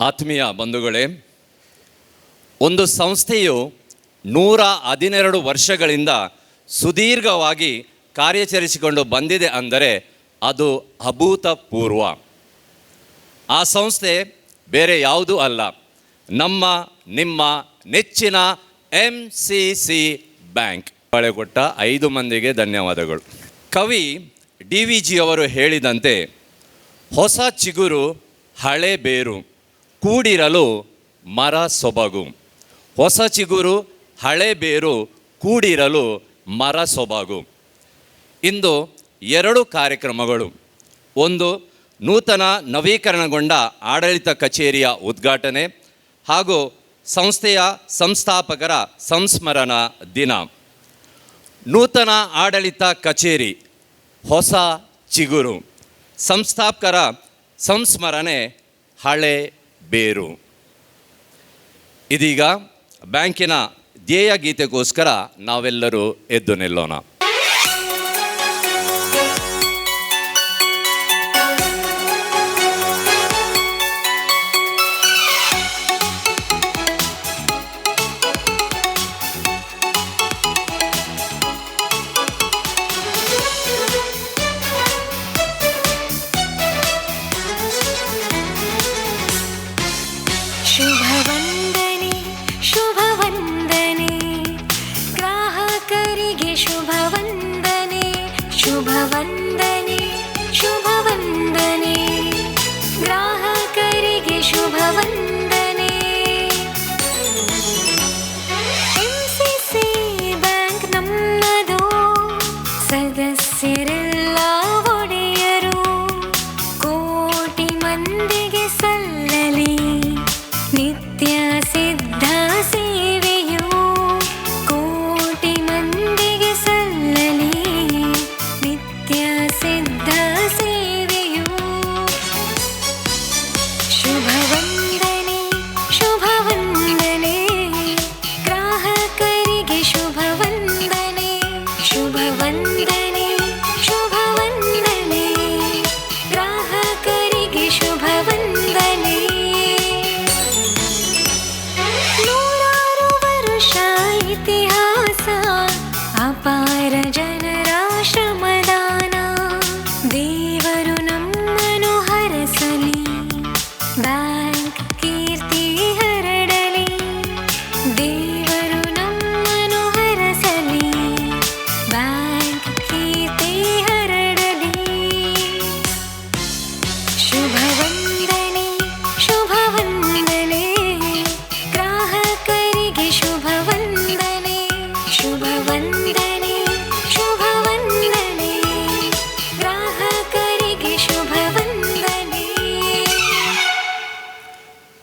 ಆತ್ಮೀಯ ಬಂಧುಗಳೇ, ಒಂದು ಸಂಸ್ಥೆಯು 112 ವರ್ಷಗಳಿಂದ ಸುದೀರ್ಘವಾಗಿ ಕಾರ್ಯಾಚರಿಸಿಕೊಂಡು ಬಂದಿದೆ ಅಂದರೆ ಅದು ಅಭೂತಪೂರ್ವ. ಆ ಸಂಸ್ಥೆ ಬೇರೆ ಯಾವುದೂ ಅಲ್ಲ, ನಿಮ್ಮ ನೆಚ್ಚಿನ MCC ಬ್ಯಾಂಕ್. ಕೊಟ್ಟ 5 ಮಂದಿಗೆ ಧನ್ಯವಾದಗಳು. ಕವಿ DVG ಅವರು ಹೇಳಿದಂತೆ, ಹೊಸ ಚಿಗುರು ಹಳೆ ಬೇರು ಕೂಡಿರಲು ಮರ ಸೊಬಗು. ಹೊಸ ಚಿಗುರು ಹಳೆ ಬೇರು ಕೂಡಿರಲು ಮರ ಸೊಬಗು. ಇಂದು 2 ಕಾರ್ಯಕ್ರಮಗಳು. ಒಂದು, ನೂತನ ನವೀಕರಣಗೊಂಡ ಆಡಳಿತ ಕಚೇರಿಯ ಉದ್ಘಾಟನೆ ಹಾಗೂ ಸಂಸ್ಥೆಯ ಸಂಸ್ಥಾಪಕರ ಸಂಸ್ಮರಣಾ ದಿನ. ನೂತನ ಆಡಳಿತ ಕಚೇರಿ, ಹೊಸ ಚಿಗುರು. ಸಂಸ್ಥಾಪಕರ ಸಂಸ್ಮರಣೆ, ಹಳೆ ಬೇರು. ಇದೀಗ ಬ್ಯಾಂಕಿನ ಧ್ಯೇಯ ಗೀತೆಗೋಸ್ಕರ ನಾವೆಲ್ಲರೂ ಎದ್ದು ನಿಲ್ಲೋಣ.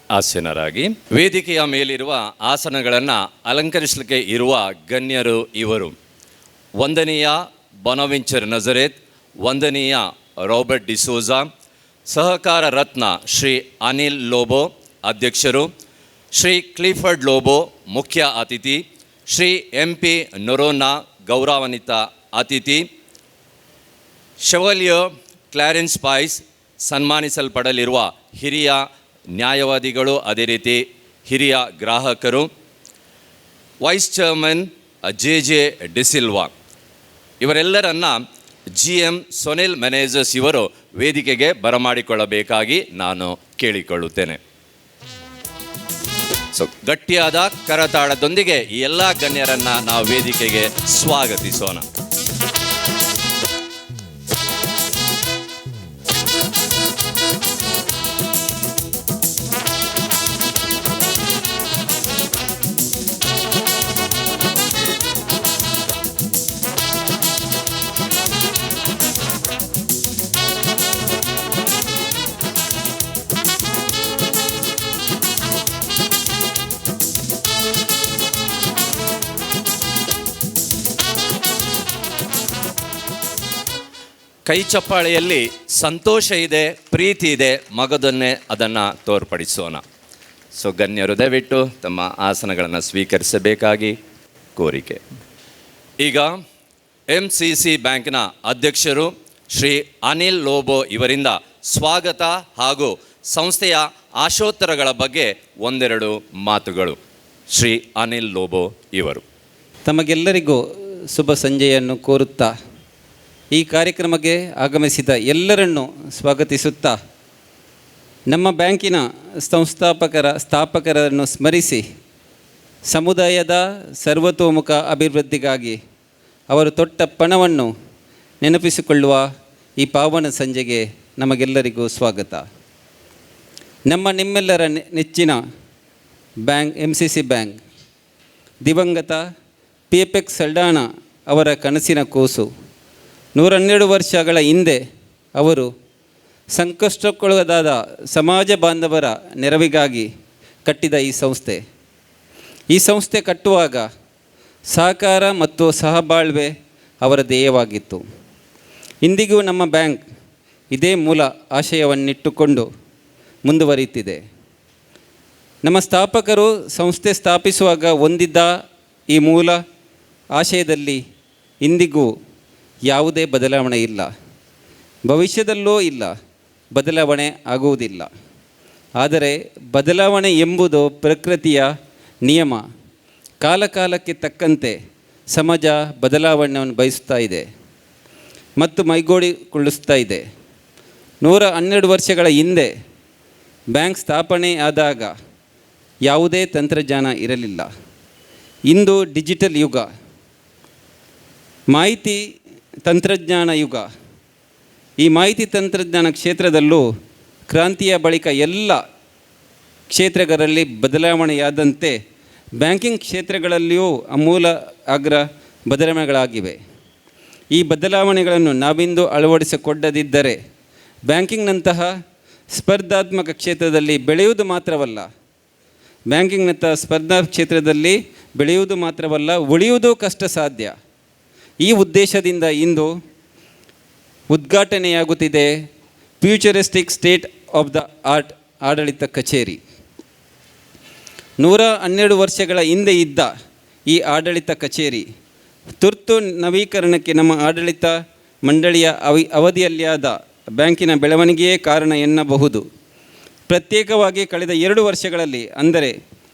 ಆಸೀನರಾಗಿ. ವೇದಿಕೆಯ ಮೇಲಿರುವ ಆಸನಗಳನ್ನು ಅಲಂಕರಿಸಲಿಕ್ಕೆ ಇರುವ ಗಣ್ಯರು ಇವರು. ವಂದನೀಯ ಬೊನವೆಂಚರ್ ನಜರೇತ್, ವಂದನೀಯ ರಾಬರ್ಟ್ ಡಿಸೋಜಾ, ಸಹಕಾರ ರತ್ನ ಶ್ರೀ ಅನಿಲ್ ಲೋಬೋ ಅಧ್ಯಕ್ಷರು, ಶ್ರೀ ಕ್ಲಿಫರ್ಡ್ ಲೋಬೋ ಮುಖ್ಯ ಅತಿಥಿ, ಶ್ರೀ MP ನೊರೋನಾ ಗೌರವಾನ್ವಿತ ಅತಿಥಿ, ಶೆವಲಿಯರ್ ಕ್ಲಾರೆನ್ಸ್ ಪಾಯ್ಸ್ ಸನ್ಮಾನಿಸಲ್ಪಡಲಿರುವ ಹಿರಿಯ ನ್ಯಾಯವಾದಿಗಳು, ಅದೇ ರೀತಿ ಹಿರಿಯ ಗ್ರಾಹಕರು, ವೈಸ್ ಚೇರ್ಮನ್ JJ ಡಿಸಿಲ್ವಾ, ಇವರೆಲ್ಲರನ್ನ GM ಸೊನೆಲ್ ಮ್ಯಾನೇಜರ್ಸ್ ಇವರು ವೇದಿಕೆಗೆ ಬರಮಾಡಿಕೊಳ್ಳಬೇಕಾಗಿ ನಾನು ಕೇಳಿಕೊಳ್ಳುತ್ತೇನೆ. ಗಟ್ಟಿಯಾದ ಕರತಾಳದೊಂದಿಗೆ ಈ ಎಲ್ಲ ಗಣ್ಯರನ್ನು ನಾವು ವೇದಿಕೆಗೆ ಸ್ವಾಗತಿಸೋಣ. ಕೈ ಚಪ್ಪಾಳೆಯಲ್ಲಿ ಸಂತೋಷ ಇದೆ, ಪ್ರೀತಿ ಇದೆ, ಮಗದನ್ನೇ ಅದನ್ನು ತೋರ್ಪಡಿಸೋಣ. ಗಣ್ಯರು ದಯವಿಟ್ಟು ತಮ್ಮ ಆಸನಗಳನ್ನು ಸ್ವೀಕರಿಸಬೇಕಾಗಿ ಕೋರಿಕೆ. ಈಗ MCC ಬ್ಯಾಂಕ್ನ ಅಧ್ಯಕ್ಷರು ಶ್ರೀ ಅನಿಲ್ ಲೋಬೋ ಇವರಿಂದ ಸ್ವಾಗತ ಹಾಗೂ ಸಂಸ್ಥೆಯ ಆಶೋತ್ತರಗಳ ಬಗ್ಗೆ ಒಂದೆರಡು ಮಾತುಗಳು. ಶ್ರೀ ಅನಿಲ್ ಲೋಬೋ ಇವರು. ತಮಗೆಲ್ಲರಿಗೂ ಶುಭ ಸಂಜೆಯನ್ನು ಕೋರುತ್ತಾ ಈ ಕಾರ್ಯಕ್ರಮಕ್ಕೆ ಆಗಮಿಸಿದ ಎಲ್ಲರನ್ನೂ ಸ್ವಾಗತಿಸುತ್ತಾ ನಮ್ಮ ಬ್ಯಾಂಕಿನ ಸ್ಥಾಪಕರನ್ನು ಸ್ಮರಿಸಿ ಸಮುದಾಯದ ಸರ್ವತೋಮುಖ ಅಭಿವೃದ್ಧಿಗಾಗಿ ಅವರು ತೊಟ್ಟ ಪಣವನ್ನು ನೆನಪಿಸಿಕೊಳ್ಳುವ ಈ ಪಾವನ ಸಂಜೆಗೆ ನಮಗೆಲ್ಲರಿಗೂ ಸ್ವಾಗತ. ನಿಮ್ಮೆಲ್ಲರ ನೆಚ್ಚಿನ ಬ್ಯಾಂಕ್ MCC ಬ್ಯಾಂಕ್ ದಿವಂಗತ PFX ಸಲ್ಡಾಣ ಅವರ ಕನಸಿನ ಕೂಸು. 112 ವರ್ಷಗಳ ಹಿಂದೆ ಅವರು ಸಂಕಷ್ಟಕ್ಕೊಳಗಾದ ಸಮಾಜ ಬಾಂಧವರ ನೆರವಿಗಾಗಿ ಕಟ್ಟಿದ ಈ ಸಂಸ್ಥೆ ಕಟ್ಟುವಾಗ ಸಹಕಾರ ಮತ್ತು ಸಹಬಾಳ್ವೆ ಅವರ ಧ್ಯೇಯವಾಗಿತ್ತು. ಇಂದಿಗೂ ನಮ್ಮ ಬ್ಯಾಂಕ್ ಇದೇ ಮೂಲ ಆಶಯವನ್ನಿಟ್ಟುಕೊಂಡು ಮುಂದುವರಿಯುತ್ತಿದೆ. ನಮ್ಮ ಸ್ಥಾಪಕರು ಸಂಸ್ಥೆ ಸ್ಥಾಪಿಸುವಾಗ ಹೊಂದಿದ್ದ ಈ ಮೂಲ ಆಶಯದಲ್ಲಿ ಇಂದಿಗೂ ಯಾವುದೇ ಬದಲಾವಣೆ ಇಲ್ಲ, ಭವಿಷ್ಯದಲ್ಲೂ ಇಲ್ಲ, ಬದಲಾವಣೆ ಆಗುವುದಿಲ್ಲ. ಆದರೆ ಬದಲಾವಣೆ ಎಂಬುದು ಪ್ರಕೃತಿಯ ನಿಯಮ. ಕಾಲಕಾಲಕ್ಕೆ ತಕ್ಕಂತೆ ಸಮಾಜ ಬದಲಾವಣೆಯನ್ನು ಬಯಸುತ್ತಾ ಇದೆ ಮತ್ತು ಮೈಗೂಡಿಕೊಳ್ಳಿಸ್ತಾ ಇದೆ. 112 ವರ್ಷಗಳ ಹಿಂದೆ ಬ್ಯಾಂಕ್ ಸ್ಥಾಪನೆಯಾದಾಗ ಯಾವುದೇ ತಂತ್ರಜ್ಞಾನ ಇರಲಿಲ್ಲ. ಇಂದು ಡಿಜಿಟಲ್ ಯುಗ, ಮಾಹಿತಿ ತಂತ್ರಜ್ಞಾನ ಯುಗ. ಈ ಮಾಹಿತಿ ತಂತ್ರಜ್ಞಾನ ಕ್ಷೇತ್ರದಲ್ಲೂ ಕ್ರಾಂತಿಯ ಬಳಿಕ ಎಲ್ಲ ಕ್ಷೇತ್ರಗಳಲ್ಲಿ ಬದಲಾವಣೆಯಾದಂತೆ ಬ್ಯಾಂಕಿಂಗ್ ಕ್ಷೇತ್ರಗಳಲ್ಲಿಯೂ ಅಮೂಲ ಬದಲಾವಣೆಗಳಾಗಿವೆ. ಈ ಬದಲಾವಣೆಗಳನ್ನು ನಾವಿಂದು ಅಳವಡಿಸಿಕೊಳ್ಳದಿದ್ದರೆ ಬ್ಯಾಂಕಿಂಗ್ನಂತಹ ಸ್ಪರ್ಧಾತ್ಮಕ ಕ್ಷೇತ್ರದಲ್ಲಿ ಬೆಳೆಯುವುದು ಮಾತ್ರವಲ್ಲ ಉಳಿಯುವುದು ಕಷ್ಟ ಸಾಧ್ಯ. ಈ ಉದ್ದೇಶದಿಂದ ಇಂದು ಉದ್ಘಾಟನೆಯಾಗುತ್ತಿದೆ futuristic state of the art ಆಡಳಿತ ಕಚೇರಿ. 112 ವರ್ಷಗಳ ಹಿಂದೆ ಇದ್ದ ಈ ಆಡಳಿತ ಕಚೇರಿ ತುರ್ತು ನವೀಕರಣಕ್ಕೆ ನಮ್ಮ ಆಡಳಿತ ಮಂಡಳಿಯ ಅವಧಿಯಲ್ಲಿಯಾದ ಬ್ಯಾಂಕಿನ ಬೆಳವಣಿಗೆಯೇ ಕಾರಣ ಎನ್ನಬಹುದು. ಪ್ರತ್ಯೇಕವಾಗಿ ಕಳೆದ 2 ವರ್ಷಗಳಲ್ಲಿ, ಅಂದರೆ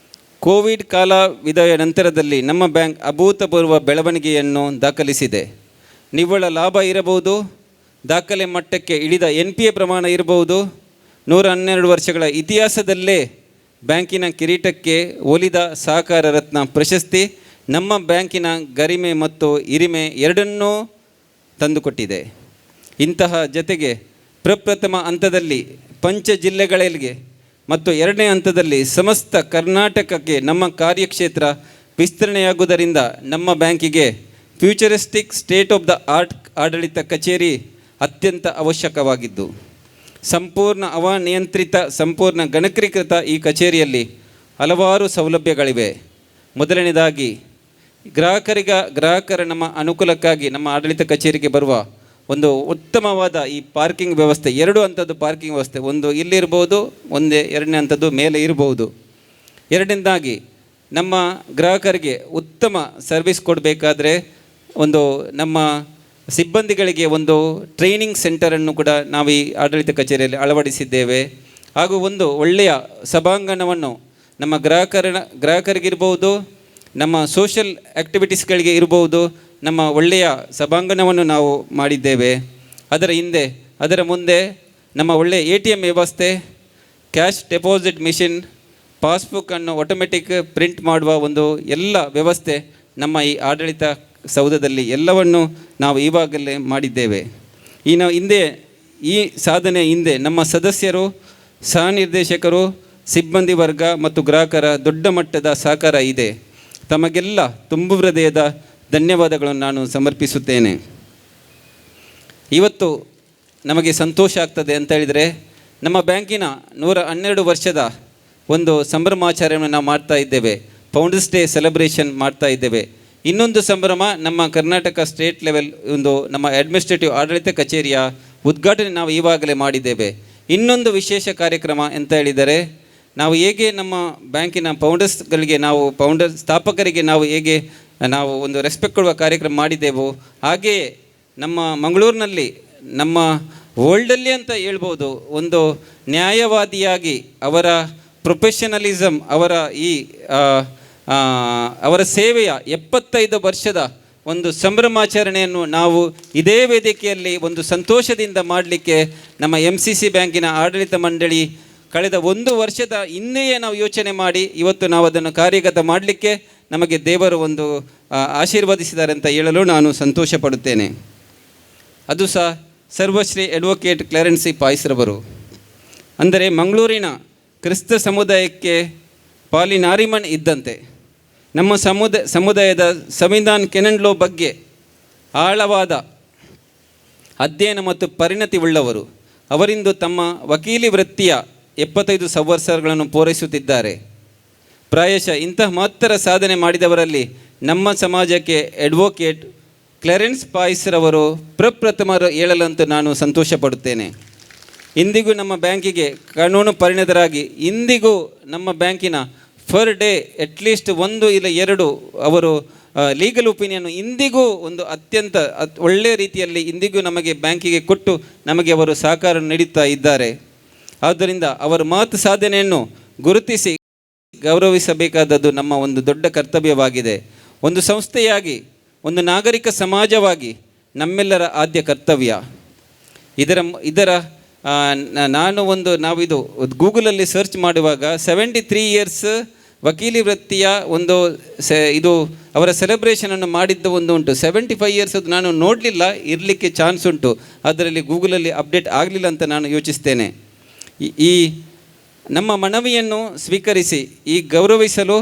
ಕೋವಿಡ್ ಕಾಲವಿದಯ ನಂತರದಲ್ಲಿ ನಮ್ಮ ಬ್ಯಾಂಕ್ ಅಭೂತಪೂರ್ವ ಬೆಳವಣಿಗೆಯನ್ನು ದಾಖಲಿಸಿದೆ. ನಿವ್ವಳ ಲಾಭ ಇರಬಹುದು, ದಾಖಲೆ ಮಟ್ಟಕ್ಕೆ ಇಳಿದ NPA ಪ್ರಮಾಣ ಇರಬಹುದು. 112 ವರ್ಷಗಳ ಇತಿಹಾಸದಲ್ಲೇ ಬ್ಯಾಂಕಿನ ಕಿರೀಟಕ್ಕೆ ಒಲಿದ ಸಹಕಾರ ರತ್ನ ಪ್ರಶಸ್ತಿ ನಮ್ಮ ಬ್ಯಾಂಕಿನ ಗರಿಮೆ ಮತ್ತು ಹಿರಿಮೆ ಎರಡನ್ನೂ ತಂದುಕೊಟ್ಟಿದೆ. ಇಂತಹ ಜತೆಗೆ ಪ್ರಪ್ರಥಮ ಹಂತದಲ್ಲಿ ಪಂಚ ಜಿಲ್ಲೆಗಳಿಗೆ ಮತ್ತು 2ನೇ ಹಂತದಲ್ಲಿ ಸಮಸ್ತ ಕರ್ನಾಟಕಕ್ಕೆ ನಮ್ಮ ಕಾರ್ಯಕ್ಷೇತ್ರ ವಿಸ್ತರಣೆಯಾಗುವುದರಿಂದ ನಮ್ಮ ಬ್ಯಾಂಕಿಗೆ futuristic state of the art ಆಡಳಿತ ಕಚೇರಿ ಅತ್ಯಂತ ಅವಶ್ಯಕವಾಗಿದ್ದು, ಸಂಪೂರ್ಣ ಹವಾನಿಯಂತ್ರಿತ, ಸಂಪೂರ್ಣ ಗಣಕೀಕೃತ ಈ ಕಚೇರಿಯಲ್ಲಿ ಹಲವಾರು ಸೌಲಭ್ಯಗಳಿವೆ. ಮೊದಲನೇದಾಗಿ ಗ್ರಾಹಕರ ನಮ್ಮ ಅನುಕೂಲಕ್ಕಾಗಿ ನಮ್ಮ ಆಡಳಿತ ಕಚೇರಿಗೆ ಬರುವ ಒಂದು ಉತ್ತಮವಾದ ಈ ಪಾರ್ಕಿಂಗ್ ವ್ಯವಸ್ಥೆ, 2 ಹಂತದ ಪಾರ್ಕಿಂಗ್ ವ್ಯವಸ್ಥೆ, ಒಂದು ಇಲ್ಲಿರ್ಬೋದು, 2ನೇ ಹಂತದ್ದು ಮೇಲೆ ಇರ್ಬೋದು. ಎರಡನೇದಾಗಿ ನಮ್ಮ ಗ್ರಾಹಕರಿಗೆ ಉತ್ತಮ ಸರ್ವಿಸ್ ಕೊಡಬೇಕಾದ್ರೆ ನಮ್ಮ ಸಿಬ್ಬಂದಿಗಳಿಗೆ ಒಂದು ಟ್ರೈನಿಂಗ್ ಸೆಂಟರನ್ನು ಕೂಡ ನಾವು ಈ ಆಡಳಿತ ಕಚೇರಿಯಲ್ಲಿ ಅಳವಡಿಸಿದ್ದೇವೆ. ಹಾಗೂ ಒಂದು ಒಳ್ಳೆಯ ಸಭಾಂಗಣವನ್ನು ನಮ್ಮ ಗ್ರಾಹಕರಿಗಿರ್ಬೋದು, ನಮ್ಮ ಸೋಷಲ್ ಆ್ಯಕ್ಟಿವಿಟೀಸ್ಗಳಿಗೆ ಇರ್ಬೋದು, ನಮ್ಮ ಒಳ್ಳೆಯ ಸಭಾಂಗಣವನ್ನು ನಾವು ಮಾಡಿದ್ದೇವೆ. ಅದರ ಮುಂದೆ ನಮ್ಮ ಒಳ್ಳೆಯ ATM ವ್ಯವಸ್ಥೆ, ಕ್ಯಾಶ್ ಡೆಪಾಸಿಟ್ ಮಿಷಿನ್, ಪಾಸ್ಬುಕ್ಕನ್ನು ಆಟೋಮೆಟಿಕ್ ಪ್ರಿಂಟ್ ಮಾಡುವ ಒಂದು ಎಲ್ಲ ವ್ಯವಸ್ಥೆ ನಮ್ಮ ಈ ಆಡಳಿತ ಸೌಧದಲ್ಲಿ ಎಲ್ಲವನ್ನು ನಾವು ಈವಾಗಲೇ ಮಾಡಿದ್ದೇವೆ. ಈ ಸಾಧನೆ ಹಿಂದೆ ನಮ್ಮ ಸದಸ್ಯರು, ಸಹ ನಿರ್ದೇಶಕರು, ಸಿಬ್ಬಂದಿ ವರ್ಗ ಮತ್ತು ಗ್ರಾಹಕರ ದೊಡ್ಡ ಮಟ್ಟದ ಸಹಕಾರ ಇದೆ. ತಮಗೆಲ್ಲ ತುಂಬು ಹೃದಯದ ಧನ್ಯವಾದಗಳನ್ನು ನಾನು ಸಮರ್ಪಿಸುತ್ತೇನೆ. ಇವತ್ತು ನಮಗೆ ಸಂತೋಷ ಆಗ್ತದೆ ಅಂತ ಹೇಳಿದರೆ, ನಮ್ಮ ಬ್ಯಾಂಕಿನ 112 ವರ್ಷದ ಒಂದು ಸಂಭ್ರಮಾಚರಣೆಯನ್ನು ನಾವು ಮಾಡ್ತಾ ಇದ್ದೇವೆ. ಫೌಂಡರ್ಸ್ ಡೇ ಸೆಲೆಬ್ರೇಷನ್ ಮಾಡ್ತಾ ಇದ್ದೇವೆ. ಇನ್ನೊಂದು ಸಂಭ್ರಮ, ನಮ್ಮ ಕರ್ನಾಟಕ ಸ್ಟೇಟ್ ಲೆವೆಲ್ ನಮ್ಮ ಅಡ್ಮಿನಿಸ್ಟ್ರೇಟಿವ್ ಆಡಳಿತ ಕಚೇರಿಯ ಉದ್ಘಾಟನೆ ನಾವು ಈವಾಗಲೇ ಮಾಡಿದ್ದೇವೆ. ಇನ್ನೊಂದು ವಿಶೇಷ ಕಾರ್ಯಕ್ರಮ ಅಂತ ಹೇಳಿದರೆ, ನಾವು ಹೇಗೆ ನಮ್ಮ ಬ್ಯಾಂಕಿನ ಸ್ಥಾಪಕರಿಗೆ ನಾವು ಹೇಗೆ ಒಂದು ರೆಸ್ಪೆಕ್ಟ್ ಕೊಡುವ ಕಾರ್ಯಕ್ರಮ ಮಾಡಿದ್ದೆವು, ಹಾಗೆಯೇ ನಮ್ಮ ಮಂಗಳೂರಿನಲ್ಲಿ ನಮ್ಮ ವರ್ಲ್ಡಲ್ಲಿ ಅಂತ ಹೇಳ್ಬೋದು ಒಂದು ನ್ಯಾಯವಾದಿಯಾಗಿ ಅವರ ಪ್ರೊಫೆಷನಲಿಸಮ್ ಅವರ ಈ ಅವರ ಸೇವೆಯ 75 ವರ್ಷದ ಒಂದು ಸಂಭ್ರಮಾಚರಣೆಯನ್ನು ನಾವು ಇದೇ ವೇದಿಕೆಯಲ್ಲಿ ಒಂದು ಸಂತೋಷದಿಂದ ಮಾಡಲಿಕ್ಕೆ ನಮ್ಮ MCC ಬ್ಯಾಂಕಿನ ಆಡಳಿತ ಮಂಡಳಿ ಕಳೆದ 1 ವರ್ಷದ ಹಿಂದೆಯೇ ನಾವು ಯೋಚನೆ ಮಾಡಿ ಇವತ್ತು ನಾವು ಅದನ್ನು ಕಾರ್ಯಗತ ಮಾಡಲಿಕ್ಕೆ ನಮಗೆ ದೇವರು ಒಂದು ಆಶೀರ್ವದಿಸಿದ್ದಾರೆ ಅಂತ ಹೇಳಲು ನಾನು ಸಂತೋಷ ಪಡುತ್ತೇನೆ. ಅದು ಸಹ ಸರ್ವಶ್ರೀ ಅಡ್ವೊಕೇಟ್ ಕ್ಲಾರೆನ್ಸ್ ಸಿ ಪಾಯ್ಸ್ರವರು. ಅಂದರೆ ಮಂಗಳೂರಿನ ಕ್ರಿಸ್ತ ಸಮುದಾಯಕ್ಕೆ ಪಾಲಿನಾರಿಮನ್ ಇದ್ದಂತೆ ನಮ್ಮ ಸಮುದಾಯದ ಸಂವಿಧಾನ ಕೆನನ್ ಲಾ ಬಗ್ಗೆ ಆಳವಾದ ಅಧ್ಯಯನ ಮತ್ತು ಪರಿಣತಿ ಉಳ್ಳವರು. ಅವರಿಂದು ತಮ್ಮ ವಕೀಲಿ ವೃತ್ತಿಯ 75 ಸಂವತ್ಸರಗಳನ್ನು ಪೂರೈಸುತ್ತಿದ್ದಾರೆ. ಪ್ರಾಯಶಃ ಇಂತಹ ಮಹತ್ತರ ಸಾಧನೆ ಮಾಡಿದವರಲ್ಲಿ ನಮ್ಮ ಸಮಾಜಕ್ಕೆ ಅಡ್ವೊಕೇಟ್ ಕ್ಲಾರೆನ್ಸ್ ಪಾಯ್ಸ್ರವರು ಪ್ರಪ್ರಥಮರು ಹೇಳಲಂತೂ ನಾನು ಸಂತೋಷ ಪಡುತ್ತೇನೆ. ಇಂದಿಗೂ ನಮ್ಮ ಬ್ಯಾಂಕಿಗೆ ಕಾನೂನು ಪರಿಣತರಾಗಿ ಇಂದಿಗೂ ನಮ್ಮ ಬ್ಯಾಂಕಿನ ಫರ್ ಡೇ ಅಟ್ಲೀಸ್ಟ್ 1 ಇಲ್ಲ 2 ಅವರು ಲೀಗಲ್ ಒಪಿನಿಯನ್ನು ಇಂದಿಗೂ ಒಂದು ಅತ್ಯಂತ ಒಳ್ಳೆಯ ರೀತಿಯಲ್ಲಿ ಇಂದಿಗೂ ನಮಗೆ ಬ್ಯಾಂಕಿಗೆ ಕೊಟ್ಟು ನಮಗೆ ಅವರು ಸಹಕಾರ ನೀಡುತ್ತಾ ಇದ್ದಾರೆ. ಆದ್ದರಿಂದ ಅವರ ಮಹತ್ ಸಾಧನೆಯನ್ನು ಗುರುತಿಸಿ ಗೌರವಿಸಬೇಕಾದದ್ದು ನಮ್ಮ ಒಂದು ದೊಡ್ಡ ಕರ್ತವ್ಯವಾಗಿದೆ. ಒಂದು ಸಂಸ್ಥೆಯಾಗಿ ಒಂದು ನಾಗರಿಕ ಸಮಾಜವಾಗಿ ನಮ್ಮೆಲ್ಲರ ಆದ್ಯ ಕರ್ತವ್ಯ. ಇದರ ನಾವಿದು ಗೂಗಲಲ್ಲಿ ಸರ್ಚ್ ಮಾಡುವಾಗ 73 ಇಯರ್ಸ್ ವಕೀಲಿ ವೃತ್ತಿಯ ಒಂದು ಇದು ಅವರ ಸೆಲೆಬ್ರೇಷನನ್ನು ಮಾಡಿದ್ದು ಒಂದು ಉಂಟು. 75 ಇಯರ್ಸ್ ಅದು ನಾನು ನೋಡಲಿಲ್ಲ, ಇರಲಿಕ್ಕೆ ಚಾನ್ಸ್ ಉಂಟು, ಅದರಲ್ಲಿ ಗೂಗಲಲ್ಲಿ ಅಪ್ಡೇಟ್ ಆಗಲಿಲ್ಲ ಅಂತ ನಾನು ಯೋಚಿಸ್ತೇನೆ. ಈ ನಮ್ಮ ಮನವಿಯನ್ನು ಸ್ವೀಕರಿಸಿ ಈ ಗೌರವಿಸಲು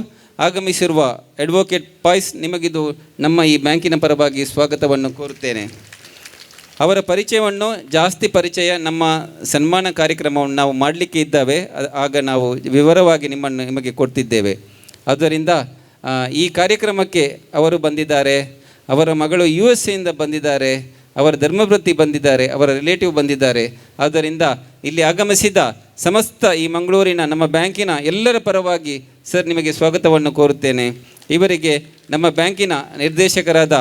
ಆಗಮಿಸಿರುವ ಅಡ್ವೊಕೇಟ್ ಪಾಯ್ಸ್ ನಿಮಗಿದು ನಮ್ಮ ಈ ಬ್ಯಾಂಕಿನ ಪರವಾಗಿ ಸ್ವಾಗತವನ್ನು ಕೋರುತ್ತೇನೆ. ಅವರ ಪರಿಚಯವನ್ನು ಜಾಸ್ತಿ ಪರಿಚಯ ನಮ್ಮ ಸನ್ಮಾನ ಕಾರ್ಯಕ್ರಮವನ್ನು ನಾವು ಮಾಡಲಿಕ್ಕೆ ಇದ್ದಾವೆ, ಆಗ ನಾವು ವಿವರವಾಗಿ ನಿಮಗೆ ಕೊಡ್ತಿದ್ದೇವೆ. ಆದ್ದರಿಂದ ಈ ಕಾರ್ಯಕ್ರಮಕ್ಕೆ ಅವರು ಬಂದಿದ್ದಾರೆ, ಅವರ ಮಗಳು USA ಬಂದಿದ್ದಾರೆ, ಅವರ ಧರ್ಮವೃತ್ತಿ ಬಂದಿದ್ದಾರೆ, ಅವರ ರಿಲೇಟಿವ್ ಬಂದಿದ್ದಾರೆ. ಆದ್ದರಿಂದ ಇಲ್ಲಿ ಆಗಮಿಸಿದ ಸಮಸ್ತ ಈ ಮಂಗಳೂರಿನ ನಮ್ಮ ಬ್ಯಾಂಕಿನ ಎಲ್ಲರ ಪರವಾಗಿ ಸರ್ ನಿಮಗೆ ಸ್ವಾಗತವನ್ನು ಕೋರುತ್ತೇನೆ. ಇವರಿಗೆ ನಮ್ಮ ಬ್ಯಾಂಕಿನ ನಿರ್ದೇಶಕರಾದ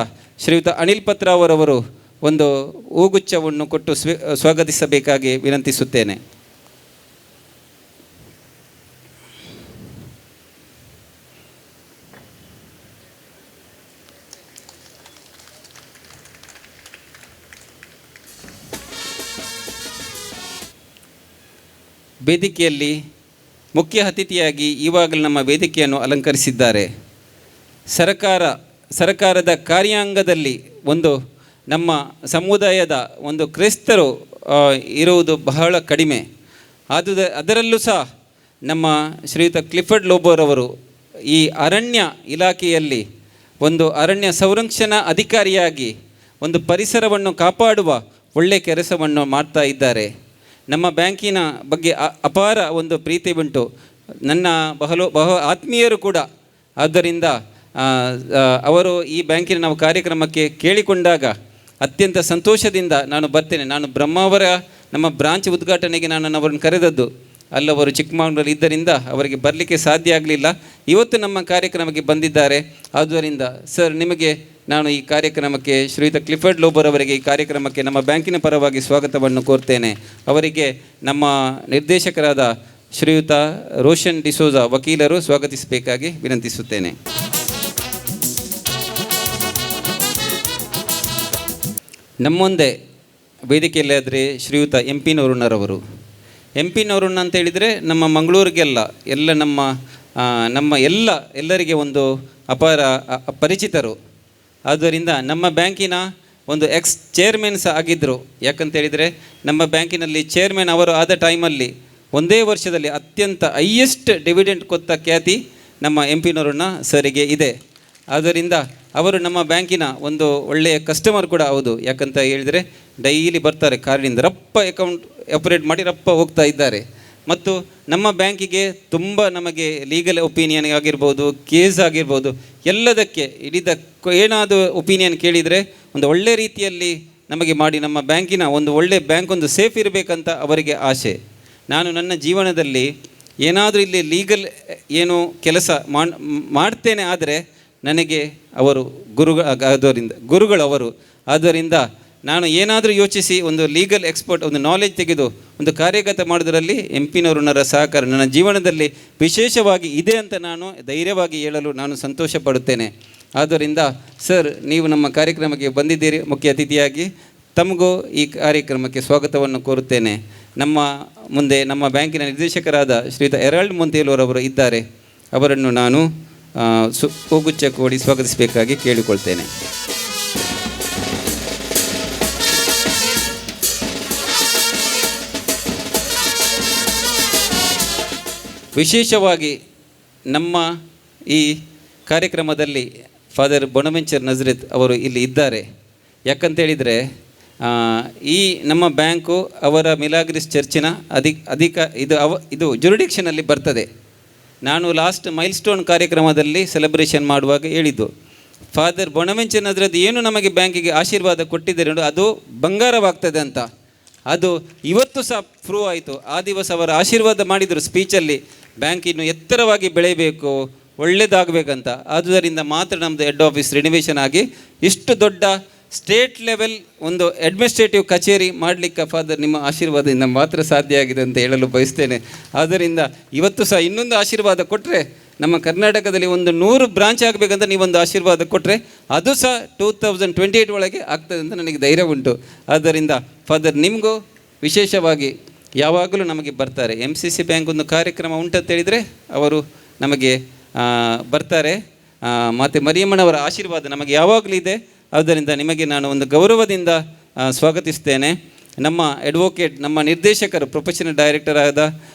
ಶ್ರೀಯುತ ಅನಿಲ್ ಪತ್ರಾವರವರು ಒಂದು ಹೂಗುಚ್ಛವನ್ನು ಕೊಟ್ಟು ಸ್ವಾಗತಿಸಬೇಕಾಗಿ ವಿನಂತಿಸುತ್ತೇನೆ. ವೇದಿಕೆಯಲ್ಲಿ ಮುಖ್ಯ ಅತಿಥಿಯಾಗಿ ಇವಾಗಲೇ ನಮ್ಮ ವೇದಿಕೆಯನ್ನು ಅಲಂಕರಿಸಿದ್ದಾರೆ. ಸರಕಾರದ ಕಾರ್ಯಾಂಗದಲ್ಲಿ ಒಂದು ನಮ್ಮ ಸಮುದಾಯದ ಒಂದು ಕ್ರೈಸ್ತರು ಇರುವುದು ಬಹಳ ಕಡಿಮೆ. ಅದರಲ್ಲೂ ಸಹ ನಮ್ಮ ಶ್ರೀಯುತ ಕ್ಲಿಫರ್ಡ್ ಲೋಬೋರವರು ಈ ಅರಣ್ಯ ಇಲಾಖೆಯಲ್ಲಿ ಒಂದು ಅರಣ್ಯ ಸಂರಕ್ಷಣಾ ಅಧಿಕಾರಿಯಾಗಿ ಒಂದು ಪರಿಸರವನ್ನು ಕಾಪಾಡುವ ಒಳ್ಳೆಯ ಕೆಲಸವನ್ನು ಮಾಡ್ತಾ ಇದ್ದಾರೆ. ನಮ್ಮ ಬ್ಯಾಂಕಿನ ಬಗ್ಗೆ ಅಪಾರ ಒಂದು ಪ್ರೀತಿ ಉಂಟು, ನನ್ನ ಬಹು ಆತ್ಮೀಯರು ಕೂಡ. ಆದ್ದರಿಂದ ಅವರು ಈ ಬ್ಯಾಂಕಿನ ನಾವು ಕಾರ್ಯಕ್ರಮಕ್ಕೆ ಕೇಳಿಕೊಂಡಾಗ ಅತ್ಯಂತ ಸಂತೋಷದಿಂದ ನಾನು ಬರ್ತೇನೆ. ನಾನು ಬ್ರಹ್ಮಾವರ ನಮ್ಮ ಬ್ರಾಂಚ್ ಉದ್ಘಾಟನೆಗೆ ನಾನು ಅವರನ್ನು ಕರೆದದ್ದು, ಅಲ್ಲವರು ಚಿಕ್ಕಮಗಳೂರಲ್ಲಿ ಇದ್ದರಿಂದ ಅವರಿಗೆ ಬರಲಿಕ್ಕೆ ಸಾಧ್ಯ ಆಗಲಿಲ್ಲ. ಇವತ್ತು ನಮ್ಮ ಕಾರ್ಯಕ್ರಮಕ್ಕೆ ಬಂದಿದ್ದಾರೆ. ಆದ್ದರಿಂದ ಸರ್ ನಿಮಗೆ ನಾನು ಈ ಕಾರ್ಯಕ್ರಮಕ್ಕೆ ಶ್ರೀಯುತ ಕ್ಲಿಫರ್ಡ್ ಲೋಬರ್ ಅವರಿಗೆ ಈ ಕಾರ್ಯಕ್ರಮಕ್ಕೆ ನಮ್ಮ ಬ್ಯಾಂಕಿನ ಪರವಾಗಿ ಸ್ವಾಗತವನ್ನು ಕೋರ್ತೇನೆ. ಅವರಿಗೆ ನಮ್ಮ ನಿರ್ದೇಶಕರಾದ ಶ್ರೀಯುತ ರೋಷನ್ ಡಿಸೋಜಾ ವಕೀಲರು ಸ್ವಾಗತಿಸಬೇಕಾಗಿ ವಿನಂತಿಸುತ್ತೇನೆ. ನಮ್ಮೊಂದೇ ವೇದಿಕೆಯಲ್ಲಾದರೆ ಶ್ರೀಯುತ MP ನವರುಣ್ಣರವರು. MP ನವರುಣ್ಣ ಅಂತ ಹೇಳಿದರೆ ನಮ್ಮ ಮಂಗಳೂರಿಗೆಲ್ಲ ಎಲ್ಲರಿಗೆ ಒಂದು ಅಪಾರ ಪರಿಚಿತರು. ಆದ್ದರಿಂದ ನಮ್ಮ ಬ್ಯಾಂಕಿನ ಒಂದು ಚೇರ್ಮನ್ ಸಹ ಆಗಿದ್ದರು. ಯಾಕಂತೇಳಿದರೆ ನಮ್ಮ ಬ್ಯಾಂಕಿನಲ್ಲಿ ಚೇರ್ಮನ್ ಅವರು ಆದ ಟೈಮಲ್ಲಿ ಒಂದೇ ವರ್ಷದಲ್ಲಿ ಅತ್ಯಂತ ಹೈಯೆಸ್ಟ್ ಡಿವಿಡೆಂಟ್ ಕೊತ್ತ ಖ್ಯಾತಿ ನಮ್ಮ MP ನವರುಣ್ಣ ಸರಿಗೆ ಇದೆ. ಆದ್ದರಿಂದ ಅವರು ನಮ್ಮ ಬ್ಯಾಂಕಿನ ಒಂದು ಒಳ್ಳೆಯ ಕಸ್ಟಮರ್ ಕೂಡ ಹೌದು. ಯಾಕಂತ ಹೇಳಿದರೆ ಡೈಲಿ ಬರ್ತಾರೆ ಕಾರಿನಿಂದ, ರಪ್ಪ ಅಕೌಂಟ್ ಆಪರೇಟ್ ಮಾಡಿ ರಪ್ಪ ಹೋಗ್ತಾ ಇದ್ದಾರೆ. ಮತ್ತು ನಮ್ಮ ಬ್ಯಾಂಕಿಗೆ ತುಂಬ ನಮಗೆ ಲೀಗಲ್ ಒಪಿನಿಯನ್ ಆಗಿರ್ಬೋದು, ಕೇಸ್ ಆಗಿರ್ಬೋದು, ಎಲ್ಲದಕ್ಕೆ ಏನಾದರೂ ಒಪಿನಿಯನ್ ಕೇಳಿದರೆ ಒಂದು ಒಳ್ಳೆ ರೀತಿಯಲ್ಲಿ ನಮಗೆ ಮಾಡಿ ನಮ್ಮ ಬ್ಯಾಂಕಿನ ಒಂದು ಒಳ್ಳೆ ಬ್ಯಾಂಕ್ ಒಂದು ಸೇಫ್ ಇರಬೇಕಂತ ಅವರಿಗೆ ಆಸೆ. ನಾನು ನನ್ನ ಜೀವನದಲ್ಲಿ ಏನಾದರೂ ಇಲ್ಲಿ ಲೀಗಲ್ ಏನು ಕೆಲಸ ಮಾಡ್ತೇನೆ ಆದರೆ ನನಗೆ ಅವರು ಗುರುಗಳು ಅವರು. ಆದ್ದರಿಂದ ನಾನು ಏನಾದರೂ ಯೋಚಿಸಿ ಒಂದು ಲೀಗಲ್ ಎಕ್ಸ್ಪರ್ಟ್ ಒಂದು ನಾಲೆಜ್ ತೆಗೆದು ಒಂದು ಕಾರ್ಯಗತ ಮಾಡೋದರಲ್ಲಿ ಎಂಪಿನವರನ್ನರ ಸಹಕಾರ ನನ್ನ ಜೀವನದಲ್ಲಿ ವಿಶೇಷವಾಗಿ ಇದೆ ಅಂತ ನಾನು ಧೈರ್ಯವಾಗಿ ಹೇಳಲು ನಾನು ಸಂತೋಷ ಪಡುತ್ತೇನೆ. ಆದ್ದರಿಂದ ಸರ್, ನೀವು ನಮ್ಮ ಕಾರ್ಯಕ್ರಮಕ್ಕೆ ಬಂದಿದ್ದೀರಿ ಮುಖ್ಯ ಅತಿಥಿಯಾಗಿ. ತಮಗೂ ಈ ಕಾರ್ಯಕ್ರಮಕ್ಕೆ ಸ್ವಾಗತವನ್ನು ಕೋರುತ್ತೇನೆ. ನಮ್ಮ ಮುಂದೆ ನಮ್ಮ ಬ್ಯಾಂಕಿನ ನಿರ್ದೇಶಕರಾದ ಶ್ರೀಯುತ ಹೆರಾಲ್ಡ್ ಮೊಂತೇಲೂರವರು ಇದ್ದಾರೆ. ಅವರನ್ನು ನಾನು ಹೂಗುಚ್ಛ ಕೊಡಿ ಸ್ವಾಗತಿಸಬೇಕಾಗಿ ಕೇಳಿಕೊಳ್ತೇನೆ. ವಿಶೇಷವಾಗಿ ನಮ್ಮ ಈ ಕಾರ್ಯಕ್ರಮದಲ್ಲಿ ಫಾದರ್ ಬೊನವೆಂಚರ್ ನಜರೇತ್ ಅವರು ಇಲ್ಲಿ ಇದ್ದಾರೆ. ಯಾಕಂತೇಳಿದರೆ ಈ ನಮ್ಮ ಬ್ಯಾಂಕು ಅವರ ಮಿಲಾಗ್ರಿಸ್ ಚರ್ಚಿನ ಇದು ಜುರಿಡಿಕ್ಷನಲ್ಲಿ ಬರ್ತದೆ. ನಾನು ಲಾಸ್ಟ್ ಮೈಲ್ಸ್ಟೋನ್ ಕಾರ್ಯಕ್ರಮದಲ್ಲಿ ಸೆಲೆಬ್ರೇಷನ್ ಮಾಡುವಾಗ ಹೇಳಿದ್ದು, ಫಾದರ್ ಬೊನವೆಂಚರ್ ನಜರೇತ್ ಏನು ನಮಗೆ ಬ್ಯಾಂಕಿಗೆ ಆಶೀರ್ವಾದ ಕೊಟ್ಟಿದ್ದಾರೆ ನೋಡಿ, ಅದು ಬಂಗಾರವಾಗ್ತದೆ ಅಂತ. ಅದು ಇವತ್ತು ಸಹ ಪ್ರೂವ್ ಆಯಿತು. ಆ ದಿವಸ ಅವರ ಆಶೀರ್ವಾದ ಮಾಡಿದರು ಸ್ಪೀಚಲ್ಲಿ, ಬ್ಯಾಂಕ್ ಇನ್ನು ಎತ್ತರವಾಗಿ ಬೆಳೆಯಬೇಕು, ಒಳ್ಳೆಯದಾಗಬೇಕಂತ. ಆದುದರಿಂದ ಮಾತ್ರ ನಮ್ಮದು ಹೆಡ್ ಆಫೀಸ್ ರಿನಿವೇಷನ್ ಆಗಿ ಇಷ್ಟು ದೊಡ್ಡ ಸ್ಟೇಟ್ ಲೆವೆಲ್ ಒಂದು ಅಡ್ಮಿನಿಸ್ಟ್ರೇಟಿವ್ ಕಚೇರಿ ಮಾಡಲಿಕ್ಕೆ ಫಾದರ್ ನಿಮ್ಮ ಆಶೀರ್ವಾದದಿಂದ ಮಾತ್ರ ಸಾಧ್ಯ ಆಗಿದೆ ಅಂತ ಹೇಳಲು ಬಯಸ್ತೇನೆ. ಆದ್ದರಿಂದ ಇವತ್ತು ಸಹ ಇನ್ನೊಂದು ಆಶೀರ್ವಾದ ಕೊಟ್ಟರೆ, ನಮ್ಮ ಕರ್ನಾಟಕದಲ್ಲಿ ಒಂದು 100 ಬ್ರಾಂಚ್ ಆಗಬೇಕಂತ ನೀವೊಂದು ಆಶೀರ್ವಾದ ಕೊಟ್ಟರೆ ಅದು ಸಹ 2028 ಒಳಗೆ ಆಗ್ತದೆ ಅಂತ ನನಗೆ ಧೈರ್ಯ ಉಂಟು. ಆದ್ದರಿಂದ ಫಾದರ್ ನಿಮಗೂ ವಿಶೇಷವಾಗಿ ಯಾವಾಗಲೂ ನಮಗೆ ಬರ್ತಾರೆ. MCC ಬ್ಯಾಂಕ್ ಒಂದು ಕಾರ್ಯಕ್ರಮ ಉಂಟಂತೇಳಿದರೆ ಅವರು ನಮಗೆ ಬರ್ತಾರೆ. ಮತ್ತು ಮರಿಯಮ್ಮನವರ ಆಶೀರ್ವಾದ ನಮಗೆ ಯಾವಾಗಲೂ ಇದೆ. ಆದ್ದರಿಂದ ನಿಮಗೆ ನಾನು ಒಂದು ಗೌರವದಿಂದ ಸ್ವಾಗತಿಸ್ತೇನೆ. ನಮ್ಮ ಅಡ್ವೊಕೇಟ್, ನಮ್ಮ ನಿರ್ದೇಶಕರು, ಪ್ರೊಫೆಷನಲ್ ಡೈರೆಕ್ಟರ್ ಆದ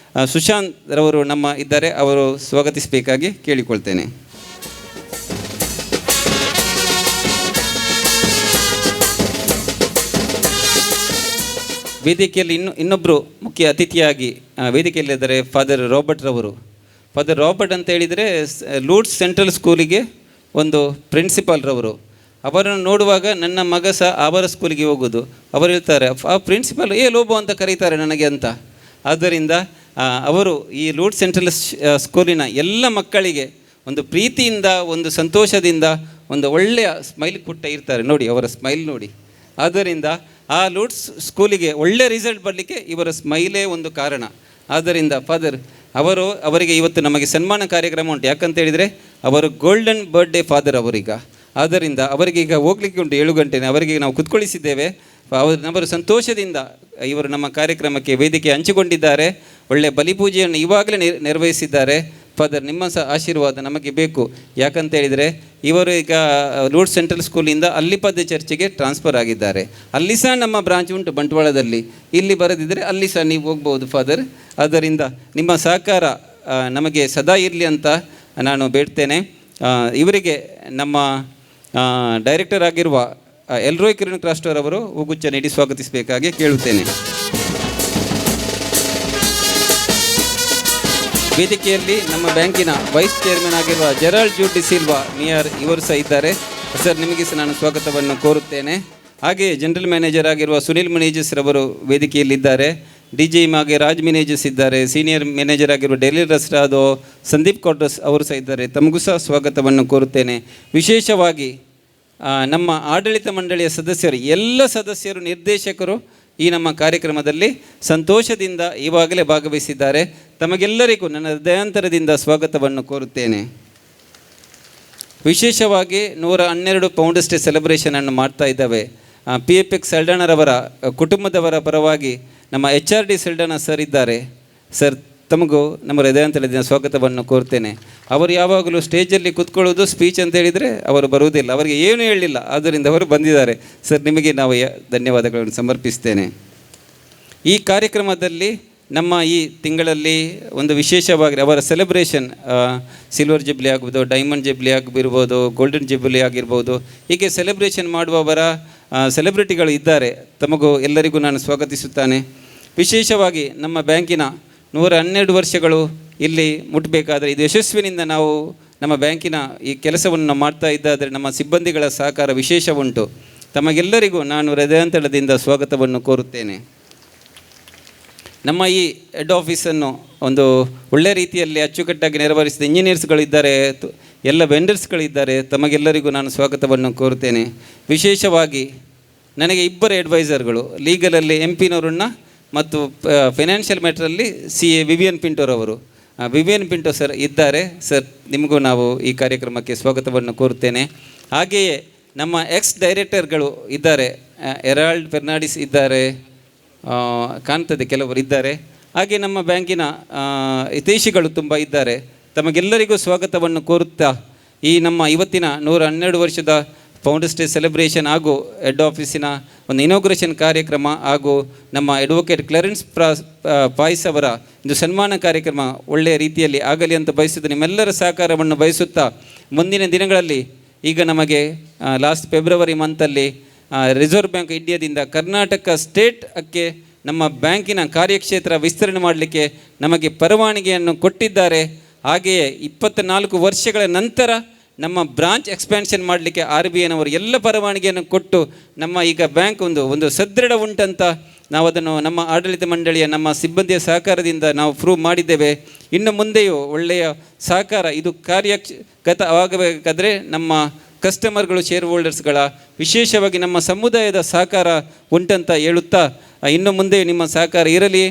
ಸುಶಾಂತ್ ರವರು ಇದ್ದಾರೆ. ಅವರು ಸ್ವಾಗತಿಸಬೇಕಾಗಿ ಕೇಳಿಕೊಳ್ತೇನೆ. ವೇದಿಕೆಯಲ್ಲಿ ಇನ್ನೊಬ್ಬರು ಮುಖ್ಯ ಅತಿಥಿಯಾಗಿ ವೇದಿಕೆಯಲ್ಲಿದ್ದಾರೆ ಫಾದರ್ ರಾಬರ್ಟ್ ರವರು. ಫಾದರ್ ರಾಬರ್ಟ್ ಅಂತ ಹೇಳಿದರೆ ಲೂಡ್ಸ್ ಸೆಂಟ್ರಲ್ ಸ್ಕೂಲಿಗೆ ಒಂದು ಪ್ರಿನ್ಸಿಪಾಲ್ ರವರು. ಅವರನ್ನು ನೋಡುವಾಗ ನನ್ನ ಮಗ ಸಹ ಅವರ ಸ್ಕೂಲಿಗೆ ಹೋಗೋದು. ಅವರು ಹೇಳ್ತಾರೆ, ಆ ಪ್ರಿನ್ಸಿಪಾಲ್ ಲೋಬೋ ಅಂತ ಕರೀತಾರೆ ನನಗೆ ಅಂತ. ಆದ್ದರಿಂದ ಅವರು ಈ ಲೂಡ್ ಸೆಂಟ್ರಲ್ ಸ್ಕೂಲಿನ ಎಲ್ಲ ಮಕ್ಕಳಿಗೆ ಒಂದು ಪ್ರೀತಿಯಿಂದ, ಒಂದು ಸಂತೋಷದಿಂದ, ಒಂದು ಒಳ್ಳೆಯ ಸ್ಮೈಲ್ ಕೊಟ್ಟ ಇರ್ತಾರೆ. ನೋಡಿ ಅವರ ಸ್ಮೈಲ್ ನೋಡಿ. ಆದ್ದರಿಂದ ಆ ಲೂಡ್ಸ್ ಸ್ಕೂಲಿಗೆ ಒಳ್ಳೆಯ ರಿಸಲ್ಟ್ ಬರಲಿಕ್ಕೆ ಇವರ ಸ್ಮೈಲೇ ಒಂದು ಕಾರಣ. ಆದ್ದರಿಂದ ಫಾದರ್ ಅವರಿಗೆ ಇವತ್ತು ನಮಗೆ ಸನ್ಮಾನ ಕಾರ್ಯಕ್ರಮ ಉಂಟು. ಯಾಕಂತೇಳಿದರೆ ಅವರು ಗೋಲ್ಡನ್ ಬರ್ಡೇ ಫಾದರ್ ಅವರೀಗ. ಆದ್ದರಿಂದ ಅವರಿಗೆ ಈಗ ಹೋಗ್ಲಿಕ್ಕೆ ಉಂಟು 7 ಗಂಟೆನೇ. ಅವರಿಗೆ ನಾವು ಕುತ್ಕೊಳಿಸಿದ್ದೇವೆ. ಅವರು ಸಂತೋಷದಿಂದ ಇವರು ನಮ್ಮ ಕಾರ್ಯಕ್ರಮಕ್ಕೆ ವೇದಿಕೆ ಹಂಚಿಕೊಂಡಿದ್ದಾರೆ. ಒಳ್ಳೆಯ ಬಲಿಪೂಜೆಯನ್ನು ಇವಾಗಲೇ ನೆರವೇರಿಸಿದ್ದಾರೆ. ಫಾದರ್ ನಿಮ್ಮ ಸಹ ಆಶೀರ್ವಾದ ನಮಗೆ ಬೇಕು. ಯಾಕಂತೇಳಿದರೆ ಇವರು ಈಗ ಲೂಡ್ ಸೆಂಟ್ರಲ್ ಸ್ಕೂಲಿಂದ ಅಲ್ಲಿಪದ್ದೆ ಚರ್ಚಿಗೆ ಟ್ರಾನ್ಸ್ಫರ್ ಆಗಿದ್ದಾರೆ. ಅಲ್ಲಿ ಸಹ ನಮ್ಮ ಬ್ರಾಂಚ್ ಉಂಟು ಬಂಟ್ವಾಳದಲ್ಲಿ. ಇಲ್ಲಿ ಬರದಿದ್ದರೆ ಅಲ್ಲಿ ಸಹ ನೀವು ಹೋಗ್ಬೋದು ಫಾದರ್. ಆದ್ದರಿಂದ ನಿಮ್ಮ ಸಹಕಾರ ನಮಗೆ ಸದಾ ಇರಲಿ ಅಂತ ನಾನು ಬೇಡ್ತೇನೆ. ಇವರಿಗೆ ನಮ್ಮ ಡೈರೆಕ್ಟರ್ ಆಗಿರುವ ಎಲ್ರೋಯ್ ಕಿರಣ್ ಕ್ರಾಸ್ಟರ್ ಅವರು ಹೂಗುಚ್ಛ ನೀಡಿ ಸ್ವಾಗತಿಸಬೇಕಾಗಿ ಕೇಳುತ್ತೇನೆ. ವೇದಿಕೆಯಲ್ಲಿ ನಮ್ಮ ಬ್ಯಾಂಕಿನ ವೈಸ್ ಚೇರ್ಮನ್ ಆಗಿರುವ Gerald Jude D Silva near ಇವರು ಸಹ ಇದ್ದಾರೆ. ಸರ್, ನಿಮಗೆ ಸಹ ನಾನು ಸ್ವಾಗತವನ್ನು ಕೋರುತ್ತೇನೆ. ಹಾಗೆಯೇ ಜನರಲ್ ಮ್ಯಾನೇಜರ್ ಆಗಿರುವ ಸುನಿಲ್ ಮಿನೇಜಸ್ ರವರು ವೇದಿಕೆಯಲ್ಲಿದ್ದಾರೆ. DGM ಆಗಿ ರಾಜ್ ಮಿನೇಜಸ್ ಇದ್ದಾರೆ. ಸೀನಿಯರ್ ಮ್ಯಾನೇಜರ್ ಆಗಿರುವ ಡೆಲ್ಲಿ ರಸ್ರಾದೋ ಸಂದೀಪ್ ಕೋಟ್ರಸ್ ಅವರು ಸಹ ಇದ್ದಾರೆ. ತಮಗೂ ಸಹ ಸ್ವಾಗತವನ್ನು ಕೋರುತ್ತೇನೆ. ವಿಶೇಷವಾಗಿ ನಮ್ಮ ಆಡಳಿತ ಮಂಡಳಿಯ ಸದಸ್ಯರು, ಎಲ್ಲ ಸದಸ್ಯರು, ನಿರ್ದೇಶಕರು ಈ ನಮ್ಮ ಕಾರ್ಯಕ್ರಮದಲ್ಲಿ ಸಂತೋಷದಿಂದ ಈವಾಗಲೇ ಭಾಗವಹಿಸಿದ್ದಾರೆ. ತಮಗೆಲ್ಲರಿಗೂ ನನ್ನ ಹೃದಯಾಂತರದಿಂದ ಸ್ವಾಗತವನ್ನು ಕೋರುತ್ತೇನೆ. ವಿಶೇಷವಾಗಿ 112 ಪೌಂಡರ್ಸ್ ಡೇ ಸೆಲೆಬ್ರೇಷನನ್ನು ಮಾಡ್ತಾ ಇದ್ದಾವೆ. PFX ಸಲ್ಡಾನರವರ ಕುಟುಂಬದವರ ಪರವಾಗಿ ನಮ್ಮ HRD ಸಲ್ಡಾನ ಸರ್ ಇದ್ದಾರೆ. ಸರ್, ತಮಗೂ ನಮ್ಮ ಹೃದಯಾಂತರದಿಂದ ಸ್ವಾಗತವನ್ನು ಕೋರ್ತೇನೆ. ಅವರು ಯಾವಾಗಲೂ ಸ್ಟೇಜಲ್ಲಿ ಕೂತ್ಕೊಳ್ಳೋದು, ಸ್ಪೀಚ್ ಅಂತ ಹೇಳಿದರೆ ಅವರು ಬರುವುದಿಲ್ಲ, ಅವರಿಗೆ ಏನೂ ಹೇಳಲಿಲ್ಲ. ಆದ್ದರಿಂದ ಅವರು ಬಂದಿದ್ದಾರೆ. ಸರ್, ನಿಮಗೆ ನಾವು ಧನ್ಯವಾದಗಳನ್ನು ಸಮರ್ಪಿಸ್ತೇನೆ. ಈ ಕಾರ್ಯಕ್ರಮದಲ್ಲಿ ನಮ್ಮ ಈ ತಿಂಗಳಲ್ಲಿ ಒಂದು ವಿಶೇಷವಾಗಿ ಅವರ ಸೆಲೆಬ್ರೇಷನ್, ಸಿಲ್ವರ್ ಜುಬ್ಲಿ ಆಗ್ಬೋದು, ಡೈಮಂಡ್ ಜುಬ್ಲಿ ಆಗಿರ್ಬೋದು, ಗೋಲ್ಡನ್ ಜುಬ್ಲಿ ಆಗಿರ್ಬೋದು, ಹೀಗೆ ಸೆಲೆಬ್ರೇಷನ್ ಮಾಡುವವರ ಸೆಲೆಬ್ರಿಟಿಗಳು ಇದ್ದಾರೆ. ತಮಗೂ ಎಲ್ಲರಿಗೂ ನಾನು ಸ್ವಾಗತಿಸುತ್ತಾನೆ. ವಿಶೇಷವಾಗಿ ನಮ್ಮ ಬ್ಯಾಂಕಿನ 112 ವರ್ಷಗಳು ಇಲ್ಲಿ ಮುಟ್ಟಬೇಕಾದರೆ ಇದು ಯಶಸ್ವಿನಿಂದ ನಾವು ನಮ್ಮ ಬ್ಯಾಂಕಿನ ಈ ಕೆಲಸವನ್ನು ಮಾಡ್ತಾ ಇದ್ದಾದರೆ ನಮ್ಮ ಸಿಬ್ಬಂದಿಗಳ ಸಹಕಾರ ವಿಶೇಷ ಉಂಟು. ತಮಗೆಲ್ಲರಿಗೂ ನಾನು ಹೃದಯಾಂತರದಿಂದ ಸ್ವಾಗತವನ್ನು ಕೋರುತ್ತೇನೆ. ನಮ್ಮ ಈ ಹೆಡ್ ಆಫೀಸನ್ನು ಒಂದು ಒಳ್ಳೆಯ ರೀತಿಯಲ್ಲಿ ಅಚ್ಚುಕಟ್ಟಾಗಿ ನೆರವೇರಿಸಿದ ಇಂಜಿನಿಯರ್ಸ್ಗಳಿದ್ದಾರೆ, ಎಲ್ಲ ವೆಂಡರ್ಸ್ಗಳಿದ್ದಾರೆ. ತಮಗೆಲ್ಲರಿಗೂ ನಾನು ಸ್ವಾಗತವನ್ನು ಕೋರುತ್ತೇನೆ. ವಿಶೇಷವಾಗಿ ನನಗೆ ಇಬ್ಬರು ಅಡ್ವೈಸರ್ಗಳು, ಲೀಗಲಲ್ಲಿ MP ನವರನ್ನ ಮತ್ತು ಫೈನಾನ್ಷಿಯಲ್ ಮ್ಯಾಟ್ರಲ್ಲಿ CA ವಿವಿಯನ್ ಪಿಂಟೋರವರು. ವಿವಿಯನ್ ಪಿಂಟೋ ಸರ್ ಇದ್ದಾರೆ. ಸರ್, ನಿಮಗೂ ನಾವು ಈ ಕಾರ್ಯಕ್ರಮಕ್ಕೆ ಸ್ವಾಗತವನ್ನು ಕೋರುತ್ತೇನೆ. ಹಾಗೆಯೇ ನಮ್ಮ ಡೈರೆಕ್ಟರ್ಗಳು ಇದ್ದಾರೆ, ಎರಾಲ್ಡ್ ಫೆರ್ನಾಂಡಿಸ್ ಇದ್ದಾರೆ, ಕಾಣ್ತದೆ ಕೆಲವರು ಇದ್ದಾರೆ. ಹಾಗೆ ನಮ್ಮ ಬ್ಯಾಂಕಿನ ಹಿತೈಷಿಗಳು ತುಂಬ ಇದ್ದಾರೆ. ತಮಗೆಲ್ಲರಿಗೂ ಸ್ವಾಗತವನ್ನು ಕೋರುತ್ತಾ ಈ ನಮ್ಮ ಇವತ್ತಿನ 112 ವರ್ಷದ ಫೌಂಡರ್ಸ್ ಡೇ ಸೆಲೆಬ್ರೇಷನ್ ಹಾಗೂ ಹೆಡ್ ಆಫೀಸಿನ ಒಂದು ಇನಾಗ್ರೇಷನ್ ಕಾರ್ಯಕ್ರಮ ಹಾಗೂ ನಮ್ಮ ಅಡ್ವೊಕೇಟ್ ಕ್ಲೆರೆನ್ಸ್ ಪಾಯ್ಸ್ ಅವರ ಒಂದು ಸನ್ಮಾನ ಕಾರ್ಯಕ್ರಮ ಒಳ್ಳೆಯ ರೀತಿಯಲ್ಲಿ ಆಗಲಿ ಅಂತ ಬಯಸಿದ ನಿಮ್ಮೆಲ್ಲರ ಸಹಕಾರವನ್ನು ಬಯಸುತ್ತಾ, ಮುಂದಿನ ದಿನಗಳಲ್ಲಿ ಈಗ ನಮಗೆ ಲಾಸ್ಟ್ ಫೆಬ್ರವರಿ ಮಂತಲ್ಲಿ ರಿಸರ್ವ್ ಬ್ಯಾಂಕ್ ಇಂಡಿಯಾದಿಂದ ಕರ್ನಾಟಕ ಸ್ಟೇಟ್ಗೆ ನಮ್ಮ ಬ್ಯಾಂಕಿನ ಕಾರ್ಯಕ್ಷೇತ್ರ ವಿಸ್ತರಣೆ ಮಾಡಲಿಕ್ಕೆ ನಮಗೆ ಪರವಾನಗಿಯನ್ನು ಕೊಟ್ಟಿದ್ದಾರೆ. ಹಾಗೆಯೇ 24 ವರ್ಷಗಳ ನಂತರ ನಮ್ಮ ಬ್ರಾಂಚ್ ಎಕ್ಸ್ಪ್ಯಾನ್ಷನ್ ಮಾಡಲಿಕ್ಕೆ RBIನವರು ಎಲ್ಲ ಪರವಾನಗಿಯನ್ನು ಕೊಟ್ಟು ನಮ್ಮ ಈಗ ಬ್ಯಾಂಕ್ ಒಂದು ಸದೃಢ ಉಂಟಂತ ನಾವು ಅದನ್ನು ನಮ್ಮ ಆಡಳಿತ ಮಂಡಳಿಯ ನಮ್ಮ ಸಿಬ್ಬಂದಿಯ ಸಹಕಾರದಿಂದ ನಾವು ಪ್ರೂವ್ ಮಾಡಿದ್ದೇವೆ. ಇನ್ನು ಮುಂದೆಯೂ ಒಳ್ಳೆಯ ಸಹಕಾರ ಇದು ಕಾರ್ಯಗತವಾಗಬೇಕಾದ್ರೆ ನಮ್ಮ ಕಸ್ಟಮರ್ಗಳು, ಶೇರ್ ಹೋಲ್ಡರ್ಸ್ಗಳ, ವಿಶೇಷವಾಗಿ ನಮ್ಮ ಸಮುದಾಯದ ಸಹಕಾರ ಉಂಟಂತ ಹೇಳುತ್ತಾ, ಇನ್ನು ಮುಂದೆ ನಿಮ್ಮ ಸಹಕಾರ ಇರಲಿ.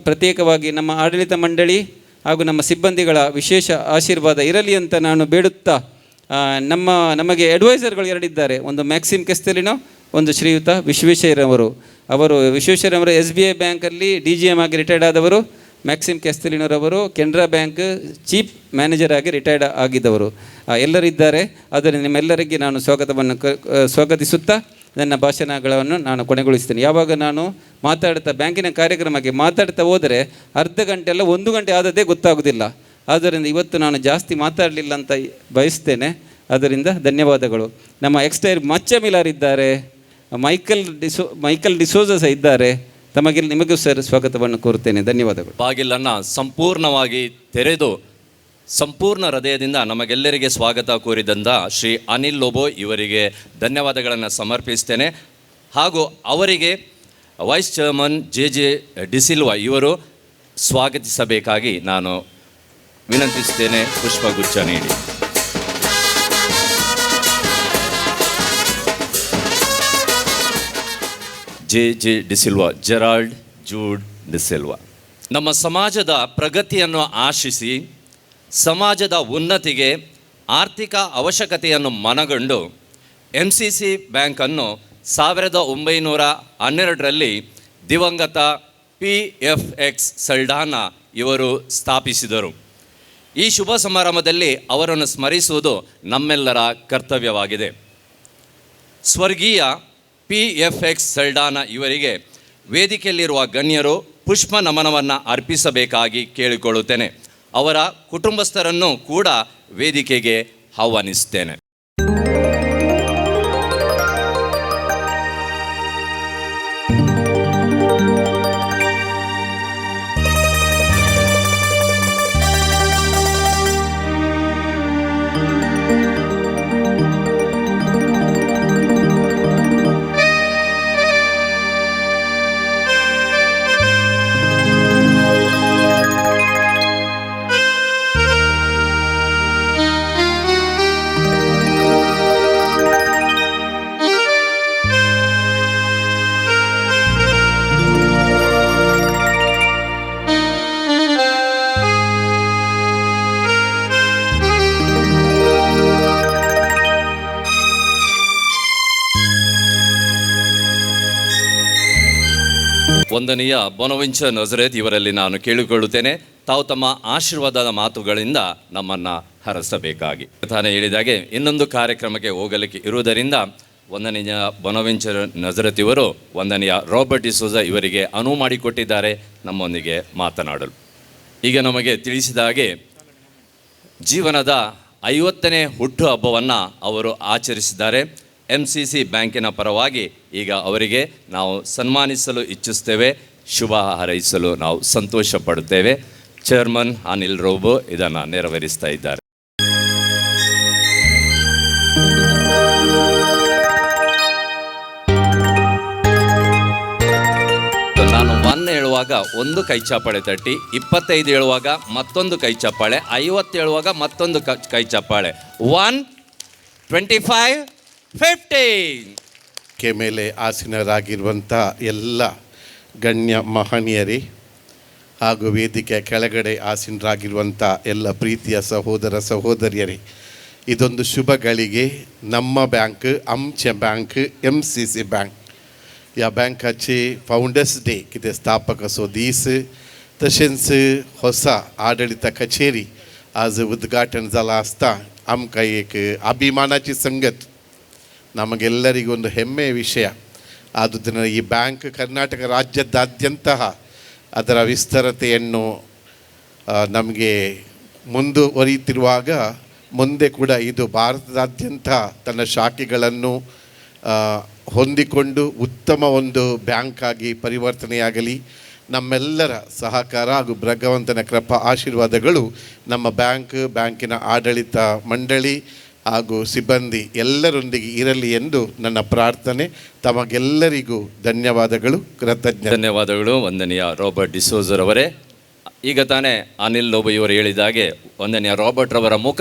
ಪ್ರತ್ಯೇಕವಾಗಿ ನಮ್ಮ ಆಡಳಿತ ಮಂಡಳಿ ಹಾಗೂ ನಮ್ಮ ಸಿಬ್ಬಂದಿಗಳ ವಿಶೇಷ ಆಶೀರ್ವಾದ ಇರಲಿ ಅಂತ ನಾನು ಬೇಡುತ್ತಾ, ನಮಗೆ ಅಡ್ವೈಸರ್ಗಳು ಎರಡಿದ್ದಾರೆ. ಒಂದು ಮ್ಯಾಕ್ಸಿಮ್ ಕೆಸ್ತೆಲಿನೋ, ಒಂದು ಶ್ರೀಯುತ ವಿಶ್ವೇಶ್ವರಯ್ಯನವರು. ವಿಶ್ವೇಶ್ವರಯ್ಯನವರು SBI ಬ್ಯಾಂಕಲ್ಲಿ DGM ಆಗಿ ರಿಟೈರ್ಡ್ ಆದವರು. ಮ್ಯಾಕ್ಸಿಮ್ ಕೆಸ್ತೆಲಿನೋರವರು ಕೆನರಾ ಬ್ಯಾಂಕ್ ಚೀಫ್ ಮ್ಯಾನೇಜರ್ ಆಗಿ ರಿಟೈರ್ಡ್ ಆಗಿದ್ದವರು. ಎಲ್ಲರಿದ್ದಾರೆ. ಆದ್ದರಿಂದ ನಿಮ್ಮೆಲ್ಲರಿಗೆ ನಾನು ಸ್ವಾಗತಿಸುತ್ತಾ ನನ್ನ ಭಾಷಣಗಳನ್ನು ನಾನು ಕೊನೆಗೊಳಿಸ್ತೇನೆ. ಯಾವಾಗ ನಾನು ಬ್ಯಾಂಕಿನ ಕಾರ್ಯಕ್ರಮಕ್ಕೆ ಮಾತಾಡ್ತಾ ಹೋದರೆ ಅರ್ಧ ಗಂಟೆ ಎಲ್ಲ 1 ಗಂಟೆ ಆದದ್ದೇ ಗೊತ್ತಾಗೋದಿಲ್ಲ. ಆದ್ದರಿಂದ ಇವತ್ತು ನಾನು ಜಾಸ್ತಿ ಮಾತಾಡಲಿಲ್ಲ ಅಂತ ಬಯಸ್ತೇನೆ. ಅದರಿಂದ ಧನ್ಯವಾದಗಳು. ನಮ್ಮ ಮಚ್ಚ ಮಿಲಾರ್ ಇದ್ದಾರೆ, ಮೈಕಲ್ ಡಿಸೋಜ ಸಹ ಇದ್ದಾರೆ. ನಿಮಗೂ ಸರ್ ಸ್ವಾಗತವನ್ನು ಕೋರುತ್ತೇನೆ. ಧನ್ಯವಾದಗಳು. ಬಾಗಿಲನ್ನು ಸಂಪೂರ್ಣವಾಗಿ ತೆರೆದು ಸಂಪೂರ್ಣ ಹೃದಯದಿಂದ ನಮಗೆಲ್ಲರಿಗೆ ಸ್ವಾಗತ ಕೋರಿದಂಥ ಶ್ರೀ ಅನಿಲ್ ಲೋಬೋ ಇವರಿಗೆ ಧನ್ಯವಾದಗಳನ್ನು ಸಮರ್ಪಿಸ್ತೇನೆ. ಹಾಗೂ ಅವರಿಗೆ ವೈಸ್ ಚೇರ್ಮನ್ JJ ಡಿಸಿಲ್ವಾ ಇವರು ಸ್ವಾಗತಿಸಬೇಕಾಗಿ ನಾನು ವಿನಂತಿಸ್ತೇನೆ. ಪುಷ್ಪಗುಚ್ಛ ನೀಡಿ. JJ D'Silva, Gerald Jude D'Silva. ನಮ್ಮ ಸಮಾಜದ ಪ್ರಗತಿಯನ್ನು ಆಶಿಸಿ ಸಮಾಜದ ಉನ್ನತಿಗೆ ಆರ್ಥಿಕ ಅವಶ್ಯಕತೆಯನ್ನು ಮನಗಂಡು MCC ಬ್ಯಾಂಕನ್ನು 1912ರಲ್ಲಿ ದಿವಂಗತ PFX ಸಲ್ಡಾನಾ ಇವರು ಸ್ಥಾಪಿಸಿದರು. ಈ ಶುಭ ಸಮಾರಂಭದಲ್ಲಿ ಅವರನ್ನು ಸ್ಮರಿಸುವುದು ನಮ್ಮೆಲ್ಲರ ಕರ್ತವ್ಯವಾಗಿದೆ. ಸ್ವರ್ಗೀಯ PFX ಸಲ್ಡಾನಾ ಇವರಿಗೆ ವೇದಿಕೆಯಲ್ಲಿರುವ ಗಣ್ಯರು ಪುಷ್ಪ ನಮನವನ್ನು ಅರ್ಪಿಸಬೇಕಾಗಿ ಕೇಳಿಕೊಳ್ಳುತ್ತೇನೆ. ಅವರ ಕುಟುಂಬಸ್ಥರನ್ನು ಕೂಡ ವೇದಿಕೆಗೆ ಆಹ್ವಾನಿಸುತ್ತೇನೆ. ವಂದನೀಯ ಬೊನವೆಂಚರ್ ನಜರೇತ್ ಇವರಲ್ಲಿ ನಾನು ಕೇಳಿಕೊಳ್ಳುತ್ತೇನೆ, ತಾವು ತಮ್ಮ ಆಶೀರ್ವಾದದ ಮಾತುಗಳಿಂದ ನಮ್ಮನ್ನು ಹರಸಬೇಕಾಗಿ. ತಾನೇ ಹೇಳಿದಾಗೆ ಇನ್ನೊಂದು ಕಾರ್ಯಕ್ರಮಕ್ಕೆ ಹೋಗಲಿಕ್ಕೆ ಇರುವುದರಿಂದ ವಂದನೀಯ ಬೊನವೆಂಚರ್ ನಜರೇತ್ ಇವರು ವಂದನೀಯ ರಾಬರ್ಟ್ ಡಿಸೋಜ ಇವರಿಗೆ ಅನುವು ಮಾಡಿಕೊಟ್ಟಿದ್ದಾರೆ ನಮ್ಮೊಂದಿಗೆ ಮಾತನಾಡಲು. ಈಗ ನಮಗೆ ತಿಳಿಸಿದ ಹಾಗೆ ಜೀವನದ 50ನೇ ಹುಟ್ಟುಹಬ್ಬವನ್ನು ಅವರು ಆಚರಿಸಿದ್ದಾರೆ. MCC ಬ್ಯಾಂಕಿನ ಪರವಾಗಿ ಈಗ ಅವರಿಗೆ ನಾವು ಸನ್ಮಾನಿಸಲು ಇಚ್ಛಿಸ್ತೇವೆ, ಶುಭ ಹಾರೈಸಲು ನಾವು ಸಂತೋಷ ಪಡುತ್ತೇವೆ. ಚೇರ್ಮನ್ ಅನಿಲ್ ಲೋಬೋ ಇದನ್ನು ನೆರವೇರಿಸ್ತಾ ಇದ್ದಾರೆ. ನಾನು 1 ಹೇಳುವಾಗ ಒಂದು ಕೈ ಚಪ್ಪಾಳೆ ತಟ್ಟಿ, 25 ಹೇಳುವಾಗ ಮತ್ತೊಂದು ಕೈ ಚಪ್ಪಾಳೆ, 50 ಹೇಳುವಾಗ ಮತ್ತೊಂದು ಕೈ ಚಪ್ಪಾಳೆ. 1, 25, 50. ಕೆ ಮೇಲೆ ಆಸೀನರಾಗಿರುವಂಥ ಎಲ್ಲ ಗಣ್ಯ ಮಹನೀಯರೇ ಹಾಗೂ ವೇದಿಕೆಯ ಕೆಳಗಡೆ ಆಸೀನರಾಗಿರುವಂಥ ಎಲ್ಲ ಪ್ರೀತಿಯ ಸಹೋದರ ಸಹೋದರಿಯರೇ, ಇದೊಂದು ಶುಭ ಗಳಿಗೆ. ನಮ್ಮ ಬ್ಯಾಂಕ್ आमचे बँक MCC बँक या बँकाचे फाउंडर्स डे किती स्थापक असो दीस, तशेंच ಹೊಸ ಆಡಳಿತ ಕಚೇರಿ आज ಉದ್ಘಾಟನೆ झाला असता आमकां एक ಅಭಿಮಾನಾची संगत, ನಮಗೆಲ್ಲರಿಗೊಂದು ಹೆಮ್ಮೆಯ ವಿಷಯ. ಆದುದರಿಂದ ಈ ಬ್ಯಾಂಕ್ ಕರ್ನಾಟಕ ರಾಜ್ಯದಾದ್ಯಂತ ಅದರ ವಿಸ್ತರತೆಯನ್ನು ನಮಗೆ ಮುಂದುವರಿಯುತ್ತಿರುವಾಗ ಮುಂದೆ ಕೂಡ ಇದು ಭಾರತದಾದ್ಯಂತ ತನ್ನ ಶಾಖೆಗಳನ್ನು ಹೊಂದಿಕೊಂಡು ಉತ್ತಮ ಒಂದು ಬ್ಯಾಂಕ್ ಆಗಿ ಪರಿವರ್ತನೆಯಾಗಲಿ. ನಮ್ಮೆಲ್ಲರ ಸಹಕಾರ ಹಾಗೂ ಭಗವಂತನ ಕೃಪಾ ಆಶೀರ್ವಾದಗಳು ನಮ್ಮ ಬ್ಯಾಂಕಿನ ಆಡಳಿತ ಮಂಡಳಿ ಹಾಗೂ ಸಿಬ್ಬಂದಿ ಎಲ್ಲರೊಂದಿಗೆ ಇರಲಿ ಎಂದು ನನ್ನ ಪ್ರಾರ್ಥನೆ. ತಮಗೆಲ್ಲರಿಗೂ ಧನ್ಯವಾದಗಳು, ಧನ್ಯವಾದಗಳು ವಂದನೀಯ ರಾಬರ್ಟ್ ಡಿಸೋಜರ್ ಅವರೇ. ಈಗ ತಾನೇ ಅನಿಲ್ ಲೋಬೋ ಇವರು ಹೇಳಿದಾಗೆ ವಂದನೀಯ ರಾಬರ್ಟ್ ರವರ ಮುಖ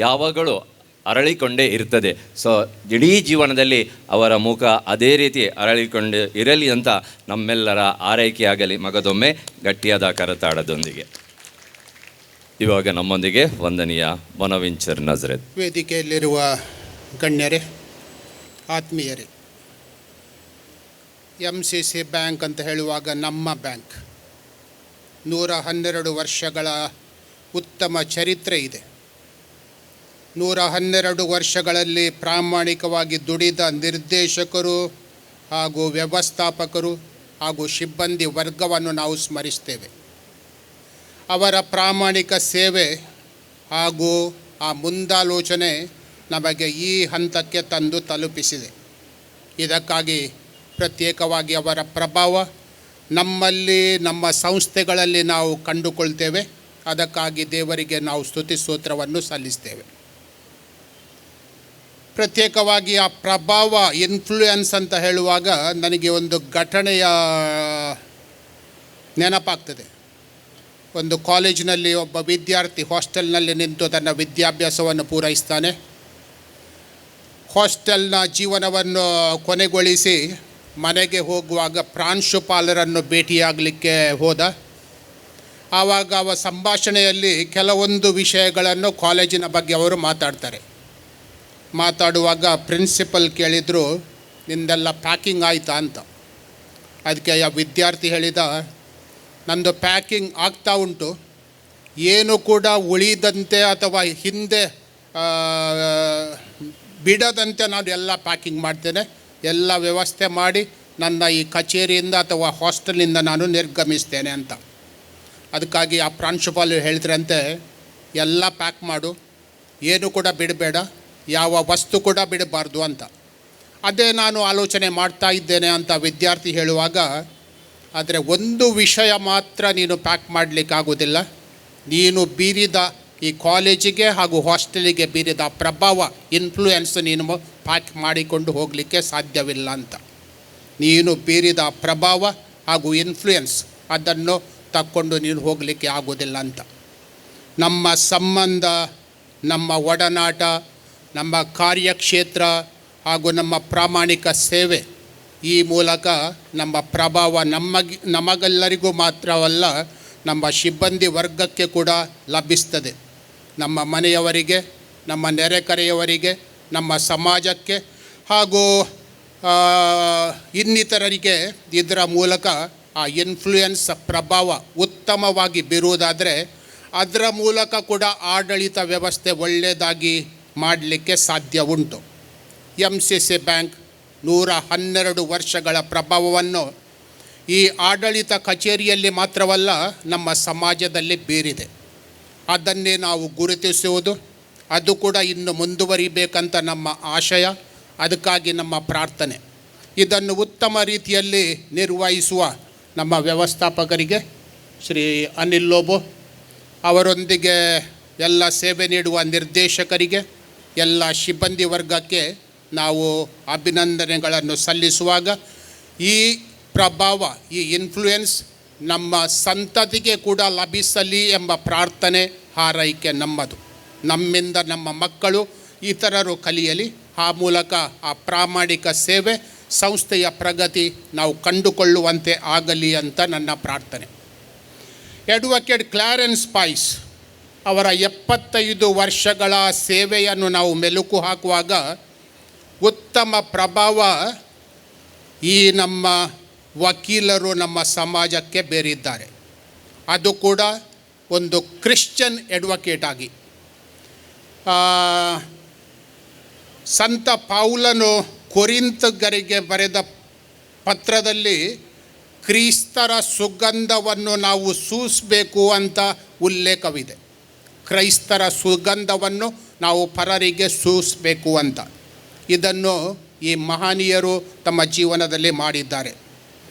ಯಾವಾಗಲೂ ಅರಳಿಕೊಂಡೇ ಇರ್ತದೆ. ಸೊ ಇಡೀ ಜೀವನದಲ್ಲಿ ಅವರ ಮುಖ ಅದೇ ರೀತಿ ಅರಳಿಕೊಂಡು ಇರಲಿ ಅಂತ ನಮ್ಮೆಲ್ಲರ ಆರೈಕೆಯಾಗಲಿ. ಮಗದೊಮ್ಮೆ ಗಟ್ಟಿಯಾದ ಕರತಾಳದೊಂದಿಗೆ ಇವಾಗ ನಮ್ಮೊಂದಿಗೆ ವಂದನೀಯ ಬೊನವೆಂಚರ್ ನಜರೇತ್. ವೇದಿಕೆಯಲ್ಲಿರುವ ಗಣ್ಯರೇ, ಆತ್ಮೀಯರೇ, MCC ಬ್ಯಾಂಕ್ ಅಂತ ಹೇಳುವಾಗ ನಮ್ಮ ಬ್ಯಾಂಕ್ 112 ವರ್ಷಗಳ ಉತ್ತಮ ಚರಿತ್ರೆ ಇದೆ. 112 ವರ್ಷಗಳಲ್ಲಿ ಪ್ರಾಮಾಣಿಕವಾಗಿ ದುಡಿದ ನಿರ್ದೇಶಕರು ಹಾಗೂ ವ್ಯವಸ್ಥಾಪಕರು ಹಾಗೂ ಸಿಬ್ಬಂದಿ ವರ್ಗವನ್ನು ನಾವು ಸ್ಮರಿಸ್ತೇವೆ. ಅವರ ಪ್ರಾಮಾಣಿಕ ಸೇವೆ ಹಾಗೂ ಆ ಮುಂದಾಲೋಚನೆ ನಮಗೆ ಈ ಹಂತಕ್ಕೆ ತಂದು ತಲುಪಿಸಿದೆ. ಇದಕ್ಕಾಗಿ ಪ್ರತ್ಯೇಕವಾಗಿ ಅವರ ಪ್ರಭಾವ ನಮ್ಮಲ್ಲಿ, ನಮ್ಮ ಸಂಸ್ಥೆಗಳಲ್ಲಿ ನಾವು ಕಂಡುಕೊಳ್ತೇವೆ. ಅದಕ್ಕಾಗಿ ದೇವರಿಗೆ ನಾವು ಸ್ತುತಿ ಸ್ತೋತ್ರವನ್ನು ಸಲ್ಲಿಸ್ತೇವೆ. ಪ್ರತ್ಯೇಕವಾಗಿ ಆ ಪ್ರಭಾವ, ಇನ್ಫ್ಲೂಯೆನ್ಸ್ ಅಂತ ಹೇಳುವಾಗ ನನಗೆ ಒಂದು ಘಟನೆಯ ನೆನಪಾಗ್ತದೆ. ಒಂದು ಕಾಲೇಜಿನಲ್ಲಿ ಒಬ್ಬ ವಿದ್ಯಾರ್ಥಿ ಹಾಸ್ಟೆಲ್ನಲ್ಲಿ ನಿಂತು ತನ್ನ ವಿದ್ಯಾಭ್ಯಾಸವನ್ನು ಪೂರೈಸ್ತಾನೆ. ಹಾಸ್ಟೆಲ್ನ ಜೀವನವನ್ನು ಕೊನೆಗೊಳಿಸಿ ಮನೆಗೆ ಹೋಗುವಾಗ ಪ್ರಾಂಶುಪಾಲರನ್ನು ಭೇಟಿಯಾಗಲಿಕ್ಕೆ ಹೋದ. ಆವಾಗ ಅವ ಸಂಭಾಷಣೆಯಲ್ಲಿ ಕೆಲವೊಂದು ವಿಷಯಗಳನ್ನು ಕಾಲೇಜಿನ ಬಗ್ಗೆ ಅವರು ಮಾತಾಡುವಾಗ ಪ್ರಿನ್ಸಿಪಲ್ ಕೇಳಿದರು, ನಿಂದೆಲ್ಲ ಪ್ಯಾಕಿಂಗ್ ಆಯಿತಾ ಅಂತ. ಅದಕ್ಕೆ ಆ ವಿದ್ಯಾರ್ಥಿ ಹೇಳಿದ, ನಂದು ಪ್ಯಾಕಿಂಗ್ ಆಗ್ತಾ ಉಂಟು, ಏನು ಕೂಡ ಉಳಿದಂತೆ ಅಥವಾ ಹಿಂದೆ ಬಿಡದಂತೆ ನಾನು ಎಲ್ಲ ಪ್ಯಾಕಿಂಗ್ ಮಾಡ್ತೇನೆ. ಎಲ್ಲ ವ್ಯವಸ್ಥೆ ಮಾಡಿ ನನ್ನ ಈ ಕಚೇರಿಯಿಂದ ಅಥವಾ ಹಾಸ್ಟೆಲಿಂದ ನಾನು ನಿರ್ಗಮಿಸ್ತೇನೆ ಅಂತ. ಅದಕ್ಕಾಗಿ ಆ ಪ್ರಾಂಶುಪಾಲರು ಹೇಳ್ತಾರಂತೆ, ಎಲ್ಲ ಪ್ಯಾಕ್ ಮಾಡು, ಏನು ಕೂಡ ಬಿಡಬೇಡ, ಯಾವ ವಸ್ತು ಕೂಡ ಬಿಡಬಾರ್ದು ಅಂತ. ಅದೇ ನಾನು ಆಲೋಚನೆ ಮಾಡ್ತಾ ಇದ್ದೇನೆ ಅಂತ ವಿದ್ಯಾರ್ಥಿ ಹೇಳುವಾಗ, ಆದರೆ ಒಂದು ವಿಷಯ ಮಾತ್ರ ನೀನು ಪ್ಯಾಕ್ ಮಾಡಲಿಕ್ಕಾಗೋದಿಲ್ಲ, ನೀನು ಬೀರಿದ ಈ ಕಾಲೇಜಿಗೆ ಹಾಗೂ ಹಾಸ್ಟೆಲಿಗೆ ಬೀರಿದ ಪ್ರಭಾವ, ಇನ್ಫ್ಲೂಯೆನ್ಸ್ ನೀನು ಪ್ಯಾಕ್ ಮಾಡಿಕೊಂಡು ಹೋಗಲಿಕ್ಕೆ ಸಾಧ್ಯವಿಲ್ಲ ಅಂತ. ನೀನು ಬೀರಿದ ಪ್ರಭಾವ ಹಾಗೂ ಇನ್ಫ್ಲೂಯೆನ್ಸ್ ಅದನ್ನು ತಕ್ಕೊಂಡು ನೀನು ಹೋಗಲಿಕ್ಕೆ ಆಗೋದಿಲ್ಲ ಅಂತ. ನಮ್ಮ ಸಂಬಂಧ, ನಮ್ಮ ಒಡನಾಟ, ನಮ್ಮ ಕಾರ್ಯಕ್ಷೇತ್ರ ಹಾಗೂ ನಮ್ಮ ಪ್ರಾಮಾಣಿಕ ಸೇವೆ, ಈ ಮೂಲಕ ನಮ್ಮ ಪ್ರಭಾವ ನಮಗೆಲ್ಲರಿಗೂ ಮಾತ್ರವಲ್ಲ, ನಮ್ಮ ಸಿಬ್ಬಂದಿ ವರ್ಗಕ್ಕೆ ಕೂಡ ಲಭಿಸ್ತದೆ. ನಮ್ಮ ಮನೆಯವರಿಗೆ, ನಮ್ಮ ನೆರೆಕರೆಯವರಿಗೆ, ನಮ್ಮ ಸಮಾಜಕ್ಕೆ ಹಾಗೂ ಇನ್ನಿತರರಿಗೆ ಇದರ ಮೂಲಕ ಆ ಇನ್ಫ್ಲೂಯೆನ್ಸ್ ಪ್ರಭಾವ ಉತ್ತಮವಾಗಿ ಬೀರುವುದಾದರೆ ಅದರ ಮೂಲಕ ಕೂಡ ಆಡಳಿತ ವ್ಯವಸ್ಥೆ ಒಳ್ಳೆಯದಾಗಿ ಮಾಡಲಿಕ್ಕೆ ಸಾಧ್ಯ ಉಂಟು. MCC ಬ್ಯಾಂಕ್ 112 ವರ್ಷಗಳ ಪ್ರಭಾವವನ್ನು ಈ ಆಡಳಿತ ಕಚೇರಿಯಲ್ಲಿ ಮಾತ್ರವಲ್ಲ, ನಮ್ಮ ಸಮಾಜದಲ್ಲಿ ಬೀರಿದೆ. ಅದನ್ನೇ ನಾವು ಗುರುತಿಸುವುದು, ಅದು ಕೂಡ ಇನ್ನು ಮುಂದುವರಿಬೇಕಂತ ನಮ್ಮ ಆಶಯ. ಅದಕ್ಕಾಗಿ ನಮ್ಮ ಪ್ರಾರ್ಥನೆ. ಇದನ್ನು ಉತ್ತಮ ರೀತಿಯಲ್ಲಿ ನಿರ್ವಹಿಸುವ ನಮ್ಮ ವ್ಯವಸ್ಥಾಪಕರಿಗೆ ಶ್ರೀ ಅನಿಲ್ ಲೋಬೋ ಅವರೊಂದಿಗೆ ಎಲ್ಲ ಸೇವೆ ನೀಡುವ ನಿರ್ದೇಶಕರಿಗೆ, ಎಲ್ಲ ಸಿಬ್ಬಂದಿ ವರ್ಗಕ್ಕೆ ನಾವು ಅಭಿನಂದನೆಗಳನ್ನು ಸಲ್ಲಿಸುವಾಗ, ಈ ಪ್ರಭಾವ, ಈ ಇನ್ಫ್ಲೂಯೆನ್ಸ್ ನಮ್ಮ ಸಂತತಿಗೆ ಕೂಡ ಲಭಿಸಲಿ ಎಂಬ ಪ್ರಾರ್ಥನೆ, ಹಾರೈಕೆ ನಮ್ಮದು. ನಮ್ಮಿಂದ ನಮ್ಮ ಮಕ್ಕಳು, ಇತರರು ಕಲಿಯಲಿ. ಆ ಮೂಲಕ ಆ ಪ್ರಾಮಾಣಿಕ ಸೇವೆ ಸಂಸ್ಥೆಯ ಪ್ರಗತಿ ನಾವು ಕಂಡುಕೊಳ್ಳುವಂತೆ ಆಗಲಿ ಅಂತ ನನ್ನ ಪ್ರಾರ್ಥನೆ. ಅಡ್ವೊಕೇಟ್ ಕ್ಲಾರೆನ್ಸ್ ಪೈಸ್ ಅವರ 75 ವರ್ಷಗಳ ಸೇವೆಯನ್ನು ನಾವು ಮೆಲುಕು ಹಾಕುವಾಗ ಉತ್ತಮ ಪ್ರಭಾವ ಈ ನಮ್ಮ ವಕೀಲರು ನಮ್ಮ ಸಮಾಜಕ್ಕೆ ಬೀರಿದ್ದಾರೆ. ಅದು ಕೂಡ ಒಂದು ಕ್ರಿಶ್ಚಿಯನ್ ಅಡ್ವೊಕೇಟ್ ಆಗಿ. ಸಂತ ಪೌಲನು ಕೊರಿಂಥರಿಗೆ ಬರೆದ ಪತ್ರದಲ್ಲಿ ಕ್ರಿಸ್ತರ ಸುಗಂಧವನ್ನು ನಾವು ಸೂಸಬೇಕು ಅಂತ ಉಲ್ಲೇಖವಿದೆ. ಕ್ರೈಸ್ತರ ಸುಗಂಧವನ್ನು ನಾವು ಪರರಿಗೆ ಸೂಸಬೇಕು ಅಂತ. ಇದನ್ನು ಈ ಮಹನೀಯರು ತಮ್ಮ ಜೀವನದಲ್ಲಿ ಮಾಡಿದ್ದಾರೆ.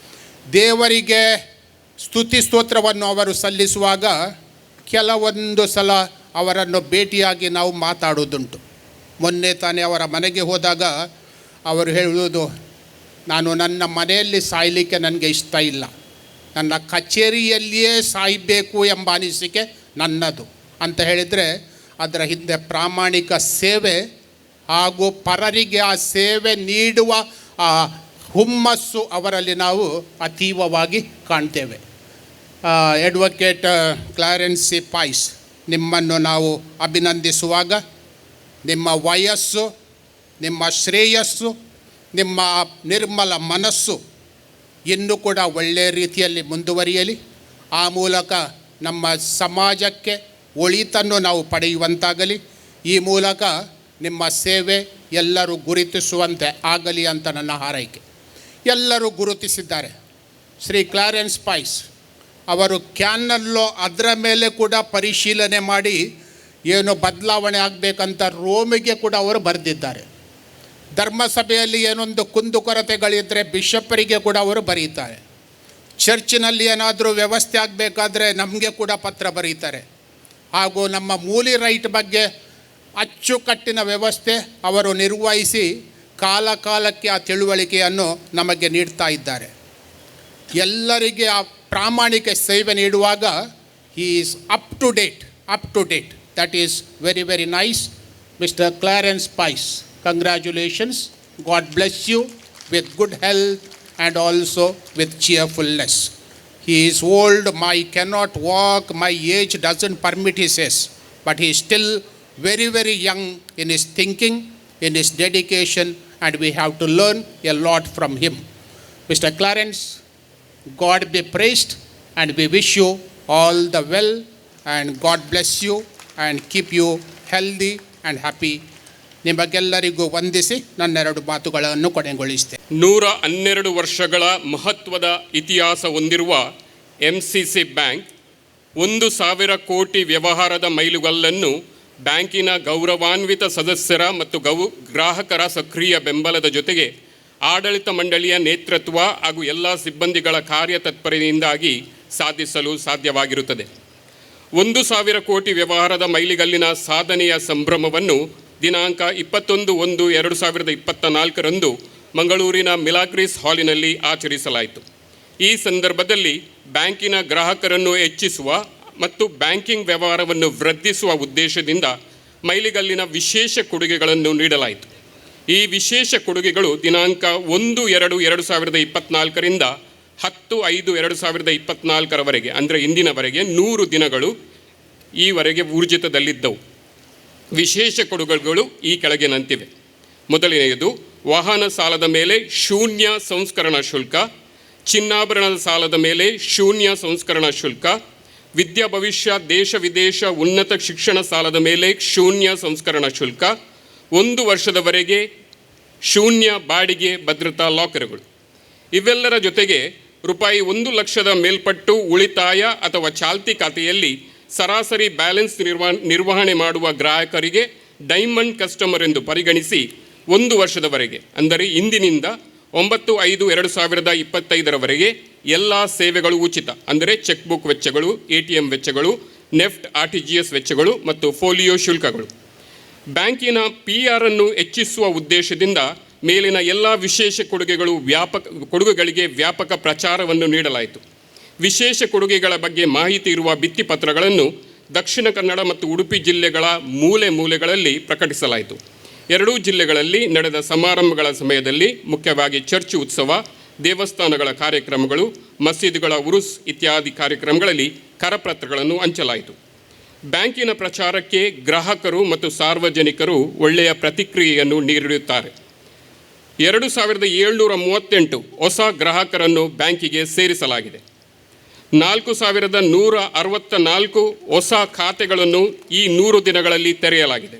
ದೇವರಿಗೆ ಸ್ತುತಿ ಸ್ತೋತ್ರವನ್ನು ಅವರು ಸಲ್ಲಿಸುವಾಗ ಕೆಲವೊಂದು ಸಲ ಅವರನ್ನು ಭೇಟಿಯಾಗಿ ನಾವು ಮಾತಾಡೋದುಂಟು. ಮೊನ್ನೆ ತಾನೇ ಅವರ ಮನೆಗೆ ಹೋದಾಗ ಅವರು ಹೇಳುವುದು, ನಾನು ನನ್ನ ಮನೆಯಲ್ಲಿ ಸಾಯಲಿಕ್ಕೆ ನನಗೆ ಇಷ್ಟ ಇಲ್ಲ, ನನ್ನ ಕಚೇರಿಯಲ್ಲಿಯೇ ಸಾಯಬೇಕು ಎಂಬ ಅನಿಸಿಕೆ ನನ್ನದು ಅಂತ ಹೇಳಿದರೆ, ಅದರ ಹಿಂದೆ ಪ್ರಾಮಾಣಿಕ ಸೇವೆ ಹಾಗೂ ಪರರಿಗೆ ಆ ಸೇವೆ ನೀಡುವ ಆ ಹುಮ್ಮಸ್ಸು ಅವರಲ್ಲಿ ನಾವು ಅತೀವವಾಗಿ ಕಾಣ್ತೇವೆ. ಅಡ್ವೊಕೇಟ್ ಕ್ಲಾರೆನ್ಸ್ ಸಿ ಪೈಸ್, ನಿಮ್ಮನ್ನು ನಾವು ಅಭಿನಂದಿಸುವಾಗ ನಿಮ್ಮ ವಯಸ್ಸು, ನಿಮ್ಮ ಶ್ರೇಯಸ್ಸು, ನಿಮ್ಮ ನಿರ್ಮಲ ಮನಸ್ಸು ಇನ್ನೂ ಕೂಡ ಒಳ್ಳೆಯ ರೀತಿಯಲ್ಲಿ ಮುಂದುವರಿಯಲಿ. ಆ ಮೂಲಕ ನಮ್ಮ ಸಮಾಜಕ್ಕೆ ಒಳಿತನ್ನು ನಾವು ಪಡೆಯುವಂತಾಗಲಿ. ಈ ಮೂಲಕ ನಿಮ್ಮ ಸೇವೆ ಎಲ್ಲರೂ ಗುರುತಿಸುವಂತೆ ಆಗಲಿ ಅಂತ ನನ್ನ ಹಾರೈಕೆ. ಎಲ್ಲರೂ ಗುರುತಿಸಿದ್ದಾರೆ. ಶ್ರೀ ಕ್ಲಾರೆನ್ಸ್ ಪೈಸ್ ಅವರು ಕ್ಯಾನ್ನಲ್ಲೋ ಅದರ ಮೇಲೆ ಕೂಡ ಪರಿಶೀಲನೆ ಮಾಡಿ ಏನು ಬದಲಾವಣೆ ಆಗಬೇಕಂತ ರೋಮಿಗೆ ಕೂಡ ಅವರು ಬರೆದಿದ್ದಾರೆ. ಧರ್ಮಸಭೆಯಲ್ಲಿ ಏನೊಂದು ಕುಂದುಕೊರತೆಗಳಿದ್ದರೆ ಬಿಷಪ್ಪರಿಗೆ ಕೂಡ ಅವರು ಬರೀತಾರೆ. ಚರ್ಚಿನಲ್ಲಿ ಏನಾದರೂ ವ್ಯವಸ್ಥೆ ಆಗಬೇಕಾದ್ರೆ ನಮಗೆ ಕೂಡ ಪತ್ರ ಬರೀತಾರೆ. ಹಾಗೂ ನಮ್ಮ ಮೂಲಿ ರೈಟ್ ಬಗ್ಗೆ ಅಚ್ಚುಕಟ್ಟಿನ ವ್ಯವಸ್ಥೆ ಅವರು ನಿರ್ವಹಿಸಿ ಕಾಲ ಕಾಲಕ್ಕೆ ಆ ತಿಳುವಳಿಕೆಯನ್ನು ನಮಗೆ ನೀಡ್ತಾ ಇದ್ದಾರೆ. ಎಲ್ಲರಿಗೆ ಆ ಪ್ರಾಮಾಣಿಕ ಸೇವೆ ನೀಡುವಾಗ he is up to date. That is very very nice. Mister Clarence Pais, congratulations. God bless you with good health and also with cheerfulness. He is old, I cannot walk, my age doesn't permit, he says. But he is still very, very young in his thinking, in his dedication, and we have to learn a lot from him. Mr. Clarence, God be praised, and we wish you all the well, and God bless you, and keep you healthy and happy. ನಿಮಗೆಲ್ಲರಿಗೂ ವಂದಿಸಿ ನನ್ನೆರಡು ಮಾತುಗಳನ್ನು ಕೊನೆಗೊಳಿಸ್ತೇನೆ. 112 ವರ್ಷಗಳ ಮಹತ್ವದ ಇತಿಹಾಸ ಹೊಂದಿರುವ MCC bank 1,000 ಕೋಟಿ ವ್ಯವಹಾರದ ಮೈಲುಗಲ್ಲನ್ನು ಬ್ಯಾಂಕಿನ ಗೌರವಾನ್ವಿತ ಸದಸ್ಯರ ಮತ್ತು ಗ್ರಾಹಕರ ಸಕ್ರಿಯ ಬೆಂಬಲದ ಜೊತೆಗೆ ಆಡಳಿತ ಮಂಡಳಿಯ ನೇತೃತ್ವ ಹಾಗೂ ಎಲ್ಲ ಸಿಬ್ಬಂದಿಗಳ ಕಾರ್ಯತತ್ಪರತೆಯಿಂದಾಗಿ ಸಾಧಿಸಲು ಸಾಧ್ಯವಾಗಿರುತ್ತದೆ. 1,000 ಕೋಟಿ ವ್ಯವಹಾರದ ಮೈಲಿಗಲ್ಲಿನ ಸಾಧನೆಯ ಸಂಭ್ರಮವನ್ನು ದಿನಾಂಕ 21/1/2024 ಮಂಗಳೂರಿನ ಮಿಲಾಗ್ರಿಸ್ ಹಾಲಿನಲ್ಲಿ ಆಚರಿಸಲಾಯಿತು. ಈ ಸಂದರ್ಭದಲ್ಲಿ ಬ್ಯಾಂಕಿನ ಗ್ರಾಹಕರನ್ನು ಹೆಚ್ಚಿಸುವ ಮತ್ತು ಬ್ಯಾಂಕಿಂಗ್ ವ್ಯವಹಾರವನ್ನು ವೃದ್ಧಿಸುವ ಉದ್ದೇಶದಿಂದ ಮೈಲಿಗಲ್ಲಿನ ವಿಶೇಷ ಕೊಡುಗೆಗಳನ್ನು ನೀಡಲಾಯಿತು. ಈ ವಿಶೇಷ ಕೊಡುಗೆಗಳು ದಿನಾಂಕ 1/2/2024 10/5/2024 ಅಂದರೆ ಇಂದಿನವರೆಗೆ 100 ದಿನಗಳು ಈವರೆಗೆ ಊರ್ಜಿತದಲ್ಲಿದ್ದವು. ವಿಶೇಷ ಕೊಡುಗೆಗಳು ಈ ಕೆಳಗಿನಂತಿವೆ. ಮೊದಲನೆಯದು, ವಾಹನ ಸಾಲದ ಮೇಲೆ 0 ಸಂಸ್ಕರಣಾ ಶುಲ್ಕ, ಚಿನ್ನಾಭರಣದ ಸಾಲದ ಮೇಲೆ 0 ಸಂಸ್ಕರಣಾ ಶುಲ್ಕ, ವಿದ್ಯಾ ಭವಿಷ್ಯ ದೇಶ ವಿದೇಶ ಉನ್ನತ ಶಿಕ್ಷಣ ಸಾಲದ ಮೇಲೆ 0 ಸಂಸ್ಕರಣಾ ಶುಲ್ಕ, 1 ವರ್ಷದವರೆಗೆ 0 ಬಾಡಿಗೆ ಭದ್ರತಾ ಲಾಕರ್ಗಳು. ಇವೆಲ್ಲರ ಜೊತೆಗೆ ರೂಪಾಯಿ 1 ಲಕ್ಷದ ಮೇಲ್ಪಟ್ಟು ಉಳಿತಾಯ ಅಥವಾ ಚಾಲ್ತಿ ಖಾತೆಯಲ್ಲಿ ಸರಾಸರಿ ಬ್ಯಾಲೆನ್ಸ್ ನಿರ್ವಹಣೆ ಮಾಡುವ ಗ್ರಾಹಕರಿಗೆ ಡೈಮಂಡ್ ಕಸ್ಟಮರ್ ಎಂದು ಪರಿಗಣಿಸಿ 1 ವರ್ಷದವರೆಗೆ ಅಂದರೆ ಇಂದಿನಿಂದ 9/5/2025 ಎಲ್ಲ ಸೇವೆಗಳು ಉಚಿತ. ಅಂದರೆ ಚೆಕ್ ಬುಕ್ ವೆಚ್ಚಗಳು, ATM ವೆಚ್ಚಗಳು, ನೆಫ್ಟ್ RTGS ವೆಚ್ಚಗಳು ಮತ್ತು ಫೋಲಿಯೋ ಶುಲ್ಕಗಳು. ಬ್ಯಾಂಕಿನ PR ಅನ್ನು ಹೆಚ್ಚಿಸುವ ಉದ್ದೇಶದಿಂದ ಮೇಲಿನ ಎಲ್ಲ ವಿಶೇಷ ಕೊಡುಗೆಗಳಿಗೆ ವ್ಯಾಪಕ ಪ್ರಚಾರವನ್ನು ನೀಡಲಾಯಿತು. ವಿಶೇಷ ಕೊಡುಗೆಗಳ ಬಗ್ಗೆ ಮಾಹಿತಿ ಇರುವ ಭಿತ್ತಿಪತ್ರಗಳನ್ನು ದಕ್ಷಿಣ ಕನ್ನಡ ಮತ್ತು ಉಡುಪಿ ಜಿಲ್ಲೆಗಳ ಮೂಲೆಗಳಲ್ಲಿ ಪ್ರಕಟಿಸಲಾಯಿತು. ಎರಡೂ ಜಿಲ್ಲೆಗಳಲ್ಲಿ ನಡೆದ ಸಮಾರಂಭಗಳ ಸಮಯದಲ್ಲಿ ಮುಖ್ಯವಾಗಿ ಚರ್ಚ್ ಉತ್ಸವ, ದೇವಸ್ಥಾನಗಳ ಕಾರ್ಯಕ್ರಮಗಳು, ಮಸೀದಿಗಳ ಉರುಸ್ ಇತ್ಯಾದಿ ಕಾರ್ಯಕ್ರಮಗಳಲ್ಲಿ ಕರಪತ್ರಗಳನ್ನು ಹಂಚಲಾಯಿತು. ಬ್ಯಾಂಕಿನ ಪ್ರಚಾರಕ್ಕೆ ಗ್ರಾಹಕರು ಮತ್ತು ಸಾರ್ವಜನಿಕರು ಒಳ್ಳೆಯ ಪ್ರತಿಕ್ರಿಯೆಯನ್ನು ನೀಡಿರುತ್ತಾರೆ. 2738 ಹೊಸ ಗ್ರಾಹಕರನ್ನು ಬ್ಯಾಂಕಿಗೆ ಸೇರಿಸಲಾಗಿದೆ. 4164 ಹೊಸ ಖಾತೆಗಳನ್ನು ಈ 100 ದಿನಗಳಲ್ಲಿ ತೆರೆಯಲಾಗಿದೆ.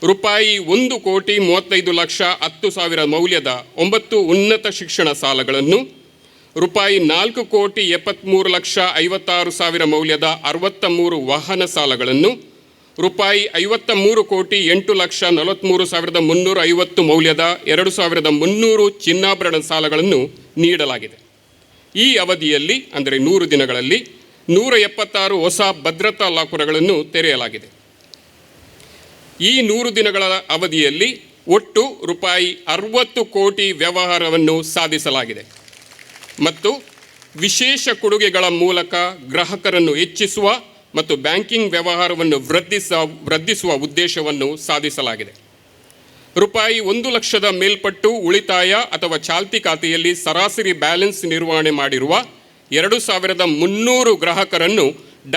ರೂಪಾಯಿ 1,35,10,00,000 ಮೌಲ್ಯದ 9 ಉನ್ನತ ಶಿಕ್ಷಣ ಸಾಲಗಳನ್ನು, ರೂಪಾಯಿ 4,73,56,000 ಮೌಲ್ಯದ 63 ವಾಹನ ಸಾಲಗಳನ್ನು, ರೂಪಾಯಿ 53,08,43,350 ಮೌಲ್ಯದ 2,300 ಚಿನ್ನಾಭರಣ ಸಾಲಗಳನ್ನು ನೀಡಲಾಗಿದೆ. ಈ ಅವಧಿಯಲ್ಲಿ ಅಂದರೆ 100 ದಿನಗಳಲ್ಲಿ 176 ಹೊಸ ಭದ್ರತಾ ಲಾಕರ್ಗಳನ್ನು ತೆರೆಯಲಾಗಿದೆ. ಈ 100 ದಿನಗಳ ಅವಧಿಯಲ್ಲಿ ಒಟ್ಟು ರೂಪಾಯಿ 60 ಕೋಟಿ ವ್ಯವಹಾರವನ್ನು ಸಾಧಿಸಲಾಗಿದೆ ಮತ್ತು ವಿಶೇಷ ಕೊಡುಗೆಗಳ ಮೂಲಕ ಗ್ರಾಹಕರನ್ನು ಹೆಚ್ಚಿಸುವ ಮತ್ತು ಬ್ಯಾಂಕಿಂಗ್ ವ್ಯವಹಾರವನ್ನು ವೃದ್ಧಿಸುವ ಉದ್ದೇಶವನ್ನು ಸಾಧಿಸಲಾಗಿದೆ. ರೂಪಾಯಿ 1,00,000 ಮೇಲ್ಪಟ್ಟು ಉಳಿತಾಯ ಅಥವಾ ಚಾಲ್ತಿ ಖಾತೆಯಲ್ಲಿ ಸರಾಸರಿ ಬ್ಯಾಲೆನ್ಸ್ ನಿರ್ವಹಣೆ ಮಾಡಿರುವ 2,300 ಗ್ರಾಹಕರನ್ನು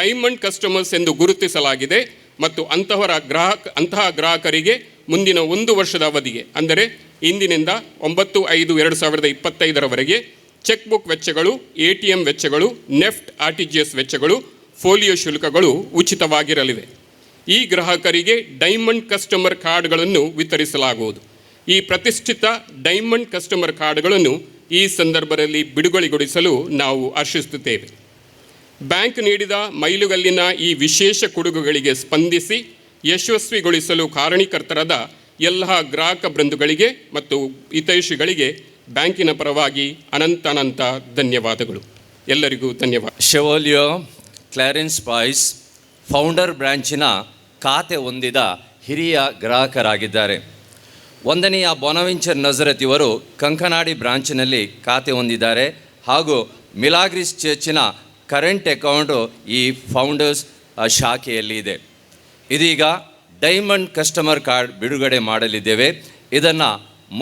ಡೈಮಂಡ್ ಕಸ್ಟಮರ್ಸ್ ಎಂದು ಗುರುತಿಸಲಾಗಿದೆ ಮತ್ತು ಅಂತಹ ಗ್ರಾಹಕರಿಗೆ ಮುಂದಿನ 1 ವರ್ಷದ ಅವಧಿಗೆ ಅಂದರೆ ಇಂದಿನಿಂದ 9/5/2025 ಚೆಕ್ ಬುಕ್ ವೆಚ್ಚಗಳು, ATM ವೆಚ್ಚಗಳು, ನೆಫ್ಟ್ RTGS ವೆಚ್ಚಗಳು, ಫೋಲಿಯೋ ಶುಲ್ಕಗಳು ಉಚಿತವಾಗಿರಲಿವೆ. ಈ ಗ್ರಾಹಕರಿಗೆ ಡೈಮಂಡ್ ಕಸ್ಟಮರ್ ಕಾರ್ಡ್ಗಳನ್ನು ವಿತರಿಸಲಾಗುವುದು. ಈ ಪ್ರತಿಷ್ಠಿತ ಡೈಮಂಡ್ ಕಸ್ಟಮರ್ ಕಾರ್ಡ್ಗಳನ್ನು ಈ ಸಂದರ್ಭದಲ್ಲಿ ಬಿಡುಗಡೆಗೊಳಿಸಲು ನಾವು ಹರ್ಷಿಸುತ್ತೇವೆ. ಬ್ಯಾಂಕ್ ನೀಡಿದ ಮೈಲುಗಲ್ಲಿನ ಈ ವಿಶೇಷ ಕೊಡುಗೆಗಳಿಗೆ ಸ್ಪಂದಿಸಿ ಯಶಸ್ವಿಗೊಳಿಸಲು ಕಾರಣೀಕರ್ತರಾದ ಎಲ್ಲ ಗ್ರಾಹಕ ಬಂಧುಗಳಿಗೆ ಮತ್ತು ಹಿತೈಷಿಗಳಿಗೆ ಬ್ಯಾಂಕಿನ ಪರವಾಗಿ ಅನಂತ ಧನ್ಯವಾದಗಳು. ಎಲ್ಲರಿಗೂ ಧನ್ಯವಾದ. ಶೆವೋಲಿಯೋ ಕ್ಲಾರೆನ್ಸ್ ಪಾಯ್ಸ್ ಫೌಂಡರ್ ಬ್ರಾಂಚಿನ ಖಾತೆ ಹೊಂದಿದ ಹಿರಿಯ ಗ್ರಾಹಕರಾಗಿದ್ದಾರೆ. 1ನೆಯ ಬೊನವೆಂಚರ್ ನಜರತ್ ಇವರು ಕಂಕನಾಡಿ ಬ್ರಾಂಚಿನಲ್ಲಿ ಖಾತೆ ಹೊಂದಿದ್ದಾರೆ ಹಾಗೂ ಮಿಲಾಗ್ರಿಸ್ ಚರ್ಚಿನ ಕರೆಂಟ್ ಅಕೌಂಟು ಈ ಫೌಂಡರ್ಸ್ ಶಾಖೆಯಲ್ಲಿ ಇದೆ. ಇದೀಗ ಡೈಮಂಡ್ ಕಸ್ಟಮರ್ ಕಾರ್ಡ್ ಬಿಡುಗಡೆ ಮಾಡಲಿದ್ದೇವೆ. ಇದನ್ನು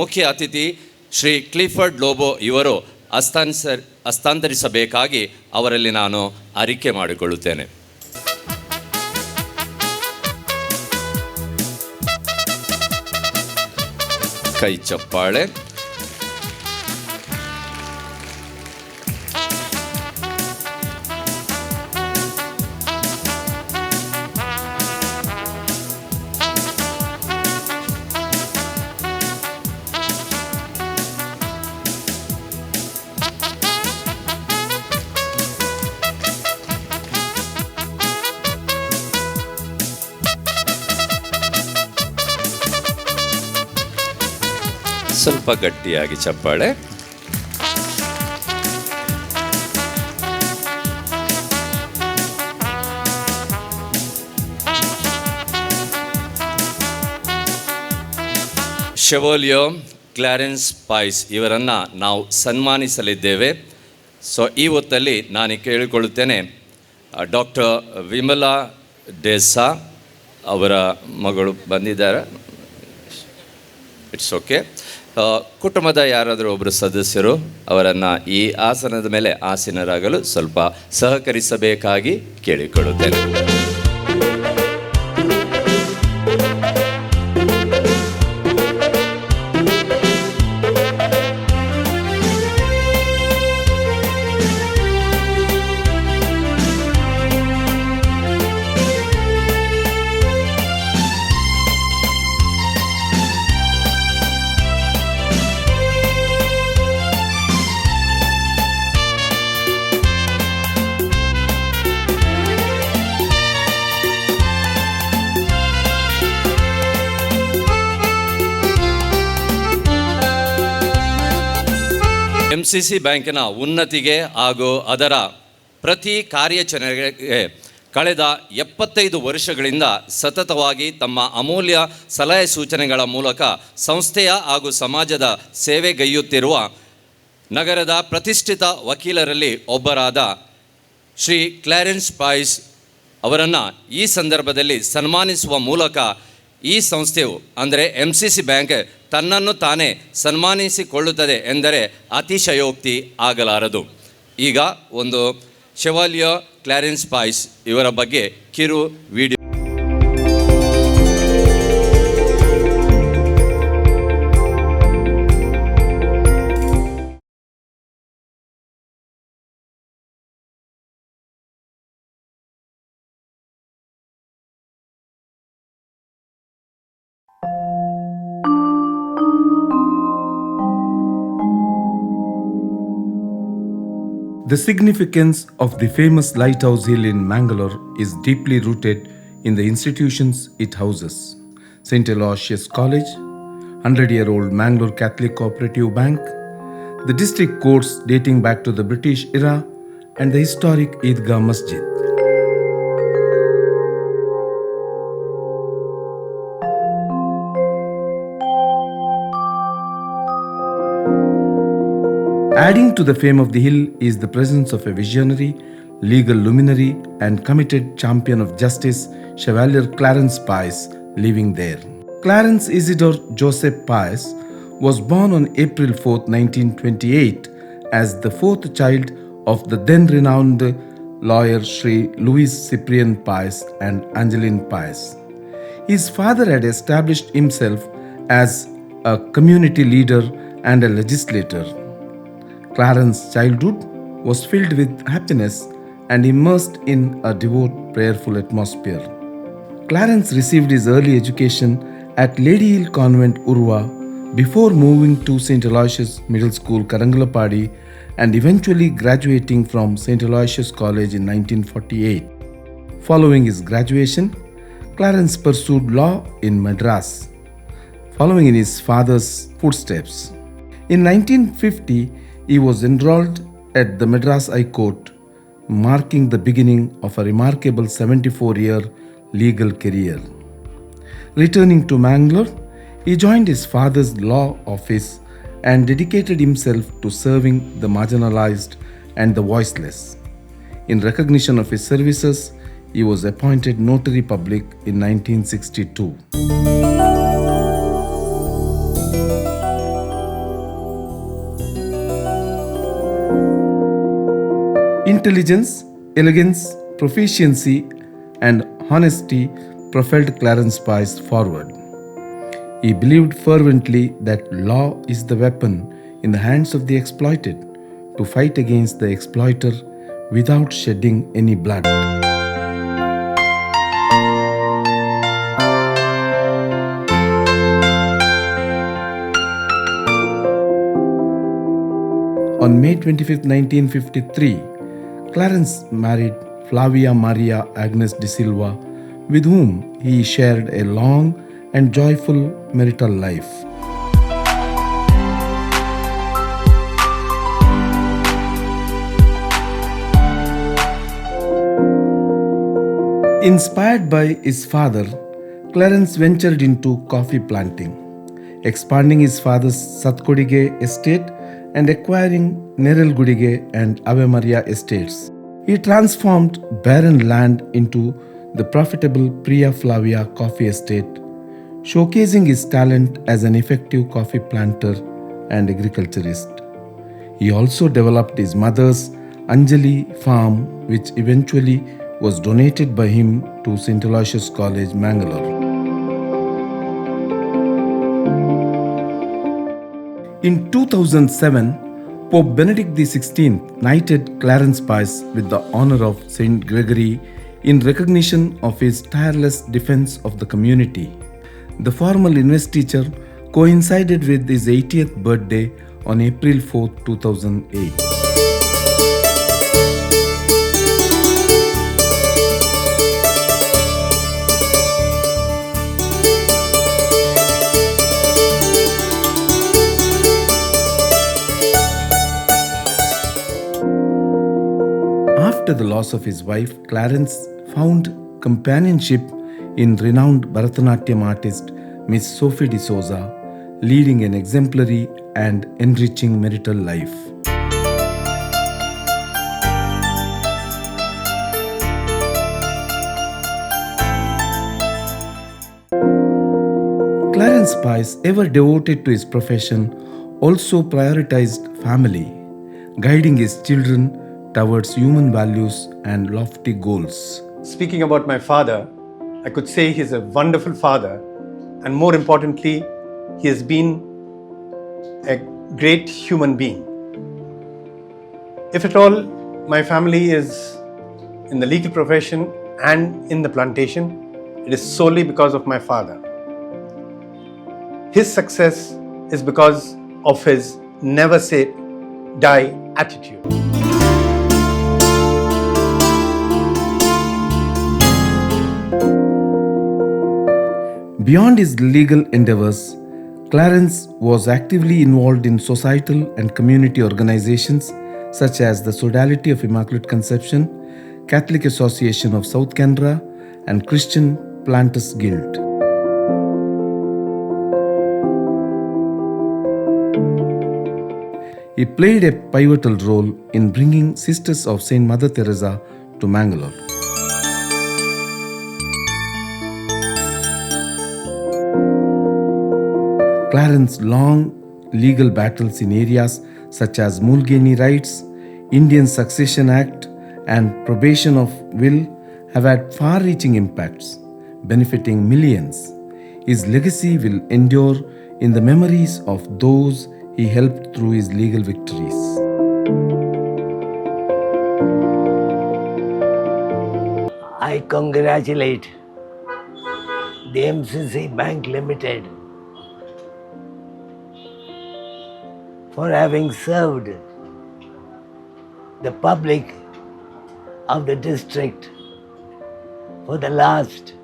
ಮುಖ್ಯ ಅತಿಥಿ ಶ್ರೀ ಕ್ಲಿಫರ್ಡ್ ಲೋಬೋ ಇವರು ಹಸ್ತಾಂತರಿಸಬೇಕಾಗಿ ಅವರಲ್ಲಿ ನಾನು ಅರಿಕೆ ಮಾಡಿಕೊಳ್ಳುತ್ತೇನೆ. ಕೈ ಚಪ್ಪಾಳೆ. ಸ್ವಲ್ಪ ಗಟ್ಟಿಯಾಗಿ ಚಪ್ಪಾಳೆ. ಶೆವೋಲಿಯೋ ಕ್ಲಾರೆನ್ಸ್ ಪಾಯ್ಸ್ ಇವರನ್ನು ನಾವು ಸನ್ಮಾನಿಸಲಿದ್ದೇವೆ. ಸೊ ಈ ಹೊತ್ತಲ್ಲಿ ನಾನು ಕೇಳಿಕೊಳ್ಳುತ್ತೇನೆ, ಡಾಕ್ಟರ್ ವಿಮಲಾ ಡೆಸಾ ಅವರ ಮಗಳು ಬಂದಿದ್ದಾರೆ. It's okay. ಕುಟುಂಬದ ಯಾರಾದರೂ ಒಬ್ಬರು ಸದಸ್ಯರು ಅವರನ್ನು ಈ ಆಸನದ ಮೇಲೆ ಆಸೀನರಾಗಲು ಸ್ವಲ್ಪ ಸಹಕರಿಸಬೇಕಾಗಿ ಕೇಳಿಕೊಳ್ಳುತ್ತೇನೆ. MCC ಬ್ಯಾಂಕಿನ ಉನ್ನತಿಗೆ ಹಾಗೂ ಅದರ ಪ್ರತಿ ಕಾರ್ಯಾಚರಣೆಗೆ ಕಳೆದ 75 ವರ್ಷಗಳಿಂದ ಸತತವಾಗಿ ತಮ್ಮ ಅಮೂಲ್ಯ ಸಲಹೆ ಸೂಚನೆಗಳ ಮೂಲಕ ಸಂಸ್ಥೆಯ ಹಾಗೂ ಸಮಾಜದ ಸೇವೆಗೈಯುತ್ತಿರುವ ನಗರದ ಪ್ರತಿಷ್ಠಿತ ವಕೀಲರಲ್ಲಿ ಒಬ್ಬರಾದ ಶ್ರೀ ಕ್ಲಾರೆನ್ಸ್ ಪಾಯ್ಸ್ ಅವರನ್ನು ಈ ಸಂದರ್ಭದಲ್ಲಿ ಸನ್ಮಾನಿಸುವ ಮೂಲಕ ಈ ಸಂಸ್ಥೆಯು ಅಂದರೆ MCC ಬ್ಯಾಂಕ್ ತನ್ನನ್ನು ತಾನೇ ಸನ್ಮಾನಿಸಿಕೊಳ್ಳುತ್ತದೆ ಎಂದರೆ ಅತಿಶಯೋಕ್ತಿ ಆಗಲಾರದು. ಈಗ ಒಂದು ಶೆವಾಲಿಯರ್ ಕ್ಲಾರೆನ್ಸ್ ಪಾಯ್ಸ್ ಇವರ ಬಗ್ಗೆ ಕಿರು video. The significance of the famous Lighthouse Hill in Mangalore is deeply rooted in the institutions it houses. St. Aloysius College, 100-year-old Mangalore Catholic Cooperative Bank, the district courts dating back to the British era, and the historic Eidgah Masjid. Adding to the fame of the hill is the presence of a visionary, legal luminary, and committed champion of justice, Chevalier Clarence Pius, living there. Clarence Isidore Joseph Pius was born on April 4, 1928, as the fourth child of the then renowned lawyer Sri Louis Cyprian Pius and Angeline Pius. His father had established himself as a community leader and a legislator. Clarence's childhood was filled with happiness and immersed in a devout, prayerful atmosphere. Clarence received his early education at Lady Hill Convent, Urva, before moving to St. Aloysius Middle School, Karangalapadi, and eventually graduating from St. Aloysius College in 1948. Following his graduation, Clarence pursued law in Madras, following in his father's footsteps. In 1950, he was enrolled at the Madras High Court, marking the beginning of a remarkable 74-year legal career. Returning to Mangalore, he joined his father's law office and dedicated himself to serving the marginalized and the voiceless. In recognition of his services, he was appointed Notary Public in 1962. Intelligence, elegance, proficiency, and honesty propelled Clarence Pius forward. He believed fervently that law is the weapon in the hands of the exploited to fight against the exploiter without shedding any blood. On May 25, 1953, Clarence married Flavia Maria Agnes de Silva, with whom he shared a long and joyful marital life. Inspired by his father, Clarence ventured into coffee planting, expanding his father's Satkodige estate and acquiring Nerelgudige and Ave Maria estates. He transformed barren land into the profitable Priya Flavia coffee estate, showcasing his talent as an effective coffee planter and agriculturist. He also developed his mother's Anjali farm, which eventually was donated by him to St. Aloysius College, Mangalore. In 2007, Pope Benedict XVI knighted Clarence Pius with the honor of Saint Gregory in recognition of his tireless defense of the community. The formal investiture coincided with his 80th birthday on April 4, 2008. After the loss of his wife, Clarence found companionship in renowned Bharatanatyam artist Miss Sophie D'Souza, leading an exemplary and enriching marital life. Clarence Pice, ever devoted to his profession, also prioritized family, guiding his children towards human values and lofty goals. Speaking about my father, I could say he's a wonderful father, and more importantly, he has been a great human being. If at all my family is in the legal profession and in the plantation, it is solely because of my father. His success is because of his never say die attitude. Beyond his legal endeavors, Clarence was actively involved in societal and community organizations such as the Sodality of Immaculate Conception, Catholic Association of South Canara, and Christian Planters Guild. He played a pivotal role in bringing Sisters of Saint Mother Teresa to Mangalore. Clarence's long legal battles in areas such as Mulgeni rights, Indian Succession Act, and probation of will have had far-reaching impacts, benefiting millions. His legacy will endure in the memories of those he helped through his legal victories. I congratulate the MCC Bank Limited for having served the public of the district for the last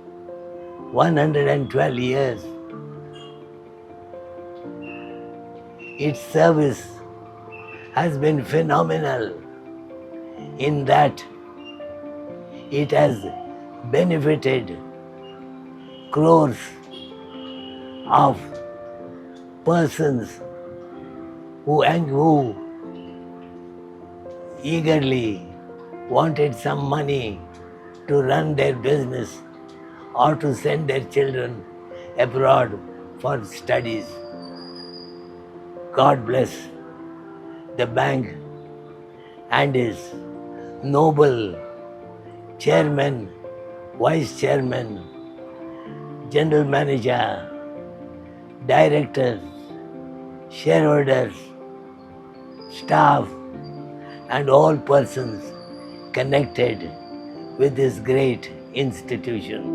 112 years. Its service has been phenomenal in that it has benefited crores of persons who eagerly wanted some money to run their business or to send their children abroad for studies. God bless the bank and his noble chairman, vice chairman, general manager, directors, shareholders, staff, and all persons connected with this great institution.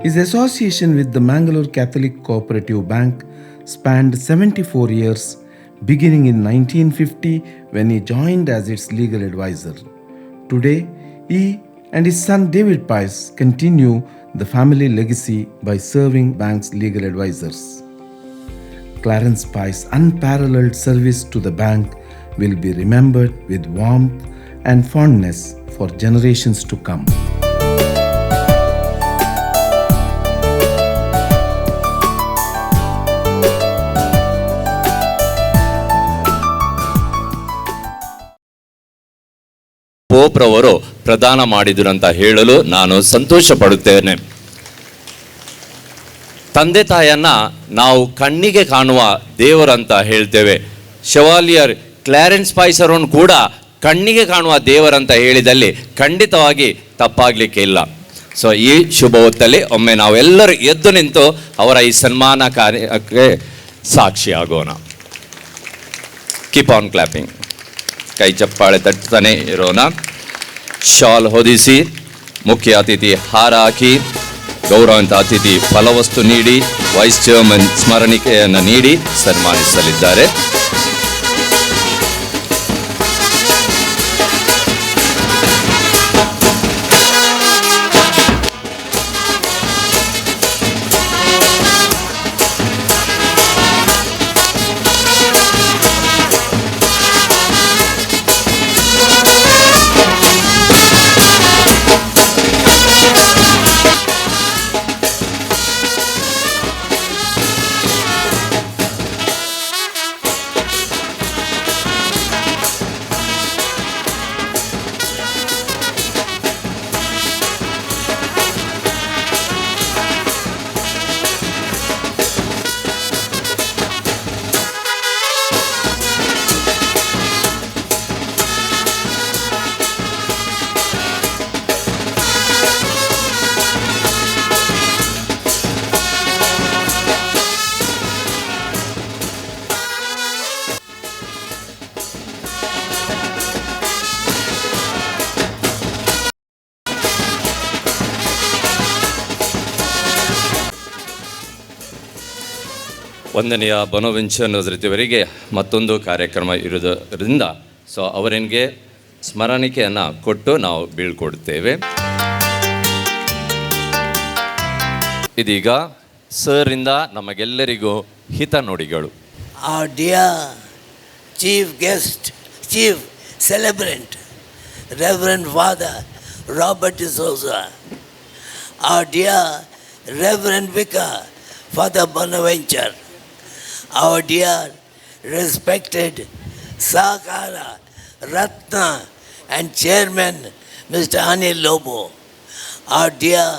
His association with the Mangalore Catholic Cooperative Bank spanned 74 years, beginning in 1950 when he joined as its legal advisor. Today, he and his son David Pice continue the family legacy by serving bank's legal advisors. Clarence Pice's unparalleled service to the bank will be remembered with warmth and fondness for generations to come. ಪೋಪ್ರವರು ಪ್ರದಾನ ಮಾಡಿದರು ಅಂತ ಹೇಳಲು ನಾನು ಸಂತೋಷ ಪಡುತ್ತೇನೆ. ತಂದೆ ತಾಯನ್ನ ನಾವು ಕಣ್ಣಿಗೆ ಕಾಣುವ ದೇವರಂತ ಹೇಳ್ತೇವೆ. ಶೆವಾಲಿಯರ್ ಕ್ಲಾರೆನ್ಸ್ ಪಾಯ್ಸರನ್ನು ಕೂಡ ಕಣ್ಣಿಗೆ ಕಾಣುವ ದೇವರಂತ ಹೇಳಿದಲ್ಲಿ ಖಂಡಿತವಾಗಿ ತಪ್ಪಾಗಲಿಕ್ಕೆ ಇಲ್ಲ. ಸೊ ಈ ಶುಭ ಹೊತ್ತಲ್ಲಿ ಒಮ್ಮೆ ನಾವೆಲ್ಲರೂ ಎದ್ದು ನಿಂತು ಅವರ ಈ ಸನ್ಮಾನ ಕಾರ್ಯಕ್ಕೆ ಸಾಕ್ಷಿಯಾಗೋಣ. Keep on clapping. ಕೈ ಚಪ್ಪಾಳೆ ತಟ್ಟುತ್ತಾನೆ ಇರೋಣ. ಶಾಲ್ ಹೊದಿಸಿ ಮುಖ್ಯ ಅತಿಥಿ ಹಾರ ಹಾಕಿ ಗೌರವಾನ್ವಿತ ಅತಿಥಿ ಫಲವಸ್ತು ನೀಡಿ ವೈಸ್ ಚೇರ್ಮನ್ ಸ್ಮರಣಿಕೆಯನ್ನು ನೀಡಿ ಸನ್ಮಾನಿಸಲಿದ್ದಾರೆ. ವಂದನೆಯ ಬೊನವೆಂಚರ್ ನಜರತ್ ಇವರಿಗೆ ಮತ್ತೊಂದು ಕಾರ್ಯಕ್ರಮ ಇರುವುದರಿಂದ ಸೊ ಅವರಿಗೆ ಸ್ಮರಣಿಕೆಯನ್ನು ಕೊಟ್ಟು ನಾವು ಬೀಳ್ಕೊಡ್ತೇವೆ. ಇದೀಗ ಸರಿಂದ ನಮಗೆಲ್ಲರಿಗೂ ಹಿತ ನುಡಿಗಳು. Our dear chief guest, chief celebrant, Reverend Father Robert D'Souza, our dear Reverend Vicar Father Bonaventure, our dear respected Sahakara Ratna and Chairman Mr. Anil Lobo, our dear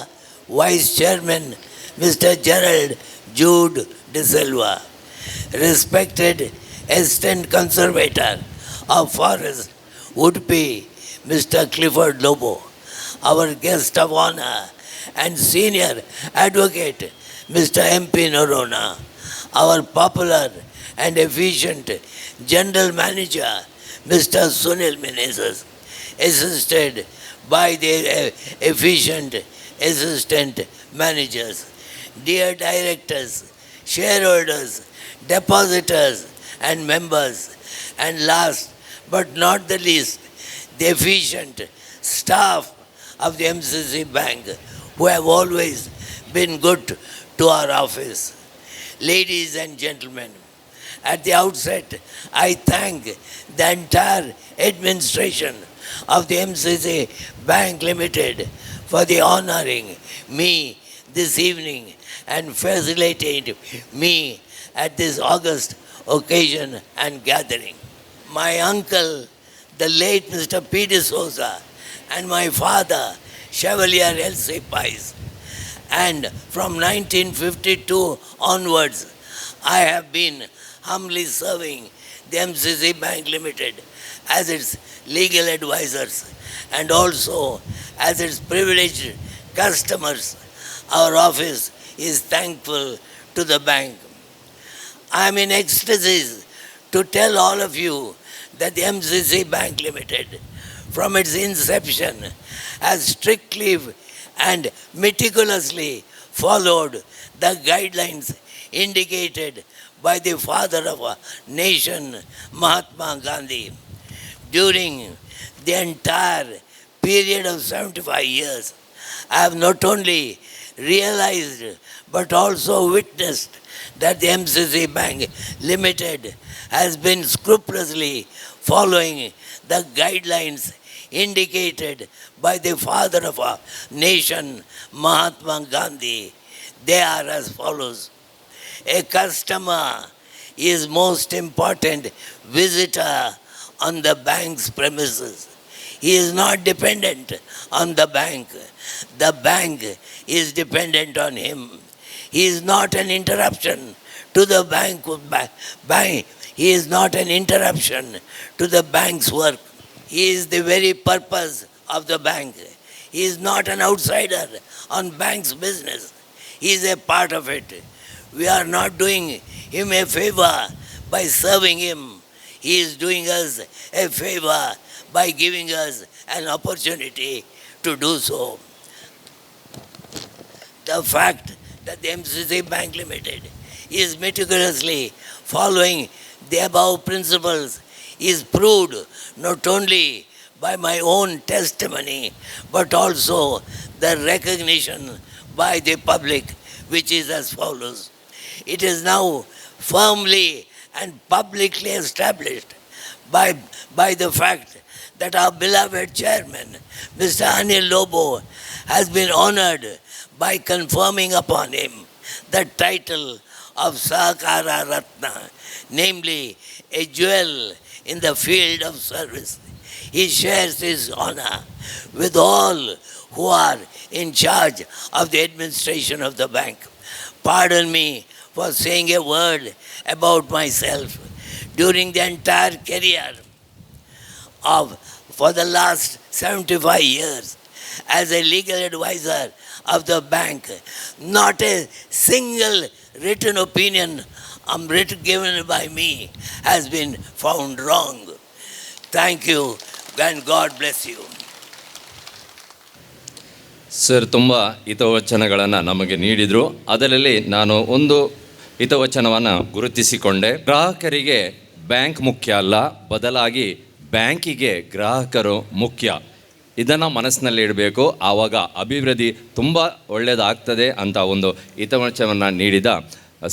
Vice Chairman Mr. Gerald Jude De Silva, respected Assistant Conservator of Forest Woodby Mr. Clifford Lobo, our guest of honor and senior advocate Mr. M.P. Norona, our popular and efficient General Manager Mr. Sunil Menezes, assisted by their efficient assistant managers, dear directors, shareholders, depositors and members, and last but not the least, the efficient staff of the MCC Bank who have always been good to our office. Ladies and gentlemen, at the outset, I thank the entire administration of the MCC Bank Limited for the honoring me this evening and facilitating me at this august occasion and gathering. My uncle, the late Mr. P. D'Souza, and my father, Chevalier L.C. Pais. And from 1952 onwards, I have been humbly serving the MCC Bank Limited as its legal advisors and also as its privileged customers. Our office is thankful to the bank. I am in ecstasy to tell all of you that the MCC Bank Limited, from its inception, has strictly and meticulously followed the guidelines indicated by the father of our nation, Mahatma Gandhi. During the entire period of 75 years, I have not only realized but also witnessed that the MCC Bank Limited has been scrupulously following the guidelines indicated by the father of our nation, Mahatma Gandhi. They are as follows. A customer is most important visitor on the bank's premises. He is not dependent on the bank. The bank is dependent on him. He is not an interruption to the bank. He is not an interruption to the bank's work. He is the very purpose of the bank. He is not an outsider on bank's business. He is a part of it. We are not doing him a favor by serving him. He is doing us a favor by giving us an opportunity to do so. The fact that the MCC Bank Limited is meticulously following the above principles is proved not only by my own testimony but also the recognition by the public, which is as follows. It is now firmly and publicly established by the fact that our beloved chairman, Mr. Anil Lobo, has been honored by conferring upon him the title of Sahakara Ratna, namely a jewel in the field of service. He shares his honor with all who are in charge of the administration of the bank. Pardon me for saying a word about myself. During the entire career for the last 75 years as a legal advisor of the bank, not a single written opinion given by me has been found wrong. Thank you and God bless you. Sir ತುಂಬ ಹಿತವಚನಗಳನ್ನು ನಮಗೆ ನೀಡಿದರು. ಅದರಲ್ಲಿ ನಾನು ಒಂದು ಹಿತವಚನವನ್ನು ಗುರುತಿಸಿಕೊಂಡೆ. ಗ್ರಾಹಕರಿಗೆ bank ಮುಖ್ಯ ಅಲ್ಲ, ಬದಲಾಗಿ ಬ್ಯಾಂಕಿಗೆ ಗ್ರಾಹಕರು ಮುಖ್ಯ. ಇದನ್ನು ಮನಸ್ಸಿನಲ್ಲಿ ಇಡಬೇಕು. ಆವಾಗ ಅಭಿವೃದ್ಧಿ ತುಂಬ ಒಳ್ಳೆಯದಾಗ್ತದೆ ಅಂತ ಒಂದು ಹಿತವಚನವನ್ನು ನೀಡಿದ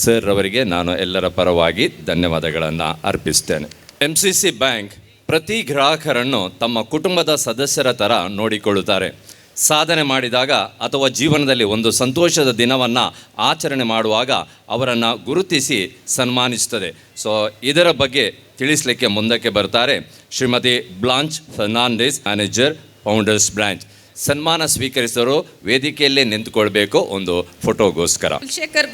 ಸರ್ ಅವರಿಗೆ ನಾನು ಎಲ್ಲರ ಪರವಾಗಿ ಧನ್ಯವಾದಗಳನ್ನು ಅರ್ಪಿಸ್ತೇನೆ. MCC ಬ್ಯಾಂಕ್ ಪ್ರತಿ ಗ್ರಾಹಕರನ್ನು ತಮ್ಮ ಕುಟುಂಬದ ಸದಸ್ಯರ ಥರ ನೋಡಿಕೊಳ್ಳುತ್ತಾರೆ. ಸಾಧನೆ ಮಾಡಿದಾಗ ಅಥವಾ ಜೀವನದಲ್ಲಿ ಒಂದು ಸಂತೋಷದ ದಿನವನ್ನು ಆಚರಣೆ ಮಾಡುವಾಗ ಅವರನ್ನು ಗುರುತಿಸಿ ಸನ್ಮಾನಿಸುತ್ತದೆ. ಸೊ ಇದರ ಬಗ್ಗೆ ತಿಳಿಸಲಿಕ್ಕೆ ಮುಂದಕ್ಕೆ ಬರ್ತಾರೆ Shrimati Blanche Fernandes, manager, founders branch. ಸನ್ಮಾನ ಸ್ವೀಕರಿಸೋರು ವೇದಿಕೆಯಲ್ಲೇ ನಿಂತುಕೊಳ್ಬೇಕು ಒಂದು ಫೋಟೋಗೋಸ್ಕರ. ಕುಲಶೇಖರ್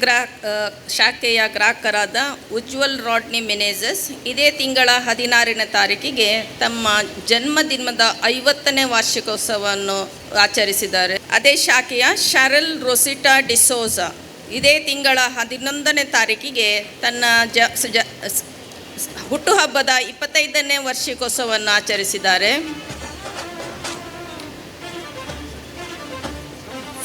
ಶಾಖೆಯ ಗ್ರಾಹಕರಾದ ಉಜ್ವಲ್ ರಾಡ್ನಿ ಮೆನೇಜಸ್ ಇದೇ ತಿಂಗಳ 16ನೇ ತಾರೀಕಿಗೆ ತಮ್ಮ ಜನ್ಮದಿನದ 50ನೇ ವಾರ್ಷಿಕೋತ್ಸವವನ್ನು ಆಚರಿಸಿದ್ದಾರೆ. ಅದೇ ಶಾಖೆಯ ಶಾರೆಲ್ ರೋಸಿಟಾ ಡಿಸೋಜಾ ಇದೇ ತಿಂಗಳ 11ನೇ ತಾರೀಕಿಗೆ ತನ್ನ ಹುಟ್ಟುಹಬ್ಬದ 25ನೇ ವಾರ್ಷಿಕೋತ್ಸವವನ್ನು ಆಚರಿಸಿದ್ದಾರೆ.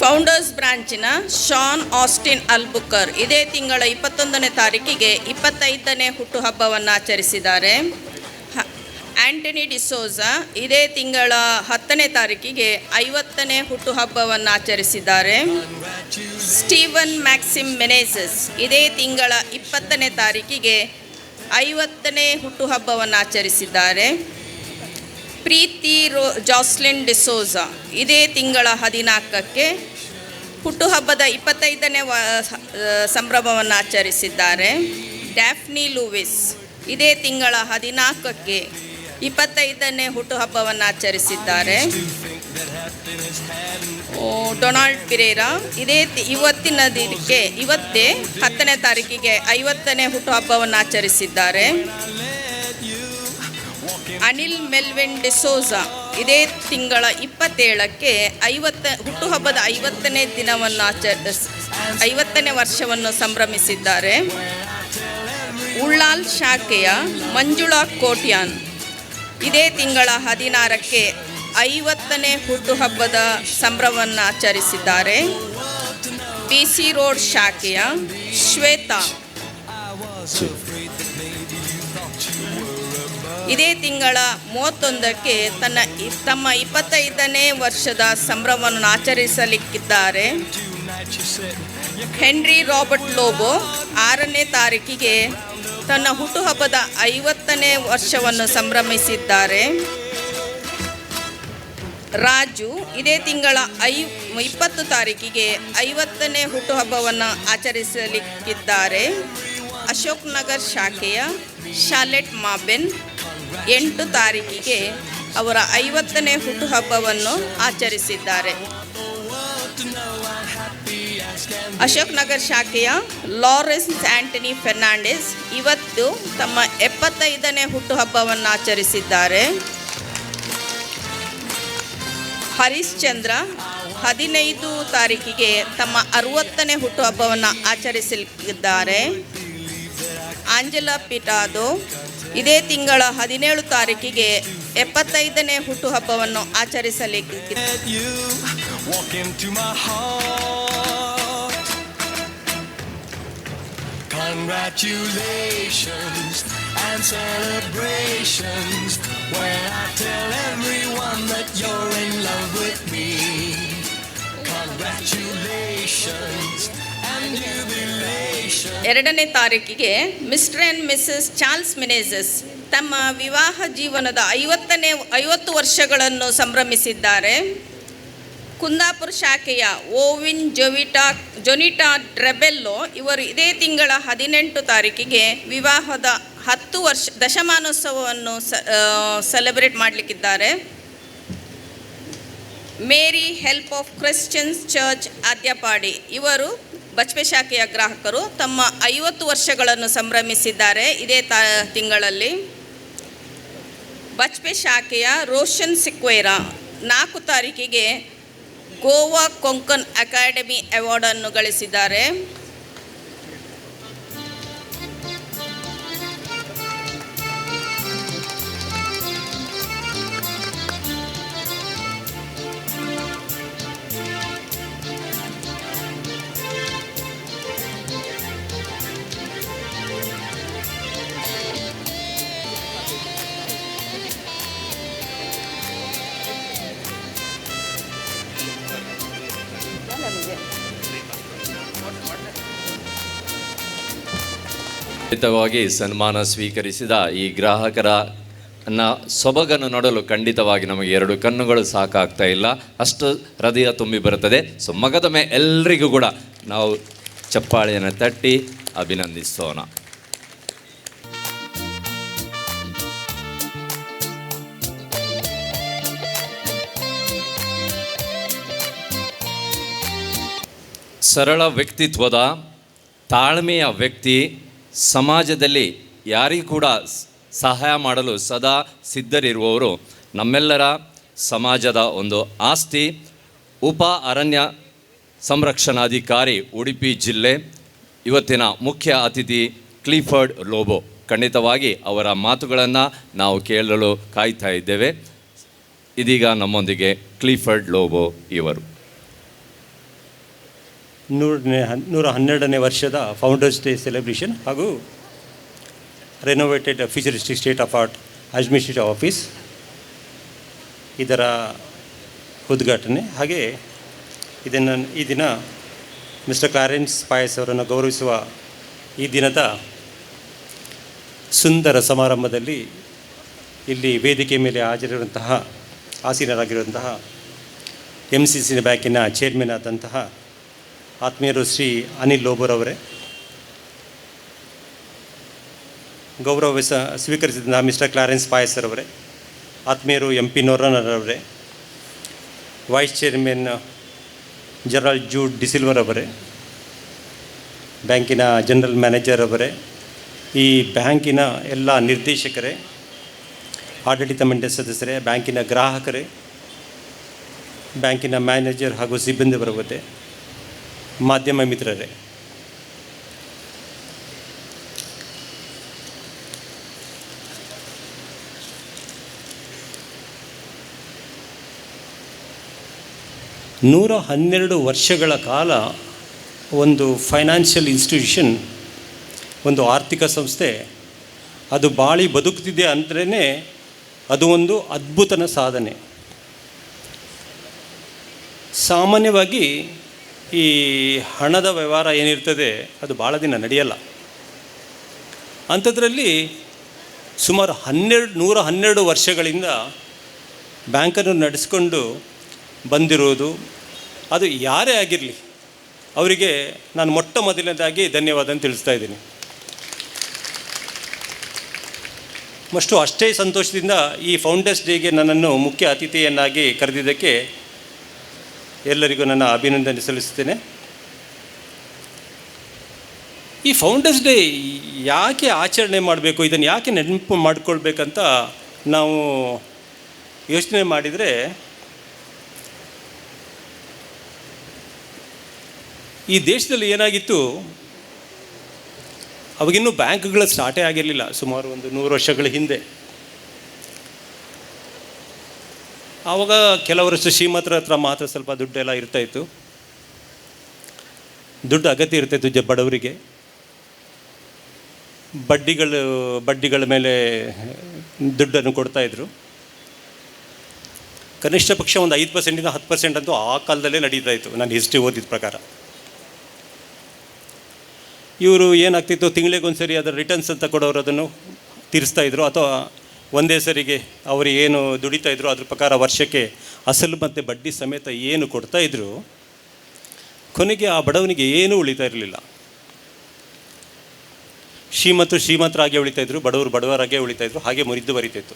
ಫೌಂಡರ್ಸ್ ಬ್ರಾಂಚಿನ ಶಾನ್ ಆಸ್ಟಿನ್ ಅಲ್ಬುಕರ್ ಇದೇ ತಿಂಗಳ 21ನೇ ತಾರೀಕಿಗೆ 25ನೇ ಹುಟ್ಟುಹಬ್ಬವನ್ನು ಆಚರಿಸಿದ್ದಾರೆ. ಆಂಟನಿ ಡಿಸೋಜಾ ಇದೇ ತಿಂಗಳ 10ನೇ ತಾರೀಕಿಗೆ 50ನೇ ಹುಟ್ಟುಹಬ್ಬವನ್ನು ಆಚರಿಸಿದ್ದಾರೆ. ಸ್ಟೀವನ್ ಮ್ಯಾಕ್ಸಿಮ್ ಮೆನೇಸಸ್ ಇದೇ ತಿಂಗಳ 20ನೇ ತಾರೀಕಿಗೆ 50ನೇ ಹುಟ್ಟುಹಬ್ಬವನ್ನು ಆಚರಿಸಿದ್ದಾರೆ. ಪ್ರೀತಿ ಜಾಸ್ಲಿನ್ ಡಿಸೋಜಾ ಇದೇ ತಿಂಗಳ 14ಕ್ಕೆ ಹುಟ್ಟುಹಬ್ಬದ 25ನೇ ಸಂಭ್ರಮವನ್ನು ಆಚರಿಸಿದ್ದಾರೆ. ಡ್ಯಾಫ್ನಿ ಲೂವಿಸ್ ಇದೇ ತಿಂಗಳ 14ಕ್ಕೆ 25ನೇ ಹುಟ್ಟುಹಬ್ಬವನ್ನು ಆಚರಿಸಿದ್ದಾರೆ. ಡೊನಾಲ್ಡ್ ಪಿರೇರಾ ಇವತ್ತೇ 10ನೇ ತಾರೀಕಿಗೆ 50ನೇ ಹುಟ್ಟುಹಬ್ಬವನ್ನು ಆಚರಿಸಿದ್ದಾರೆ. ಅನಿಲ್ ಮೆಲ್ವಿನ್ ಡಿಸೋಜಾ ಇದೇ ತಿಂಗಳ 27ಕ್ಕೆ ಹುಟ್ಟುಹಬ್ಬದ 50ನೇ ದಿನವನ್ನು 50ನೇ ವರ್ಷವನ್ನು ಸಂಭ್ರಮಿಸಿದ್ದಾರೆ. ಉಳ್ಳಾಲ್ ಶಾಖೆಯ ಮಂಜುಳಾ ಕೋಟ್ಯಾನ್ ಇದೇ ತಿಂಗಳ 16ಕ್ಕೆ 50ನೇ ಹುಟ್ಟುಹಬ್ಬದ ಸಂಭ್ರಮವನ್ನು ಆಚರಿಸಿದ್ದಾರೆ. BC ರೋಡ್ ಶಾಖೆಯ ಶ್ವೇತಾ ಇದೇ ತಿಂಗಳ 31ಕ್ಕೆ ತಮ್ಮ 25ನೇ ವರ್ಷದ ಸಂಭ್ರಮವನ್ನು ಆಚರಿಸಲಿಕ್ಕಿದ್ದಾರೆ. ಹೆನ್ರಿ ರಾಬರ್ಟ್ ಲೋಬೋ 6ನೇ ತಾರೀಕಿಗೆ ತನ್ನ ಹುಟ್ಟುಹಬ್ಬದ 50ನೇ ವರ್ಷವನ್ನು ಸಂಭ್ರಮಿಸಿದ್ದಾರೆ. ರಾಜು ಇದೇ ತಿಂಗಳ 20 ತಾರೀಕಿಗೆ 50ನೇ ಹುಟ್ಟುಹಬ್ಬವನ್ನು ಆಚರಿಸಲಿಕ್ಕಿದ್ದಾರೆ. ಅಶೋಕ್ ನಗರ್ ಶಾಖೆಯ ಶಾಲೆಟ್ ಮಾಬೆನ್ 8 ತಾರೀಕಿಗೆ ಅವರ 50ನೇ ಹುಟ್ಟುಹಬ್ಬವನ್ನು ಆಚರಿಸಿದ್ದಾರೆ. ಅಶೋಕ್ ನಗರ್ ಶಾಖೆಯ ಲಾರೆನ್ಸ್ ಆಂಟನಿ ಫೆರ್ನಾಂಡಿಸ್ ಇವತ್ತು ತಮ್ಮ 75ನೇ ಹುಟ್ಟುಹಬ್ಬವನ್ನು ಆಚರಿಸಿದ್ದಾರೆ. ಹರಿಶ್ಚಂದ್ರ 15 ತಾರೀಕಿಗೆ ತಮ್ಮ 60ನೇ ಹುಟ್ಟುಹಬ್ಬವನ್ನು ಆಚರಿಸಲಿದ್ದಾರೆ. ಆಂಜೆಲಾ ಪಿಟಾದೋ ಇದೇ ತಿಂಗಳ 17 ತಾರೀಕಿಗೆ 75ನೇ ಹುಟ್ಟುಹಬ್ಬವನ್ನು ಆಚರಿಸಲಿಕ್ಕಿದ್ದಾರೆ. Congratulations and celebrations when I tell everyone that you're in love with me. Congratulations and jubilation. 2ನೇ ತಾರೀಕಿಗೆ mister and Mrs Charles Menezes ತಮ್ಮ ವಿವಾಹ ಜೀವನದ 50 ವರ್ಷಗಳನ್ನು ಸಂಭ್ರಮಿಸಿದ್ದಾರೆ. ಕುಂದಾಪುರ ಶಾಖೆಯ ಓವಿನ್ ಜೊನಿಟಾ ಡ್ರೆಬೆಲ್ಲೋ ಇವರು ಇದೇ ತಿಂಗಳ 18 ತಾರೀಕಿಗೆ ವಿವಾಹದ 10 ವರ್ಷ ದಶಮಾನೋತ್ಸವವನ್ನು ಸೆಲೆಬ್ರೇಟ್ ಮಾಡಲಿಕ್ಕಿದ್ದಾರೆ. Mary Help of Christians church Adyapadi ಇವರು ಬಜ್ಪೆ ಶಾಖೆಯ ಗ್ರಾಹಕರು ತಮ್ಮ 50 ವರ್ಷಗಳನ್ನು ಸಂಭ್ರಮಿಸಿದ್ದಾರೆ ಇದೇ ತಿಂಗಳಲ್ಲಿ. ಬಜ್ಪೆ ಶಾಖೆಯ ರೋಷನ್ ಸಿಕ್ವೇರಾ 4 ತಾರೀಕಿಗೆ ಗೋವಾ ಕೊಂಕನ್ ಅಕಾಡೆಮಿ ಅವಾರ್ಡನ್ನು ಗಳಿಸಿದ್ದಾರೆ. ಖಂಡಿತವಾಗಿ ಸನ್ಮಾನ ಸ್ವೀಕರಿಸಿದ ಈ ಗ್ರಾಹಕರ ಸೊಬಗನ್ನು ನೋಡಲು ಖಂಡಿತವಾಗಿ ನಮಗೆ 2 ಕಣ್ಣುಗಳು ಸಾಕಾಗ್ತಾ ಇಲ್ಲ, ಅಷ್ಟು ಹೃದಯ ತುಂಬಿ ಬರುತ್ತದೆ. ಸೊ ಮಗದೊಮ್ಮೆ ಎಲ್ರಿಗೂ ಕೂಡ ನಾವು ಚಪ್ಪಾಳೆಯನ್ನು ತಟ್ಟಿ ಅಭಿನಂದಿಸೋಣ. ಸರಳ ವ್ಯಕ್ತಿತ್ವದ ತಾಳ್ಮೆಯ ವ್ಯಕ್ತಿ, ಸಮಾಜದಲ್ಲಿ ಯಾರಿಗೂ ಕೂಡ ಸಹಾಯ ಮಾಡಲು ಸದಾ ಸಿದ್ಧರಿರುವವರು, ನಮ್ಮೆಲ್ಲರ ಸಮಾಜದ ಒಂದು ಆಸ್ತಿ. ಉಪ ಅರಣ್ಯ ಸಂರಕ್ಷಣಾಧಿಕಾರಿ ಉಡುಪಿ ಜಿಲ್ಲೆ, ಇವತ್ತಿನ ಮುಖ್ಯ ಅತಿಥಿ ಕ್ಲಿಫರ್ಡ್ ಲೋಬೋ. ಖಂಡಿತವಾಗಿ ಅವರ ಮಾತುಗಳನ್ನು ನಾವು ಕೇಳಲು ಕಾಯ್ತಾ ಇದ್ದೇವೆ. ಇದೀಗ ನಮ್ಮೊಂದಿಗೆ ಕ್ಲಿಫರ್ಡ್ ಲೋಬೋ ಇವರು. 112ನೇ ವರ್ಷದ ಫೌಂಡರ್ಸ್ ಡೇ ಸೆಲೆಬ್ರೇಷನ್ ಹಾಗೂ renovated futuristic state of art administrative office ಇದರ ಉದ್ಘಾಟನೆ. ಹಾಗೆ ಈ ದಿನ ಮಿಸ್ಟರ್ ಕ್ಲಾರೆನ್ಸ್ ಪಾಯಸ್ ಅವರನ್ನು ಗೌರವಿಸುವ ಈ ದಿನದ ಸುಂದರ ಸಮಾರಂಭದಲ್ಲಿ ಇಲ್ಲಿ ವೇದಿಕೆ ಮೇಲೆ ಆಸೀನರಾಗಿರುವಂತಹ MCC ಬ್ಯಾಂಕಿನ ಚೇರ್ಮನ್ ಆದಂತಹ ಆತ್ಮೀಯರು ಶ್ರೀ ಅನಿಲ್ ಲೋಬೋರವರೇ, ಗೌರವ ಸ್ವೀಕರಿಸಿದ ಮಿಸ್ಟರ್ ಕ್ಲಾರೆನ್ಸ್ ಪಾಯಸರವರೇ, ಆತ್ಮೀಯರು MP ನೋರನರವರೇ, vice chairman general Jude D'Silva ಅವರೇ, ಬ್ಯಾಂಕಿನ ಜನರಲ್ ಮ್ಯಾನೇಜರ್ ಅವರೇ, ಈ ಬ್ಯಾಂಕಿನ ಎಲ್ಲ ನಿರ್ದೇಶಕರೇ, ಆಡಳಿತ ಮಂಡಳಿ ಸದಸ್ಯರೇ, ಬ್ಯಾಂಕಿನ ಗ್ರಾಹಕರೇ, ಬ್ಯಾಂಕಿನ ಮ್ಯಾನೇಜರ್ ಹಾಗೂ ಸಿಬ್ಬಂದಿ ವರ್ಗವೇ, ಮಾಧ್ಯಮ ಮಿತ್ರರೇ, ನೂರ 12 ವರ್ಷಗಳ ಕಾಲ ಒಂದು ಫೈನಾನ್ಷಿಯಲ್ ಇನ್ಸ್ಟಿಟ್ಯೂಷನ್, ಒಂದು ಆರ್ಥಿಕ ಸಂಸ್ಥೆ ಅದು ಬಾಳಿ ಬದುಕ್ತಿದೆ ಅಂದ್ರೇ ಅದು ಒಂದು ಅದ್ಭುತನ ಸಾಧನೆ. ಸಾಮಾನ್ಯವಾಗಿ ಈ ಹಣದ ವ್ಯವಹಾರ ಏನಿರ್ತದೆ ಅದು ಭಾಳ ದಿನ ನಡೆಯಲ್ಲ. ಅಂಥದ್ರಲ್ಲಿ ಸುಮಾರು 112 ವರ್ಷಗಳಿಂದ ಬ್ಯಾಂಕನ್ನು ನಡೆಸ್ಕೊಂಡು ಬಂದಿರೋದು, ಅದು ಯಾರೇ ಆಗಿರಲಿ ಅವರಿಗೆ ನಾನು ಮೊಟ್ಟ ಮೊದಲನೇದಾಗಿ ಧನ್ಯವಾದ ತಿಳಿಸ್ತಾ ಇದ್ದೀನಿ. ಅಷ್ಟೇ ಸಂತೋಷದಿಂದ ಈ ಫೌಂಡರ್ಸ್ ಡೇಗೆ ನನ್ನನ್ನು ಮುಖ್ಯ ಅತಿಥಿಯನ್ನಾಗಿ ಕರೆದಿದ್ದಕ್ಕೆ ಎಲ್ಲರಿಗೂ ನನ್ನ ಅಭಿನಂದನೆ ಸಲ್ಲಿಸ್ತೇನೆ. ಈ ಫೌಂಡರ್ಸ್ ಡೇ ಯಾಕೆ ಆಚರಣೆ ಮಾಡಬೇಕು, ಇದನ್ನು ಯಾಕೆ ನೆನಪು ಮಾಡಿಕೊಳ್ಬೇಕಂತ ನಾವು ಯೋಚನೆ ಮಾಡಿದರೆ, ಈ ದೇಶದಲ್ಲಿ ಏನಾಗಿತ್ತು, ಅವಾಗಿನ್ನೂ ಬ್ಯಾಂಕ್ಗಳು ಸ್ಟಾರ್ಟೇ ಆಗಿರಲಿಲ್ಲ. ಸುಮಾರು ಒಂದು 100 ವರ್ಷಗಳ ಹಿಂದೆ ಆವಾಗ ಕೆಲವರಷ್ಟು ಶ್ರೀಮಂತರ ಹತ್ರ ಮಾತ್ರ ಸ್ವಲ್ಪ ದುಡ್ಡೆಲ್ಲ ಇರ್ತಾಯಿತ್ತು, ದುಡ್ಡು ಅಗತ್ಯ ಇರ್ತಾಯಿತ್ತು ಬಡವರಿಗೆ. ಬಡ್ಡಿಗಳ ಮೇಲೆ ದುಡ್ಡನ್ನು ಕೊಡ್ತಾಯಿದ್ರು. ಕನಿಷ್ಠ ಪಕ್ಷ ಒಂದು 5%ಇಂದ 10% ಅಂತೂ ಆ ಕಾಲದಲ್ಲೇ ನಡೀತಾ ಇತ್ತು, ನಾನು ಹಿಸ್ಟ್ರಿ ಓದಿದ ಪ್ರಕಾರ. ಇವರು ಏನಾಗ್ತಿತ್ತು, ತಿಂಗಳಿಗೊಂದು ಸರಿ ಅದರ ರಿಟರ್ನ್ಸ್ ಅಂತ ಕೊಡೋರು ಅದನ್ನು ತೀರಿಸ್ತಾಯಿದ್ರು, ಅಥವಾ ಒಂದೇ ಸರಿಗೆ ಅವರು ಏನು ದುಡಿತಾಯಿದ್ರು ಅದ್ರ ಪ್ರಕಾರ ವರ್ಷಕ್ಕೆ ಅಸಲು ಮತ್ತು ಬಡ್ಡಿ ಸಮೇತ ಏನು ಕೊಡ್ತಾಯಿದ್ರು. ಕೊನೆಗೆ ಆ ಬಡವನಿಗೆ ಏನೂ ಉಳಿತಾ ಇರಲಿಲ್ಲ. ಶ್ರೀಮಂತರಾಗೆ ಉಳಿತಾಯಿದ್ರು, ಬಡವರಾಗೆ ಉಳಿತಾಯಿದ್ರು, ಹಾಗೆ ಮುರಿದು ಬರಿತಾಯಿತ್ತು.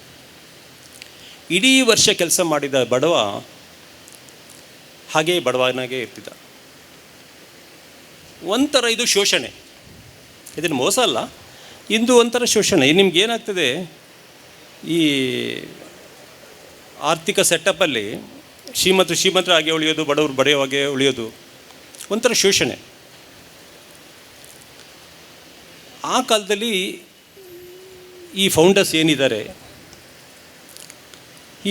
ಇಡೀ ವರ್ಷ ಕೆಲಸ ಮಾಡಿದ ಬಡವ ಹಾಗೇ ಬಡವನಾಗೆ ಇರ್ತಿದ್ದ. ಒಂಥರ ಇದು ಶೋಷಣೆ, ಇದನ್ನು ಮೋಸ ಅಲ್ಲ, ಇಂದು ಒಂಥರ ಶೋಷಣೆ. ನಿಮ್ಗೇನಾಗ್ತದೆ, ಈ ಆರ್ಥಿಕ ಸೆಟಪ್ಪಲ್ಲಿ ಶ್ರೀಮಂತರಾಗೆ ಉಳಿಯೋದು, ಬಡವರು ಬಡೆಯವಾಗೆ ಉಳಿಯೋದು ಒಂಥರ ಶೋಷಣೆ. ಆ ಕಾಲದಲ್ಲಿ ಈ ಫೌಂಡರ್ಸ್ ಏನಿದ್ದಾರೆ,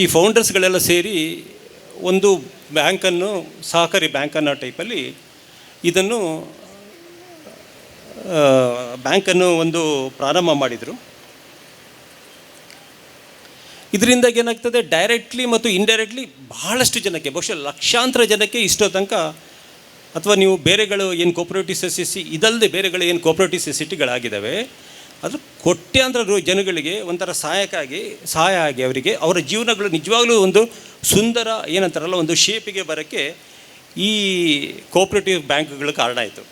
ಈ ಫೌಂಡರ್ಸ್ಗಳೆಲ್ಲ ಸೇರಿ ಒಂದು ಬ್ಯಾಂಕನ್ನು, ಸಹಕಾರಿ ಬ್ಯಾಂಕನ್ನು ಟೈಪಲ್ಲಿ ಇದನ್ನು ಬ್ಯಾಂಕನ್ನು ಒಂದು ಪ್ರಾರಂಭ ಮಾಡಿದರು. ಇದರಿಂದ ಏನಾಗ್ತದೆ, ಡೈರೆಕ್ಟ್ಲಿ ಮತ್ತು ಇಂಡೈರೆಕ್ಟ್ಲಿ ಬಹಳಷ್ಟು ಜನಕ್ಕೆ, ಬಹುಶಃ ಲಕ್ಷಾಂತರ ಜನಕ್ಕೆ ಇಷ್ಟೋ ತನಕ, ಅಥವಾ ನೀವು ಬೇರೆಗಳು ಏನು ಕೋಪರೇಟಿವ್ ಸೊಸೈಟಿ ಇದಲ್ಲದೆ ಬೇರೆಗಳು ಏನು ಕೋಪರೇಟಿವ್ ಸೊಸೈಟಿಗಳಾಗಿದ್ದಾವೆ ಅದು ಕೋಟ್ಯಾಂತರ ಜನಗಳಿಗೆ ಒಂಥರ ಸಹಾಯ ಆಗಿ ಅವರಿಗೆ ಅವರ ಜೀವನಗಳು ನಿಜವಾಗ್ಲೂ ಒಂದು ಸುಂದರ ಏನಂತಾರಲ್ಲ ಒಂದು ಶೇಪಿಗೆ ಬರೋಕ್ಕೆ ಈ ಕೋಆಪ್ರೇಟಿವ್ ಬ್ಯಾಂಕ್ಗಳು ಕಾರಣ ಆಯಿತು.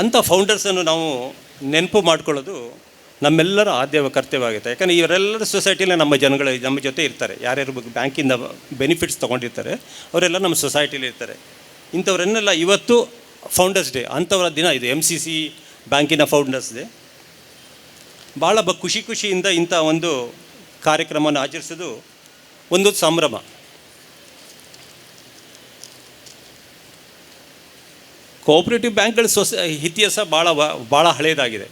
ಅಂಥ ಫೌಂಡರ್ಸನ್ನು ನಾವು ನೆನಪು ಮಾಡ್ಕೊಳ್ಳೋದು ನಮ್ಮೆಲ್ಲರ ಆದ್ಯ ಕರ್ತವ್ಯ ಆಗುತ್ತೆ. ಯಾಕಂದರೆ ಇವರೆಲ್ಲರ ಸೊಸೈಟಿಲೇ ನಮ್ಮ ಜೊತೆ ಇರ್ತಾರೆ. ಯಾರ್ಯಾರು ಬ್ಯಾಂಕಿಂದ ಬೆನಿಫಿಟ್ಸ್ ತೊಗೊಂಡಿರ್ತಾರೆ ಅವರೆಲ್ಲ ನಮ್ಮ ಸೊಸೈಟಿಲಿ ಇರ್ತಾರೆ. ಇಂಥವರನ್ನೆಲ್ಲ ಇವತ್ತು ಫೌಂಡರ್ಸ್ ಡೇ ಅಂಥವರ ದಿನ ಇದು. MCC ಬ್ಯಾಂಕಿನ ಫೌಂಡರ್ಸ್ ಡೇ. ಭಾಳ ಖುಷಿಯಿಂದ ಇಂಥ ಒಂದು ಕಾರ್ಯಕ್ರಮವನ್ನು ಆಚರಿಸೋದು ಒಂದು ಸಂಭ್ರಮ. ಕೋಆಪ್ರೇಟಿವ್ ಬ್ಯಾಂಕ್ಗಳ ಇತಿಹಾಸ ಭಾಳ ಹಳೆಯದಾಗಿದೆ.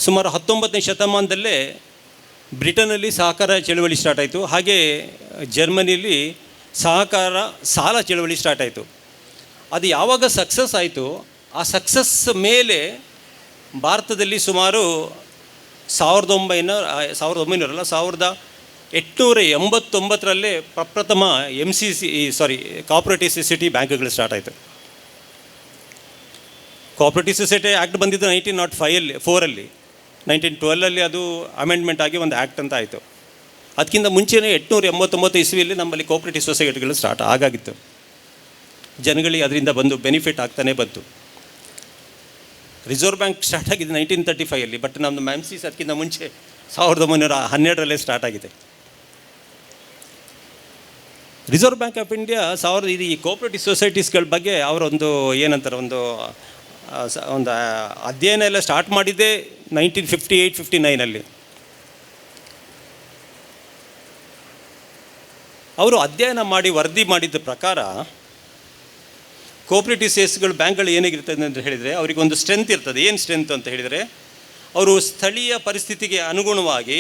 ಸುಮಾರು 19ನೇ ಶತಮಾನದಲ್ಲೇ ಬ್ರಿಟನ್ನಲ್ಲಿ ಸಹಕಾರ ಚಳವಳಿ ಸ್ಟಾರ್ಟ್ ಆಯಿತು. ಹಾಗೆ ಜರ್ಮನಿಯಲ್ಲಿ ಸಹಕಾರ ಸಾಲ ಚಳವಳಿ ಸ್ಟಾರ್ಟ್ ಆಯಿತು. ಅದು ಯಾವಾಗ ಸಕ್ಸಸ್ ಆಯಿತು, ಆ ಸಕ್ಸಸ್ ಮೇಲೆ ಭಾರತದಲ್ಲಿ ಸುಮಾರು 1889 ಪ್ರಪ್ರಥಮ ಕೋಆಪರೇಟಿವ್ ಸೊಸೈಟಿ ಬ್ಯಾಂಕ್ಗಳು ಸ್ಟಾರ್ಟ್ ಆಯಿತು. ಕೋಆಪರೇಟಿವ್ ಸೊಸೈಟಿ ಆ್ಯಕ್ಟ್ ಬಂದಿದ್ದು 1904 1912 ಅದು ಅಮೆಂಡ್ಮೆಂಟ್ ಆಗಿ ಒಂದು ಆ್ಯಕ್ಟ್ ಅಂತ ಆಯಿತು. ಅದಕ್ಕಿಂತ ಮುಂಚೆನೇ 889 ಇಸ್ವಿಯಲ್ಲಿ ನಮ್ಮಲ್ಲಿ ಕೋಆಪರೇಟಿವ್ ಸೊಸೈಟಿಗಳು ಸ್ಟಾರ್ಟ್ ಆಗಿತ್ತು. ಜನಗಳಿಗೆ ಅದರಿಂದ ಬಂದು ಬೆನಿಫಿಟ್ ಆಗ್ತಾನೆ ಬಂತು. ರಿಸರ್ವ್ ಬ್ಯಾಂಕ್ ಸ್ಟಾರ್ಟ್ ಆಗಿದೆ 1935 ಬಟ್ ನಮ್ಮದು MCC ಅದಕ್ಕಿಂತ ಮುಂಚೆ 1912 ಸ್ಟಾರ್ಟ್ ಆಗಿದೆ. ರಿಸರ್ವ್ ಬ್ಯಾಂಕ್ ಆಫ್ ಇಂಡಿಯಾ ಈ ಕೋಆಪರೇಟಿವ್ ಸೊಸೈಟೀಸ್ಗಳ ಬಗ್ಗೆ ಅವರೊಂದು ಏನಂತಾರೆ ಒಂದು ಅಧ್ಯಯನ ಎಲ್ಲ ಸ್ಟಾರ್ಟ್ ಮಾಡಿದ್ದೇ 1958-59. ಅವರು ಅಧ್ಯಯನ ಮಾಡಿ ವರದಿ ಮಾಡಿದ ಪ್ರಕಾರ ಕೋಆಪರೇಟಿವ್ ಸೇಲ್ಸ್ಗಳು ಬ್ಯಾಂಕ್ಗಳು ಏನಾಗಿರ್ತದೆ ಅಂತ ಹೇಳಿದರೆ ಅವರಿಗೊಂದು ಸ್ಟ್ರೆಂತ್ ಇರ್ತದೆ. ಏನು ಸ್ಟ್ರೆಂತ್ ಅಂತ ಹೇಳಿದರೆ ಅವರು ಸ್ಥಳೀಯ ಪರಿಸ್ಥಿತಿಗೆ ಅನುಗುಣವಾಗಿ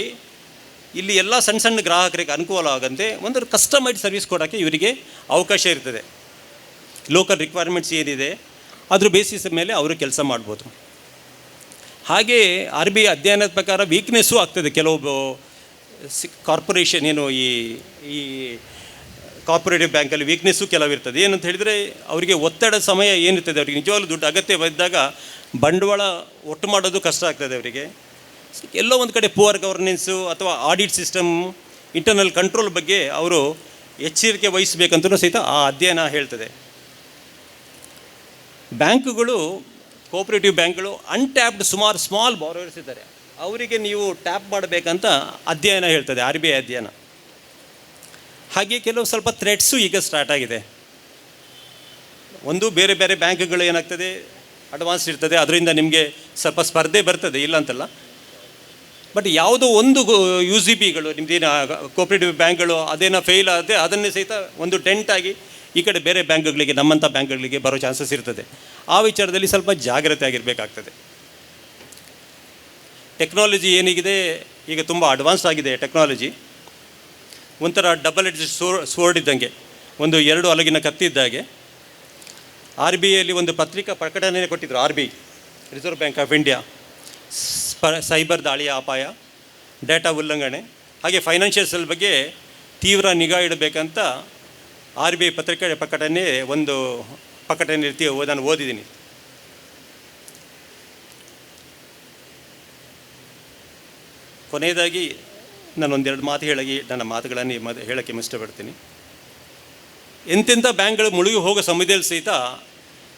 ಇಲ್ಲಿ ಎಲ್ಲ ಸಣ್ಣ ಗ್ರಾಹಕರಿಗೆ ಅನುಕೂಲ ಆಗಂತೆ ಒಂದು ಕಸ್ಟಮೈಡ್ ಸರ್ವಿಸ್ ಕೊಡೋಕ್ಕೆ ಇವರಿಗೆ ಅವಕಾಶ ಇರ್ತದೆ. ಲೋಕಲ್ ರಿಕ್ವೈರ್ಮೆಂಟ್ಸ್ ಏನಿದೆ ಅದ್ರ ಬೇಸಿಸ್ ಮೇಲೆ ಅವರು ಕೆಲಸ ಮಾಡ್ಬೋದು. ಹಾಗೆ RBI ಅಧ್ಯಯನದ ಪ್ರಕಾರ ವೀಕ್ನೆಸ್ಸು ಆಗ್ತದೆ. ಕೆಲವು ಕಾರ್ಪೊರೇಷನ್ ಈ ಕಾರ್ಪೊರೇಟಿವ್ ಬ್ಯಾಂಕಲ್ಲಿ ವೀಕ್ನೆಸ್ಸು ಕೆಲವು ಇರ್ತದೆ. ಏನಂತ ಹೇಳಿದರೆ ಅವರಿಗೆ ಒತ್ತಡ ಸಮಯ ಏನಿರ್ತದೆ, ಅವರಿಗೆ ನಿಜವಾಗ್ಲೂ ದುಡ್ಡು ಅಗತ್ಯ ಬಿದ್ದಾಗ ಬಂಡವಾಳ ಒಟ್ಟು ಮಾಡೋದು ಕಷ್ಟ ಆಗ್ತದೆ ಅವರಿಗೆ. ಎಲ್ಲೋ ಒಂದು ಕಡೆ ಪುವರ್ ಗವರ್ನೆನ್ಸು ಅಥವಾ ಆಡಿಟ್ ಸಿಸ್ಟಮ್, ಇಂಟರ್ನಲ್ ಕಂಟ್ರೋಲ್ ಬಗ್ಗೆ ಅವರು ಎಚ್ಚರಿಕೆ ವಹಿಸಬೇಕಂತಲೂ ಸಹಿತ ಆ ಅಧ್ಯಯನ ಹೇಳ್ತದೆ. ಬ್ಯಾಂಕುಗಳು ಕೋಆಪರೇಟಿವ್ ಬ್ಯಾಂಕ್ಗಳು ಅನ್ಟ್ಯಾಪ್ಡ್ ಸುಮಾರು ಸ್ಮಾಲ್ ಬಾರೋಯರ್ಸ್ ಇದ್ದಾರೆ, ಅವರಿಗೆ ನೀವು ಟ್ಯಾಪ್ ಮಾಡಬೇಕಂತ ಅಧ್ಯಯನ ಹೇಳ್ತದೆ, RBI ಅಧ್ಯಯನ. ಹಾಗೆ ಕೆಲವು ಸ್ವಲ್ಪ ಥ್ರೆಟ್ಸು ಈಗ ಸ್ಟಾರ್ಟ್ ಆಗಿದೆ. ಒಂದು ಬೇರೆ ಬೇರೆ ಬ್ಯಾಂಕ್ಗಳು ಏನಾಗ್ತದೆ ಅಡ್ವಾನ್ಸ್ ಇರ್ತದೆ, ಅದರಿಂದ ನಿಮಗೆ ಸ್ವಲ್ಪ ಸ್ಪರ್ಧೆ ಬರ್ತದೆ, ಇಲ್ಲ ಅಂತಲ್ಲ. ಬಟ್ ಯಾವುದೋ ಒಂದು UCBಗಳು ನಿಮ್ಮದೇನು ಕೋಆಪರೇಟಿವ್ ಬ್ಯಾಂಕ್ಗಳು ಅದೇನೋ ಫೇಲ್ ಆದರೆ ಅದನ್ನೇ ಸಹಿತ ಒಂದು ಡೆಂಟ್ ಆಗಿ ಈ ಕಡೆ ಬೇರೆ ಬ್ಯಾಂಕ್ಗಳಿಗೆ ನಮ್ಮಂಥ ಬ್ಯಾಂಕ್ಗಳಿಗೆ ಬರೋ ಚಾನ್ಸಸ್ ಇರ್ತದೆ. ಆ ವಿಚಾರದಲ್ಲಿ ಸ್ವಲ್ಪ ಜಾಗ್ರತೆ ಆಗಿರಬೇಕಾಗ್ತದೆ. ಟೆಕ್ನಾಲಜಿ ಏನಿದೆ ಈಗ ತುಂಬ ಅಡ್ವಾನ್ಸ್ ಆಗಿದೆ. ಟೆಕ್ನಾಲಜಿ ಒಂಥರ ಡಬಲ್ ಎಡ್ಜ್ ಸ್ವೋರ್ಡ್ ಇದ್ದಂಗೆ, ಒಂದು 2 ಅಲಗಿನ ಕತ್ತಿದ್ದಾಗೆ. RBIಯಲ್ಲಿ ಒಂದು ಪತ್ರಿಕಾ ಪ್ರಕಟಣೆ ಕೊಟ್ಟಿದ್ದರು. RBI reserve bank of India cyber ದಾಳಿಯ ಅಪಾಯ, ಡೇಟಾ ಉಲ್ಲಂಘನೆ, ಹಾಗೆ ಫೈನಾನ್ಷಿಯಲ್ಸ್ ಬಗ್ಗೆ ತೀವ್ರ ನಿಗಾ ಇಡಬೇಕಂತ RBI ಪ್ರಕಟಣೆ ಒಂದು ಪ್ರಕಟಣೆ ನಾನು ಓದಿದ್ದೀನಿ. ಕೊನೆಯದಾಗಿ ನಾನು ಒಂದೆರಡು ಮಾತು ನನ್ನ ಮಾತುಗಳನ್ನು ಹೇಳೋಕ್ಕೆ ಇಷ್ಟಪಡ್ತೀನಿ. ಎಂತೆಂಥ ಬ್ಯಾಂಕ್ಗಳು ಮುಳುಗಿ ಹೋಗೋ ಸಮಯದಲ್ಲಿ ಸಹಿತ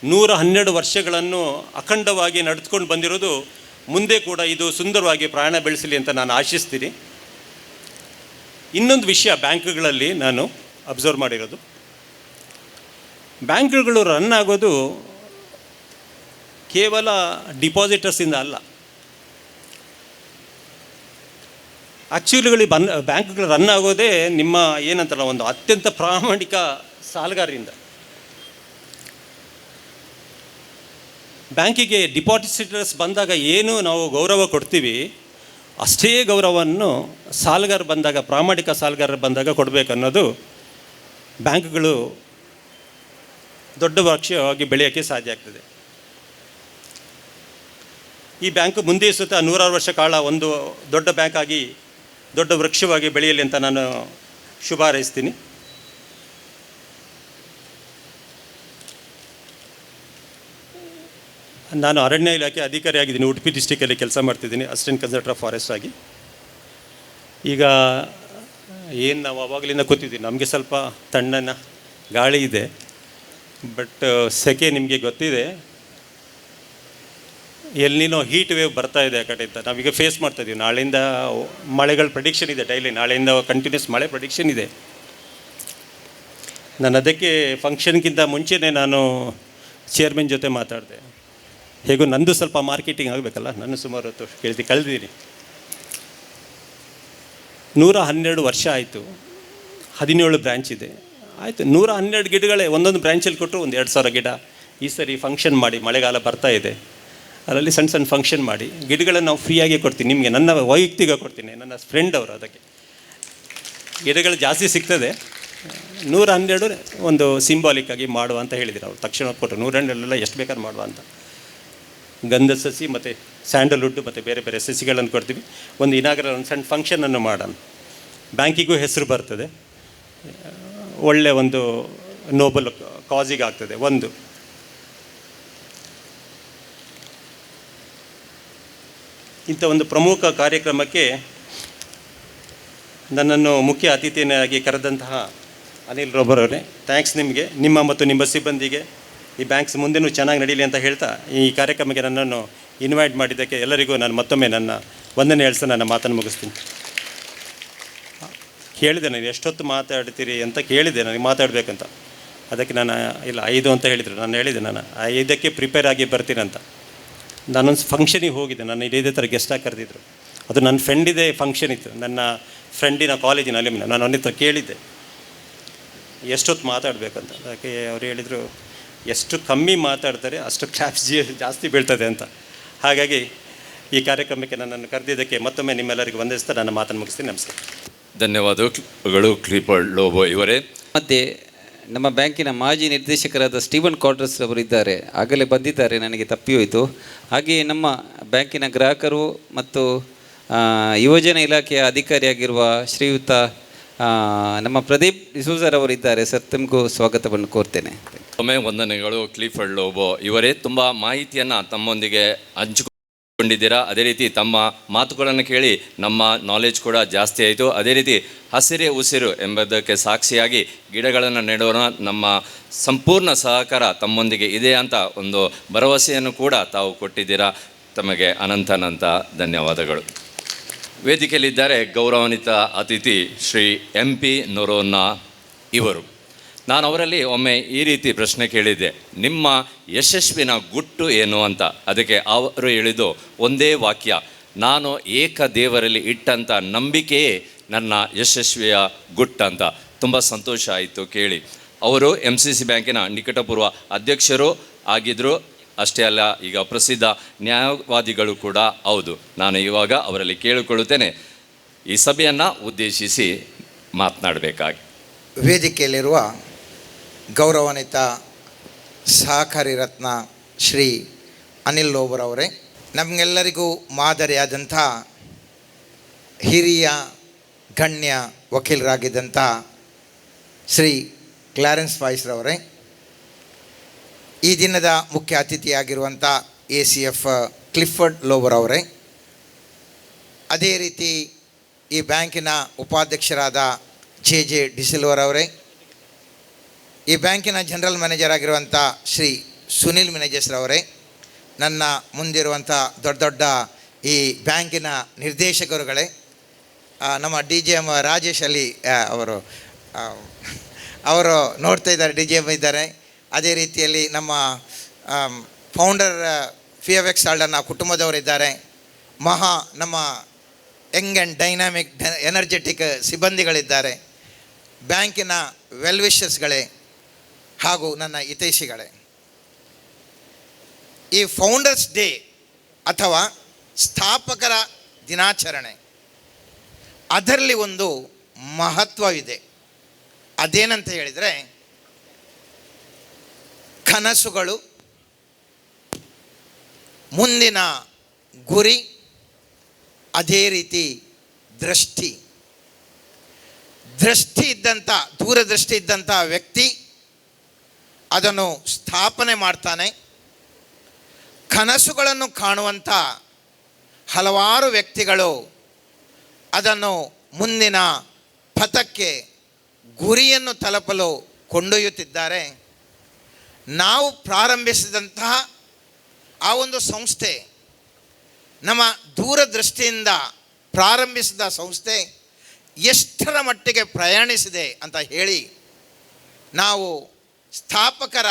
112 ವರ್ಷಗಳನ್ನು ಅಖಂಡವಾಗಿ ನಡೆದುಕೊಂಡು ಬಂದಿರೋದು ಮುಂದೆ ಕೂಡ ಇದು ಸುಂದರವಾಗಿ ಪ್ರಯಾಣ ಬೆಳೆಸಲಿ ಅಂತ ನಾನು ಆಶಿಸ್ತೀನಿ. ಇನ್ನೊಂದು ವಿಷಯ ಬ್ಯಾಂಕ್ಗಳಲ್ಲಿ ನಾನು ಅಬ್ಸರ್ವ್ ಮಾಡಿರೋದು, ಬ್ಯಾಂಕ್ಗಳು ರನ್ ಆಗೋದು ಕೇವಲ ಡಿಪಾಸಿಟರ್ಸಿಂದ ಅಲ್ಲ. ಆ್ಯಕ್ಚುಲಿಗಳು ಬ್ಯಾಂಕ್ಗಳು ರನ್ ಆಗೋದೇ ನಿಮ್ಮ ಏನಂತಲ್ಲ ಒಂದು ಅತ್ಯಂತ ಪ್ರಾಮಾಣಿಕ ಸಾಲಗಾರರಿಂದ. ಬ್ಯಾಂಕಿಗೆ ಡಿಪಾಸಿಟರ್ಸ್ ಬಂದಾಗ ಏನು ನಾವು ಗೌರವ ಕೊಡ್ತೀವಿ ಅಷ್ಟೇ ಗೌರವವನ್ನು ಸಾಲಗಾರ ಬಂದಾಗ, ಪ್ರಾಮಾಣಿಕ ಸಾಲಗಾರರು ಬಂದಾಗ ಕೊಡಬೇಕನ್ನೋದು ಬ್ಯಾಂಕ್ಗಳು ದೊಡ್ಡ ವೃಕ್ಷವಾಗಿ ಬೆಳೆಯೋಕ್ಕೆ ಸಾಧ್ಯ ಆಗ್ತದೆ. ಈ ಬ್ಯಾಂಕು ಮುಂದೆ ಸುತ್ತ 106 ವರ್ಷ ಕಾಲ ಒಂದು ದೊಡ್ಡ ಬ್ಯಾಂಕ್ ಆಗಿ ದೊಡ್ಡ ವೃಕ್ಷವಾಗಿ ಬೆಳೆಯಲಿ ಅಂತ ನಾನು ಶುಭ ಹಾರೈಸ್ತೀನಿ. ನಾನು ಅರಣ್ಯ ಇಲಾಖೆ ಅಧಿಕಾರಿಯಾಗಿದ್ದೀನಿ. ಉಡುಪಿ ಡಿಸ್ಟಿಕಲ್ಲಿ ಕೆಲಸ ಮಾಡ್ತಿದ್ದೀನಿ, ಅಸಿಸ್ಟೆಂಟ್ ಕನ್ಸಲ್ಟರ್ ಆಫ್ ಫಾರೆಸ್ಟ್ ಆಗಿ. ಈಗ ಏನು ನಾವು ಅವಾಗಲಿಂದ ಕೂತಿದ್ದೀವಿ, ನಮಗೆ ಸ್ವಲ್ಪ ತಣ್ಣನ ಗಾಳಿ ಇದೆ, ಬಟ್ ಸೆಕೆ ನಿಮಗೆ ಗೊತ್ತಿದೆ. ಎಲ್ಲಿನೋ ಹೀಟ್ ವೇವ್ ಬರ್ತಾ ಇದೆ ಆ ಕಡೆಯಿಂದ. ನಾವೀಗ ಫೇಸ್ ಮಾಡ್ತಾಯಿದ್ದೀವಿ. ನಾಳೆಯಿಂದ ಮಳೆಗಳ ಪ್ರೆಡಿಕ್ಷನ್ ಇದೆ, ಡೈಲಿ ನಾಳೆಯಿಂದ ಕಂಟಿನ್ಯೂಸ್ ಮಳೆ ಪ್ರೆಡಿಕ್ಷನ್ ಇದೆ. ನಾನು ಅದಕ್ಕೆ ಫಂಕ್ಷನ್ಗಿಂತ ಮುಂಚೆನೇ ನಾನು ಚೇರ್ಮನ್ ಜೊತೆ ಮಾತಾಡಿದೆ. ಹೇಗೂ ನಂದು ಸ್ವಲ್ಪ ಮಾರ್ಕೆಟಿಂಗ್ ಆಗಬೇಕಲ್ಲ, ನಾನು ಸುಮಾರು ಹೊತ್ತು ಕಳೆದಿದ್ದೀನಿ. 112 ವರ್ಷ ಆಯಿತು, 17 ಬ್ರ್ಯಾಂಚ್ ಇದೆ. ಆಯಿತು, 112 ಗಿಡಗಳೇ ಒಂದೊಂದು ಬ್ರ್ಯಾಂಚಲ್ಲಿ ಕೊಟ್ಟರು 1,000 ಗಿಡ. ಈ ಸರಿ ಫಂಕ್ಷನ್ ಮಾಡಿ, ಮಳೆಗಾಲ ಬರ್ತಾ ಇದೆ, ಅದರಲ್ಲಿ ಸಣ್ಣ ಸಣ್ಣ ಫಂಕ್ಷನ್ ಮಾಡಿ ಗಿಡಗಳನ್ನು ನಾವು ಫ್ರೀಯಾಗಿ ಕೊಡ್ತೀನಿ ನಿಮಗೆ. ನನ್ನ ವೈಯಕ್ತಿಕ ಕೊಡ್ತೀನಿ, ನನ್ನ ಫ್ರೆಂಡ್ ಅವರು. ಅದಕ್ಕೆ ಗಿಡಗಳು ಜಾಸ್ತಿ ಸಿಗ್ತದೆ. 112 ಒಂದು ಸಿಂಬಾಲಿಕ್ಕಾಗಿ ಮಾಡುವ ಅಂತ ಹೇಳಿದ್ರು ಅವರು. ತಕ್ಷಣ ಕೊಟ್ಟರು 112 ಎಷ್ಟು ಬೇಕಾದ್ರೂ ಮಾಡುವ ಅಂತ. ಗಂಧದ ಸಸಿ ಮತ್ತು ಸ್ಯಾಂಡಲ್ವುಡ್ ಮತ್ತು ಬೇರೆ ಬೇರೆ ಸಸಿಗಳನ್ನು ಕೊಡ್ತೀವಿ. ಒಂದು ಇನಾಗ್ರಲ್ ಒಂದು ಸಣ್ಣ ಫಂಕ್ಷನನ್ನು ಮಾಡೋಣ. ಬ್ಯಾಂಕಿಗೂ ಹೆಸರು ಬರ್ತದೆ, ಒಳ್ಳೆ ಒಂದು ನೋಬಲ್ ಕಾಸಿಗೆ ಆಗ್ತದೆ. ಇಂಥ ಒಂದು ಪ್ರಮುಖ ಕಾರ್ಯಕ್ರಮಕ್ಕೆ ನನ್ನನ್ನು ಮುಖ್ಯ ಅತಿಥಿಯಾಗಿ ಕರೆದಂತಹ ಅನಿಲ್ ರೋಬರವರೇ, ಥ್ಯಾಂಕ್ಸ್ ನಿಮಗೆ, ನಿಮ್ಮ ಮತ್ತು ನಿಮ್ಮ ಸಿಬ್ಬಂದಿಗೆ. ಈ ಬ್ಯಾಂಕ್ಸ್ ಮುಂದೆನೂ ಚೆನ್ನಾಗಿ ನಡೀಲಿ ಅಂತ ಹೇಳ್ತಾ ಈ ಕಾರ್ಯಕ್ರಮಕ್ಕೆ ನನ್ನನ್ನು ಇನ್ವೈಟ್ ಮಾಡಿದ್ದಕ್ಕೆ ಎಲ್ಲರಿಗೂ ನಾನು ಮತ್ತೊಮ್ಮೆ ನನ್ನ ವಂದನೆ ಹೇಳ್ತಾ ನನ್ನ ಮಾತನ್ನು ಮುಗಿಸ್ತೀನಿ. ಕೇಳಿದೆ ನಾನು ಎಷ್ಟೊತ್ತು ಮಾತಾಡ್ತೀರಿ ಅಂತ ಕೇಳಿದೆ, ನನಗೆ ಮಾತಾಡಬೇಕಂತ. ಅದಕ್ಕೆ ನಾನು ಇಲ್ಲ 5 ಅಂತ ಹೇಳಿದರು. ನಾನು ಹೇಳಿದೆ ನಾನು 5ಕ್ಕೆ ಪ್ರಿಪೇರ್ ಆಗಿ ಬರ್ತೀನಿ ಅಂತ. ನಾನೊಂದು ಫಂಕ್ಷನಿಗೆ ಹೋಗಿದ್ದೆ, ನಾನು ಇದೇ ಥರ ಗೆಸ್ಟಾಗಿ ಕರೆದಿದ್ರು. ಅದು ನನ್ನ ಫ್ರೆಂಡಿದೆ ಫಂಕ್ಷನ್ ಇತ್ತು, ನನ್ನ ಫ್ರೆಂಡಿನ ಕಾಲೇಜಿನ ಅಲ್ಯೂಮಿನ. ನಾನು ಅವನ ಹತ್ರ ಕೇಳಿದ್ದೆ ಎಷ್ಟೊತ್ತು ಮಾತಾಡಬೇಕಂತ. ಅದಕ್ಕೆ ಅವ್ರು ಹೇಳಿದರು, ಎಷ್ಟು ಕಮ್ಮಿ ಮಾತಾಡ್ತಾರೆ ಅಷ್ಟು ಕ್ಲಾಪ್ಸ್ ಜಾಸ್ತಿ ಬೀಳ್ತದೆ ಅಂತ. ಹಾಗಾಗಿ ಈ ಕಾರ್ಯಕ್ರಮಕ್ಕೆ ನನ್ನನ್ನು ಕರೆದಿದ್ದಕ್ಕೆ ಮತ್ತೊಮ್ಮೆ ನಿಮ್ಮೆಲ್ಲರಿಗೂ ವಂದಿಸ್ತಾ ನನ್ನ ಮಾತನ್ನು ಮುಗಿಸ್ತೀನಿ. ನಮಸ್ಕಾರ. ಧನ್ಯವಾದಗಳು ಕ್ಲಿಫರ್ಡ್ ಲೋಬೋ ಇವರೇ. ಮತ್ತು ನಮ್ಮ ಬ್ಯಾಂಕಿನ ಮಾಜಿ ನಿರ್ದೇಶಕರಾದ ಸ್ಟೀವನ್ ಕ್ವಾರ್ಟರ್ಸ್ ಅವರು ಇದ್ದಾರೆ, ಆಗಲೇ ಬಂದಿದ್ದಾರೆ, ನನಗೆ ತಪ್ಪಿ ಹೋಯಿತು. ಹಾಗೆಯೇ ನಮ್ಮ ಬ್ಯಾಂಕಿನ ಗ್ರಾಹಕರು ಮತ್ತು ಯುವಜನ ಇಲಾಖೆಯ ಅಧಿಕಾರಿಯಾಗಿರುವ ಶ್ರೀಯುತ ನಮ್ಮ ಪ್ರದೀಪ್ ಡಿಸೂಜರ್ ಅವರು ಇದ್ದಾರೆ. ಸರ್, ತಮಗೂ ಸ್ವಾಗತವನ್ನು ಕೋರ್ತೇನೆ. ಒಮ್ಮೆ ವಂದನೆಗಳು ಕ್ಲಿಫರ್ಡ್ ಲೋಬೋ ಇವರೇ. ತುಂಬ ಮಾಹಿತಿಯನ್ನು ತಮ್ಮೊಂದಿಗೆ ಹಂಚಿಕೊಂಡಿದ್ದೀರಾ. ಅದೇ ರೀತಿ ತಮ್ಮ ಮಾತುಗಳನ್ನು ಕೇಳಿ ನಮ್ಮ ನಾಲೆಜ್ ಕೂಡ ಜಾಸ್ತಿ ಆಯಿತು. ಅದೇ ರೀತಿ ಹಸಿರೇ ಉಸಿರು ಎಂಬುದಕ್ಕೆ ಸಾಕ್ಷಿಯಾಗಿ ಗಿಡಗಳನ್ನು ನೆಡೋಣ, ನಮ್ಮ ಸಂಪೂರ್ಣ ಸಹಕಾರ ತಮ್ಮೊಂದಿಗೆ ಇದೆ ಅಂತ ಒಂದು ಭರವಸೆಯನ್ನು ಕೂಡ ತಾವು ಕೊಟ್ಟಿದ್ದೀರಾ. ತಮಗೆ ಅನಂತ ಧನ್ಯವಾದಗಳು. ವೇದಿಕೆಯಲ್ಲಿದ್ದಾರೆ ಗೌರವಾನ್ವಿತ ಅತಿಥಿ ಶ್ರೀ MP ನೊರೋನ್ನ ಇವರು. ನಾನು ಅವರಲ್ಲಿ ಒಮ್ಮೆ ಈ ರೀತಿ ಪ್ರಶ್ನೆ ಕೇಳಿದ್ದೆ, ನಿಮ್ಮ ಯಶಸ್ವಿನ ಗುಟ್ಟು ಏನು ಅಂತ. ಅದಕ್ಕೆ ಅವರು ಹೇಳಿದ್ದು ಒಂದೇ ವಾಕ್ಯ, ನಾನು ಏಕ ದೇವರಲ್ಲಿ ಇಟ್ಟಂಥ ನಂಬಿಕೆಯೇ ನನ್ನ ಯಶಸ್ವಿಯ ಗುಟ್ಟಂತ. ತುಂಬ ಸಂತೋಷ ಆಯಿತು ಕೇಳಿ. ಅವರು MCC ಬ್ಯಾಂಕಿನ ನಿಕಟಪೂರ್ವ ಅಧ್ಯಕ್ಷರು ಆಗಿದ್ದರು. ಅಷ್ಟೇ ಅಲ್ಲ, ಈಗ ಪ್ರಸಿದ್ಧ ನ್ಯಾಯವಾದಿಗಳು ಕೂಡ ಹೌದು. ನಾನು ಇವಾಗ ಅವರಲ್ಲಿ ಕೇಳಿಕೊಳ್ಳುತ್ತೇನೆ, ಈ ಸಭೆಯನ್ನು ಉದ್ದೇಶಿಸಿ ಮಾತನಾಡಬೇಕಾಗಿ. ವೇದಿಕೆಯಲ್ಲಿರುವ ಗೌರವಾನ್ವಿತ ಸಹಕಾರಿ ರತ್ನ ಶ್ರೀ ಅನಿಲ್ ಲೋಬರವರೇ, ನಮಗೆಲ್ಲರಿಗೂ ಮಾದರಿಯಾದಂಥ ಹಿರಿಯ ಗಣ್ಯ ವಕೀಲರಾಗಿದ್ದಂಥ ಶ್ರೀ ಕ್ಲಾರೆನ್ಸ್ ವಾಯ್ಸ್ರವರೇ, ಈ ದಿನದ ಮುಖ್ಯ ಅತಿಥಿಯಾಗಿರುವಂಥ ACF ಕ್ಲಿಫರ್ಡ್ ಲೋಬರ್ ಅವರೇ, ಅದೇ ರೀತಿ ಈ ಬ್ಯಾಂಕಿನ ಉಪಾಧ್ಯಕ್ಷರಾದ JJ ಡಿಸಿಲ್ವರ್ ಅವರೇ, ಈ ಬ್ಯಾಂಕಿನ ಜನರಲ್ ಮ್ಯಾನೇಜರ್ ಆಗಿರುವಂಥ ಶ್ರೀ ಸುನಿಲ್ ಮಿನೇಜಸ್ರವರೇ, ನನ್ನ ಮುಂದಿರುವಂಥ ದೊಡ್ಡ ದೊಡ್ಡ ಈ ಬ್ಯಾಂಕಿನ ನಿರ್ದೇಶಕರುಗಳೇ, ನಮ್ಮ DGM ರಾಜೇಶ್ ಅಲಿ ಅವರು ನೋಡ್ತಾ ಇದ್ದಾರೆ, DGM ಇದ್ದಾರೆ. ಅದೇ ರೀತಿಯಲ್ಲಿ ನಮ್ಮ ಫೌಂಡರ್ FX ಆಲ್ಡನ್ನ ಕುಟುಂಬದವರಿದ್ದಾರೆ. ನಮ್ಮ ಯಂಗ್ ಆ್ಯಂಡ್ ಡೈನಾಮಿಕ್ ಎನರ್ಜೆಟಿಕ್ ಸಿಬ್ಬಂದಿಗಳಿದ್ದಾರೆ. ಬ್ಯಾಂಕಿನ ವೆಲ್ವಿಷರ್ಸ್ಗಳೇ ಹಾಗೂ ನನ್ನ ಹಿತೈಷಿಗಳೇ, ಈ ಫೌಂಡರ್ಸ್ ಡೇ ಅಥವಾ ಸ್ಥಾಪಕರ ದಿನಾಚರಣೆ, ಅದರಲ್ಲಿ ಒಂದು ಮಹತ್ವವಿದೆ. ಅದೇನಂತ ಹೇಳಿದರೆ, ಕನಸುಗಳು, ಮುಂದಿನ ಗುರಿ, ಅದೇ ರೀತಿ ದೃಷ್ಟಿ ಇದ್ದಂಥ, ದೂರದೃಷ್ಟಿ ಇದ್ದಂಥ ವ್ಯಕ್ತಿ ಅದನ್ನು ಸ್ಥಾಪನೆ ಮಾಡ್ತಾನೆ. ಕನಸುಗಳನ್ನು ಕಾಣುವಂಥ ಹಲವಾರು ವ್ಯಕ್ತಿಗಳು ಅದನ್ನು ಮುಂದಿನ ಪಥಕ್ಕೆ, ಗುರಿಯನ್ನು ತಲುಪಲು ಕೊಂಡೊಯ್ಯುತ್ತಿದ್ದಾರೆ. ನಾವು ಪ್ರಾರಂಭಿಸಿದಂತಹ ಆ ಒಂದು ಸಂಸ್ಥೆ, ನಮ್ಮ ದೂರದೃಷ್ಟಿಯಿಂದ ಪ್ರಾರಂಭಿಸಿದ ಸಂಸ್ಥೆ ಎಷ್ಟರ ಮಟ್ಟಿಗೆ ಪ್ರಯಾಣಿಸಿದೆ ಅಂತ ಹೇಳಿ ನಾವು ಸ್ಥಾಪಕರ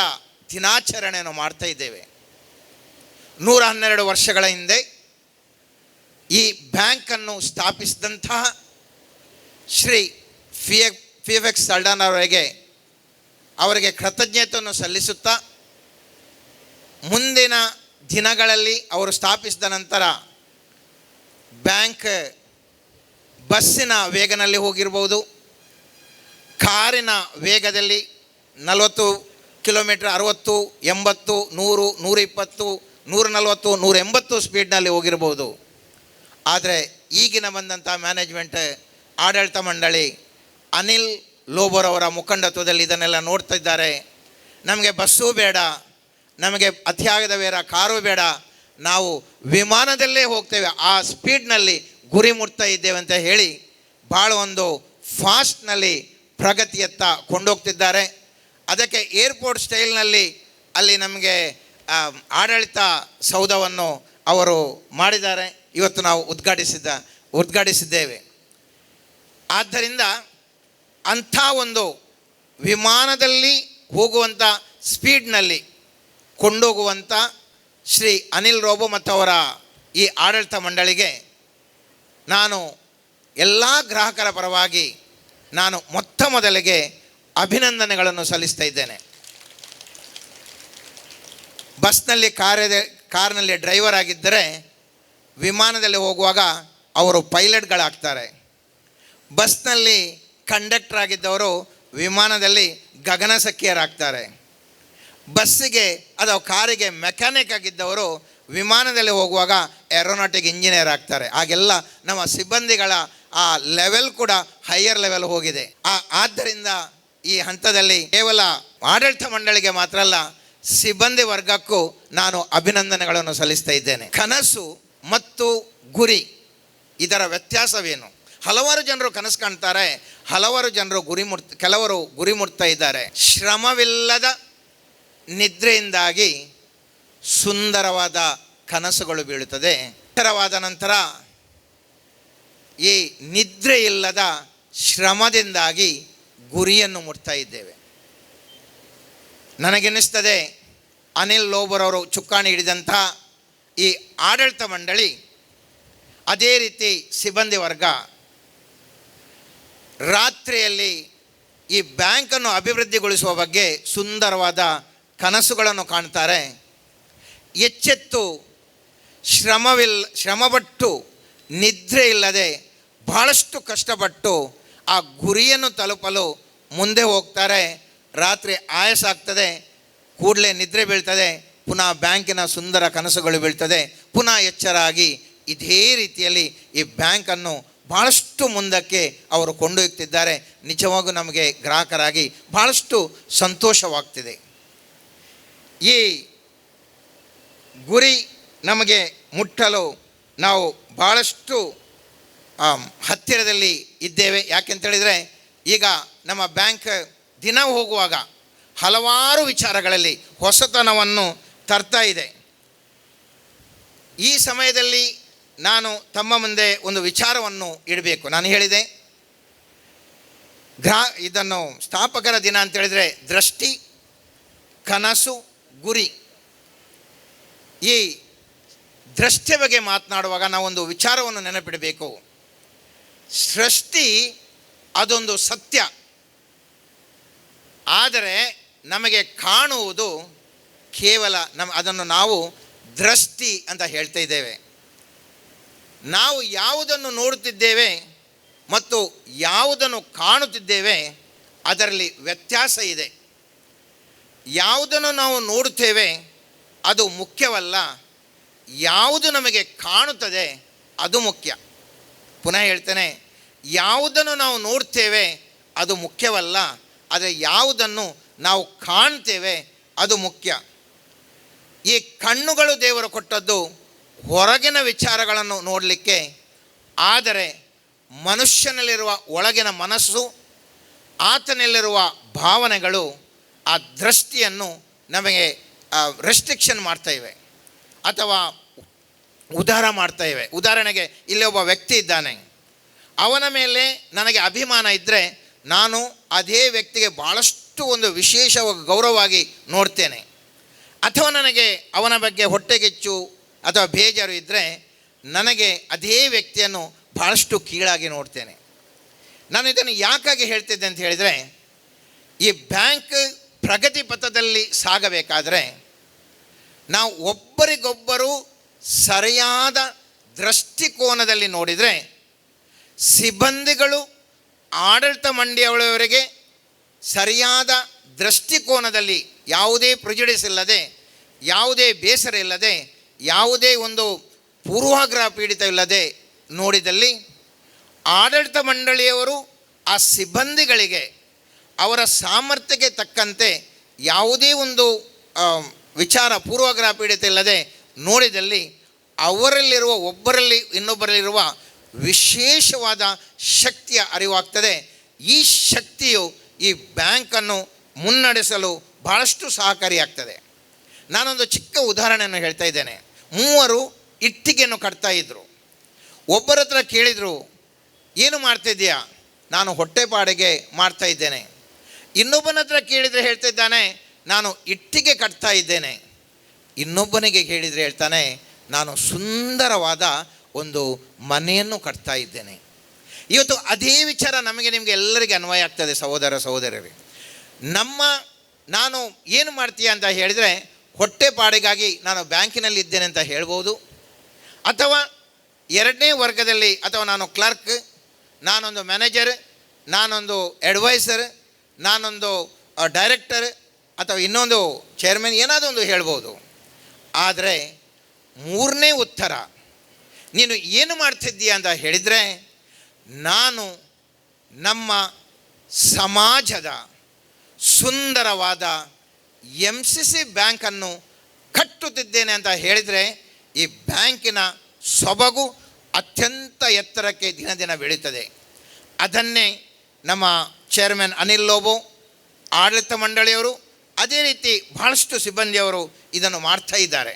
ದಿನಾಚರಣೆಯನ್ನು ಮಾಡ್ತಾ ಇದ್ದೇವೆ. 112 ವರ್ಷಗಳ ಹಿಂದೆ ಈ ಬ್ಯಾಂಕನ್ನು ಸ್ಥಾಪಿಸಿದಂತಹ ಶ್ರೀ ಫಿಎಫ್ಎಕ್ಸ್ ಸಲ್ಡಾನ್ ಅವರಿಗೆ ಕೃತಜ್ಞತೆಯನ್ನು ಸಲ್ಲಿಸುತ್ತಾ, ಮುಂದಿನ ದಿನಗಳಲ್ಲಿ ಅವರು ಸ್ಥಾಪಿಸಿದ ನಂತರ ಬ್ಯಾಂಕ್ ಬಸ್ಸಿನ ವೇಗದಲ್ಲಿ ಹೋಗಿರ್ಬೋದು, ಕಾರಿನ ವೇಗದಲ್ಲಿ 40 ಕಿಲೋಮೀಟರ್, 60, 80, 100, 120, 140, 180 ಸ್ಪೀಡ್ನಲ್ಲಿ ಹೋಗಿರ್ಬೋದು. ಆದರೆ ಈಗಿನ ಬಂದಂಥ ಮ್ಯಾನೇಜ್ಮೆಂಟ್, ಆಡಳಿತ ಮಂಡಳಿ, ಅನಿಲ್ ಲೋಬೋರ್ ಅವರ ಮುಖಂಡತ್ವದಲ್ಲಿ ಇದನ್ನೆಲ್ಲ ನೋಡ್ತಾ ಇದ್ದಾರೆ. ನಮಗೆ ಬಸ್ಸೂ ಬೇಡ, ನಮಗೆ ಅತಿಯಾಗದ ಬೇಡ, ಕಾರು ಬೇಡ, ನಾವು ವಿಮಾನದಲ್ಲೇ ಹೋಗ್ತೇವೆ, ಆ ಸ್ಪೀಡ್ನಲ್ಲಿ ಗುರಿ ಮುಟ್ತಾ ಇದ್ದೇವೆ ಅಂತ ಹೇಳಿ ಭಾಳ ಒಂದು ಫಾಸ್ಟ್ನಲ್ಲಿ ಪ್ರಗತಿಯತ್ತ ಕೊಂಡೋಗ್ತಿದ್ದಾರೆ. ಅದಕ್ಕೆ ಏರ್ಪೋರ್ಟ್ ಸ್ಟೈಲ್ನಲ್ಲಿ ಅಲ್ಲಿ ನಮಗೆ ಆಡಳಿತ ಸೌಧವನ್ನು ಅವರು ಮಾಡಿದ್ದಾರೆ. ಇವತ್ತು ನಾವು ಉದ್ಘಾಟಿಸಿದ್ದೇವೆ. ಆದ್ದರಿಂದ ಅಂಥ ಒಂದು ವಿಮಾನದಲ್ಲಿ ಹೋಗುವಂಥ ಸ್ಪೀಡ್ನಲ್ಲಿ ಕೊಂಡೋಗುವಂಥ ಶ್ರೀ ಅನಿಲ್ ಲೋಬೋ ಮತ್ತು ಅವರ ಈ ಆಡಳಿತ ಮಂಡಳಿಗೆ ನಾನು ಎಲ್ಲ ಗ್ರಾಹಕರ ಪರವಾಗಿ ನಾನು ಮೊತ್ತ ಮೊದಲಿಗೆ ಅಭಿನಂದನೆಗಳನ್ನು ಸಲ್ಲಿಸ್ತಾ ಇದ್ದೇನೆ. ಬಸ್ನಲ್ಲಿ ಕಾರ್ನಲ್ಲಿ ಡ್ರೈವರ್ ಆಗಿದ್ದರೆ ವಿಮಾನದಲ್ಲಿ ಹೋಗುವಾಗ ಅವರು ಪೈಲಟ್ಗಳಾಗ್ತಾರೆ. ಬಸ್ನಲ್ಲಿ ಕಂಡಕ್ಟರ್ ಆಗಿದ್ದವರು ವಿಮಾನದಲ್ಲಿ ಗಗನಸಖಿಯರಾಗ್ತಾರೆ. ಬಸ್ಸಿಗೆ ಅಥವಾ ಕಾರಿಗೆ ಮೆಕ್ಯಾನಿಕ್ ಆಗಿದ್ದವರು ವಿಮಾನದಲ್ಲಿ ಹೋಗುವಾಗ ಏರೋನಾಟಿಕ್ ಇಂಜಿನಿಯರ್ ಆಗ್ತಾರೆ. ಹಾಗೆಲ್ಲ ನಮ್ಮ ಸಿಬ್ಬಂದಿಗಳ ಆ ಲೆವೆಲ್ ಕೂಡ ಹೈಯರ್ ಲೆವೆಲ್ ಹೋಗಿದೆ. ಆದ್ದರಿಂದ ಈ ಹಂತದಲ್ಲಿ ಕೇವಲ ಆಡಳಿತ ಮಂಡಳಿಗೆ ಮಾತ್ರ ಅಲ್ಲ, ಸಿಬ್ಬಂದಿ ವರ್ಗಕ್ಕೂ ನಾನು ಅಭಿನಂದನೆಗಳನ್ನು ಸಲ್ಲಿಸ್ತಾ ಇದ್ದೇನೆ. ಕನಸು ಮತ್ತು ಗುರಿ, ಇದರ ವ್ಯತ್ಯಾಸವೇನು? ಹಲವಾರು ಜನರು ಕನಸು ಕಾಣ್ತಾರೆ, ಹಲವಾರು ಜನರು ಕೆಲವರು ಗುರಿ ಮುಟ್ತಾ ಇದ್ದಾರೆ. ಶ್ರಮವಿಲ್ಲದ ನಿದ್ರೆಯಿಂದಾಗಿ ಸುಂದರವಾದ ಕನಸುಗಳು ಬೀಳುತ್ತದೆ. ಎಚ್ಚರವಾದ ನಂತರ ಈ ನಿದ್ರೆ ಇಲ್ಲದ ಶ್ರಮದಿಂದಾಗಿ ಗುರಿಯನ್ನು ಮುಟ್ತಾ ಇದ್ದೇವೆ. ನನಗೆನ್ನಿಸ್ತದೆ ಅನಿಲ್ ಲೋಬೋರ್ ಅವರು ಚುಕ್ಕಾಣಿ ಹಿಡಿದಂಥ ಈ ಆಡಳಿತ ಮಂಡಳಿ, ಅದೇ ರೀತಿ ಸಿಬ್ಬಂದಿ ವರ್ಗ ರಾತ್ರಿಯಲ್ಲಿ ಈ ಬ್ಯಾಂಕನ್ನು ಅಭಿವೃದ್ಧಿಗೊಳಿಸುವ ಬಗ್ಗೆ ಸುಂದರವಾದ ಕನಸುಗಳನ್ನು ಕಾಣ್ತಾರೆ. ಎಚ್ಚೆತ್ತು ಶ್ರಮಪಟ್ಟು ನಿದ್ರೆ ಇಲ್ಲದೆ ಬಹಳಷ್ಟು ಕಷ್ಟಪಟ್ಟು ಆ ಗುರಿಯನ್ನು ತಲುಪಲು ಮುಂದೆ ಹೋಗ್ತಾರೆ. ರಾತ್ರಿ ಆಯಾಸ ಆಗ್ತದೆ, ಕೂಡಲೇ ನಿದ್ರೆ ಬೀಳ್ತದೆ, ಪುನಃ ಬ್ಯಾಂಕಿನ ಸುಂದರ ಕನಸುಗಳು ಬೀಳ್ತದೆ, ಪುನಃ ಎಚ್ಚರಾಗಿ ಇದೇ ರೀತಿಯಲ್ಲಿ ಈ ಬ್ಯಾಂಕನ್ನು ಭಾಳಷ್ಟು ಮುಂದಕ್ಕೆ ಅವರು ಕೊಂಡೊಯ್ಯುತ್ತಿದ್ದಾರೆ. ನಿಜವಾಗೂ ನಮಗೆ ಗ್ರಾಹಕರಾಗಿ ಭಾಳಷ್ಟು ಸಂತೋಷವಾಗ್ತಿದೆ. ಈ ಗುರಿ ನಮಗೆ ಮುಟ್ಟಲು ನಾವು ಭಾಳಷ್ಟು ಹತ್ತಿರದಲ್ಲಿ ಇದ್ದೇವೆ. ಯಾಕೆಂತೇಳಿದರೆ ಈಗ ನಮ್ಮ ಬ್ಯಾಂಕ್ ದಿನ ಹೋಗುವಾಗ ಹಲವಾರು ವಿಚಾರಗಳಲ್ಲಿ ಹೊಸತನವನ್ನು ತರ್ತಾ ಇದೆ. ಈ ಸಮಯದಲ್ಲಿ ನಾನು ತಮ್ಮ ಮುಂದೆ ಒಂದು ವಿಚಾರವನ್ನು ಇಡಬೇಕು. ನಾನು ಹೇಳಿದೆ ಇದನ್ನು ಸ್ಥಾಪಕರ ದಿನ ಅಂತೇಳಿದರೆ ದೃಷ್ಟಿ, ಕನಸು, ಗುರಿ. ಈ ದೃಷ್ಟಿಯ ಬಗ್ಗೆ ಮಾತನಾಡುವಾಗ ನಾವೊಂದು ವಿಚಾರವನ್ನು ನೆನಪಿಡಬೇಕು. ಸೃಷ್ಟಿ ಅದೊಂದು ಸತ್ಯ, ಆದರೆ ನಮಗೆ ಕಾಣುವುದು ಕೇವಲ ಅದನ್ನು ನಾವು ದೃಷ್ಟಿ ಅಂತ ಹೇಳ್ತಾ ಇದ್ದೇವೆ. ನಾವು ಯಾವುದನ್ನು ನೋಡುತ್ತಿದ್ದೇವೆ ಮತ್ತು ಯಾವುದನ್ನು ಕಾಣುತ್ತಿದ್ದೇವೆ ಅದರಲ್ಲಿ ವ್ಯತ್ಯಾಸ ಇದೆ. ಯಾವುದನ್ನು ನಾವು ನೋಡುತ್ತೇವೆ ಅದು ಮುಖ್ಯವಲ್ಲ, ಯಾವುದು ನಮಗೆ ಕಾಣುತ್ತದೆ ಅದು ಮುಖ್ಯ. ಪುನಃ ಹೇಳ್ತೇನೆ, ಯಾವುದನ್ನು ನಾವು ನೋಡ್ತೇವೆ ಅದು ಮುಖ್ಯವಲ್ಲ, ಆದರೆ ಯಾವುದನ್ನು ನಾವು ಕಾಣ್ತೇವೆ ಅದು ಮುಖ್ಯ. ಈ ಕಣ್ಣುಗಳು ದೇವರು ಕೊಟ್ಟದ್ದು ಹೊರಗಿನ ವಿಚಾರಗಳನ್ನು ನೋಡಲಿಕ್ಕೆ, ಆದರೆ ಮನುಷ್ಯನಲ್ಲಿರುವ ಒಳಗಿನ ಮನಸ್ಸು, ಆತನಲ್ಲಿರುವ ಭಾವನೆಗಳು ಆ ದೃಷ್ಟಿಯನ್ನು ನಮಗೆ ರೆಸ್ಟ್ರಿಕ್ಷನ್ ಮಾಡ್ತಾ ಇವೆ ಅಥವಾ ಉದ್ಧಾರ ಮಾಡ್ತಾ ಇವೆ. ಉದಾಹರಣೆಗೆ ಇಲ್ಲಿ ಒಬ್ಬ ವ್ಯಕ್ತಿ ಇದ್ದಾನೆ, ಅವನ ಮೇಲೆ ನನಗೆ ಅಭಿಮಾನ ಇದ್ದರೆ ನಾನು ಅದೇ ವ್ಯಕ್ತಿಗೆ ಭಾಳಷ್ಟು ಒಂದು ವಿಶೇಷ ಗೌರವವಾಗಿ ನೋಡ್ತೇನೆ. ಅಥವಾ ನನಗೆ ಅವನ ಬಗ್ಗೆ ಹೊಟ್ಟೆಗೆಚ್ಚು ಅಥವಾ ಬೇಜಾರು ಇದ್ದರೆ ನನಗೆ ಅದೇ ವ್ಯಕ್ತಿಯನ್ನು ಭಾಳಷ್ಟು ಕೀಳಾಗಿ ನೋಡ್ತೇನೆ. ನಾನು ಇದನ್ನು ಯಾಕಾಗಿ ಹೇಳ್ತಿದ್ದೆ ಅಂತ ಹೇಳಿದರೆ, ಈ ಬ್ಯಾಂಕ್ ಪ್ರಗತಿ ಪಥದಲ್ಲಿ ಸಾಗಬೇಕಾದರೆ ನಾವು ಒಬ್ಬರಿಗೊಬ್ಬರು ಸರಿಯಾದ ದೃಷ್ಟಿಕೋನದಲ್ಲಿ ನೋಡಿದರೆ, ಸಿಬ್ಬಂದಿಗಳು ಆಡಳಿತ ಮಂಡಳಿಯವರಿಗೆ ಸರಿಯಾದ ದೃಷ್ಟಿಕೋನದಲ್ಲಿ ಯಾವುದೇ ಪ್ರಿಜುಡಿಸ್ ಇಲ್ಲದೆ, ಯಾವುದೇ ಬೇಸರ ಇಲ್ಲದೆ, ಯಾವುದೇ ಒಂದು ಪೂರ್ವಾಗ್ರಹ ಪೀಡಿತವಿಲ್ಲದೆ ನೋಡಿದಲ್ಲಿ, ಆಡಳಿತ ಮಂಡಳಿಯವರು ಆ ಸಿಬ್ಬಂದಿಗಳಿಗೆ ಅವರ ಸಾಮರ್ಥ್ಯಕ್ಕೆ ತಕ್ಕಂತೆ ಯಾವುದೇ ಒಂದು ವಿಚಾರ ಪೂರ್ವಾಗ್ರಹ ಪೀಡಿತ ಇಲ್ಲದೆ ನೋಡಿದಲ್ಲಿ, ಅವರಲ್ಲಿರುವ ಒಬ್ಬರಲ್ಲಿ ಇನ್ನೊಬ್ಬರಲ್ಲಿರುವ ವಿಶೇಷವಾದ ಶಕ್ತಿಯ ಅರಿವಾಗ್ತದೆ. ಈ ಶಕ್ತಿಯು ಈ ಬ್ಯಾಂಕನ್ನು ಮುನ್ನಡೆಸಲು ಭಾಳಷ್ಟು ಸಹಕಾರಿಯಾಗ್ತದೆ. ನಾನೊಂದು ಚಿಕ್ಕ ಉದಾಹರಣೆಯನ್ನು ಹೇಳ್ತಾ ಇದ್ದೇನೆ. 3 ಇಟ್ಟಿಗೆಯನ್ನು ಕಟ್ತಾ ಇದ್ದರು. ಒಬ್ಬರ ಹತ್ರ ಕೇಳಿದರು, ಏನು ಮಾಡ್ತಿದ್ದೀಯಾ? ನಾನು ಹೊಟ್ಟೆಪಾಡಿಗೆ ಮಾಡ್ತಾ ಇದ್ದೇನೆ. ಇನ್ನೊಬ್ಬನ ಹತ್ರ ಕೇಳಿದರೆ ಹೇಳ್ತಾ ಇದ್ದಾನೆ, ನಾನು ಇಟ್ಟಿಗೆ ಕಟ್ತಾ ಇದ್ದೇನೆ. ಇನ್ನೊಬ್ಬನಿಗೆ ಕೇಳಿದರೆ ಹೇಳ್ತಾನೆ, ನಾನು ಸುಂದರವಾದ ಒಂದು ಮನೆಯನ್ನು ಕಟ್ತಾ ಇದ್ದೇನೆ. ಇವತ್ತು ಅದೇ ವಿಚಾರ ನಮಗೆ ನಿಮಗೆ ಎಲ್ಲರಿಗೆ ಅನ್ವಯ ಆಗ್ತದೆ ಸಹೋದರ ಸಹೋದರರೇ. ನಾನು ಏನು ಮಾಡ್ತೀಯ ಅಂತ ಹೇಳಿದರೆ, ಹೊಟ್ಟೆಪಾಡಿಗಾಗಿ ನಾನು ಬ್ಯಾಂಕಿನಲ್ಲಿ ಇದ್ದೇನೆ ಅಂತ ಹೇಳ್ಬೋದು. ಅಥವಾ 2ನೇ ವರ್ಗದಲ್ಲಿ, ಅಥವಾ ನಾನು ಕ್ಲರ್ಕ್, ನಾನೊಂದು ಮ್ಯಾನೇಜರ್, ನಾನೊಂದು ಅಡ್ವೈಸರ್, ನಾನೊಂದು ಡೈರೆಕ್ಟರ್, ಅಥವಾ ಇನ್ನೊಂದು ಚೇರ್ಮನ್, ಏನಾದರೂ ಒಂದು ಹೇಳ್ಬೋದು. ಆದರೆ 3ನೇ ಉತ್ತರ, ನೀನು ಏನು ಮಾಡ್ತಿದ್ದೀಯ ಅಂತ ಹೇಳಿದರೆ, ನಾನು ನಮ್ಮ ಸಮಾಜದ ಸುಂದರವಾದ MCC ಬ್ಯಾಂಕನ್ನು ಕಟ್ಟುತ್ತಿದ್ದೇನೆ ಅಂತ ಹೇಳಿದರೆ, ಈ ಬ್ಯಾಂಕಿನ ಸೊಬಗು ಅತ್ಯಂತ ಎತ್ತರಕ್ಕೆ ದಿನ ದಿನ ಬೆಳೀತದೆ. ಅದನ್ನೇ ನಮ್ಮ ಚೇರ್ಮನ್ ಅನಿಲ್ ಲೋಬೋ, ಆಡಳಿತ ಮಂಡಳಿಯವರು, ಅದೇ ರೀತಿ ಭಾಳಷ್ಟು ಸಿಬ್ಬಂದಿಯವರು ಇದನ್ನು ಮಾಡ್ತಾ ಇದ್ದಾರೆ.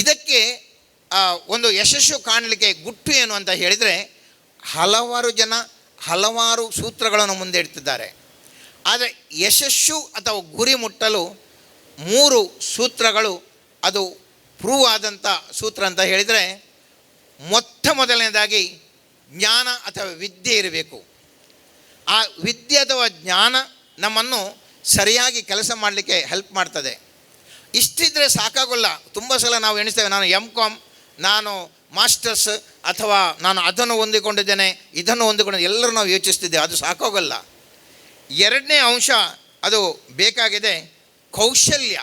ಇದಕ್ಕೆ ಒಂದು ಯಶಸ್ಸು ಕಾಣಲಿಕ್ಕೆ ಗುಟ್ಟು ಏನು ಅಂತ ಹೇಳಿದರೆ, ಹಲವಾರು ಜನ ಹಲವಾರು ಸೂತ್ರಗಳನ್ನು ಮುಂದೆ ಇಡ್ತಿದ್ದಾರೆ. ಆದರೆ ಯಶಸ್ಸು ಅಥವಾ ಗುರಿ ಮುಟ್ಟಲು 3 ಸೂತ್ರಗಳು ಅದು ಪ್ರೂವ್ ಆದಂಥ ಸೂತ್ರ ಅಂತ ಹೇಳಿದರೆ, ಮೊದಲನೇದಾಗಿ ಜ್ಞಾನ ಅಥವಾ ವಿದ್ಯೆ ಇರಬೇಕು. ಆ ವಿದ್ಯೆ ಅಥವಾ ಜ್ಞಾನ ನಮ್ಮನ್ನು ಸರಿಯಾಗಿ ಕೆಲಸ ಮಾಡಲಿಕ್ಕೆ ಹೆಲ್ಪ್ ಮಾಡ್ತದೆ. ಇಷ್ಟಿದ್ರೆ ಸಾಕಾಗೋಲ್ಲ. ತುಂಬ ಸಲ ನಾವು ಎಣಿಸ್ತೇವೆ, ನಾನು MCom, ನಾನು ಮಾಸ್ಟರ್ಸ್, ಅಥವಾ ನಾನು ಅದನ್ನು ಹೊಂದಿಕೊಂಡಿದ್ದೇನೆ, ಇದನ್ನು ಹೊಂದಿಕೊಂಡಿದ್ದೇನೆ, ಎಲ್ಲರೂ ನಾವು ಯೋಚಿಸ್ತಿದ್ದೇವೆ. ಅದು ಸಾಕಾಗೋಲ್ಲ. 2ನೇ ಅಂಶ ಅದು ಬೇಕಾಗಿದೆ, ಕೌಶಲ್ಯ,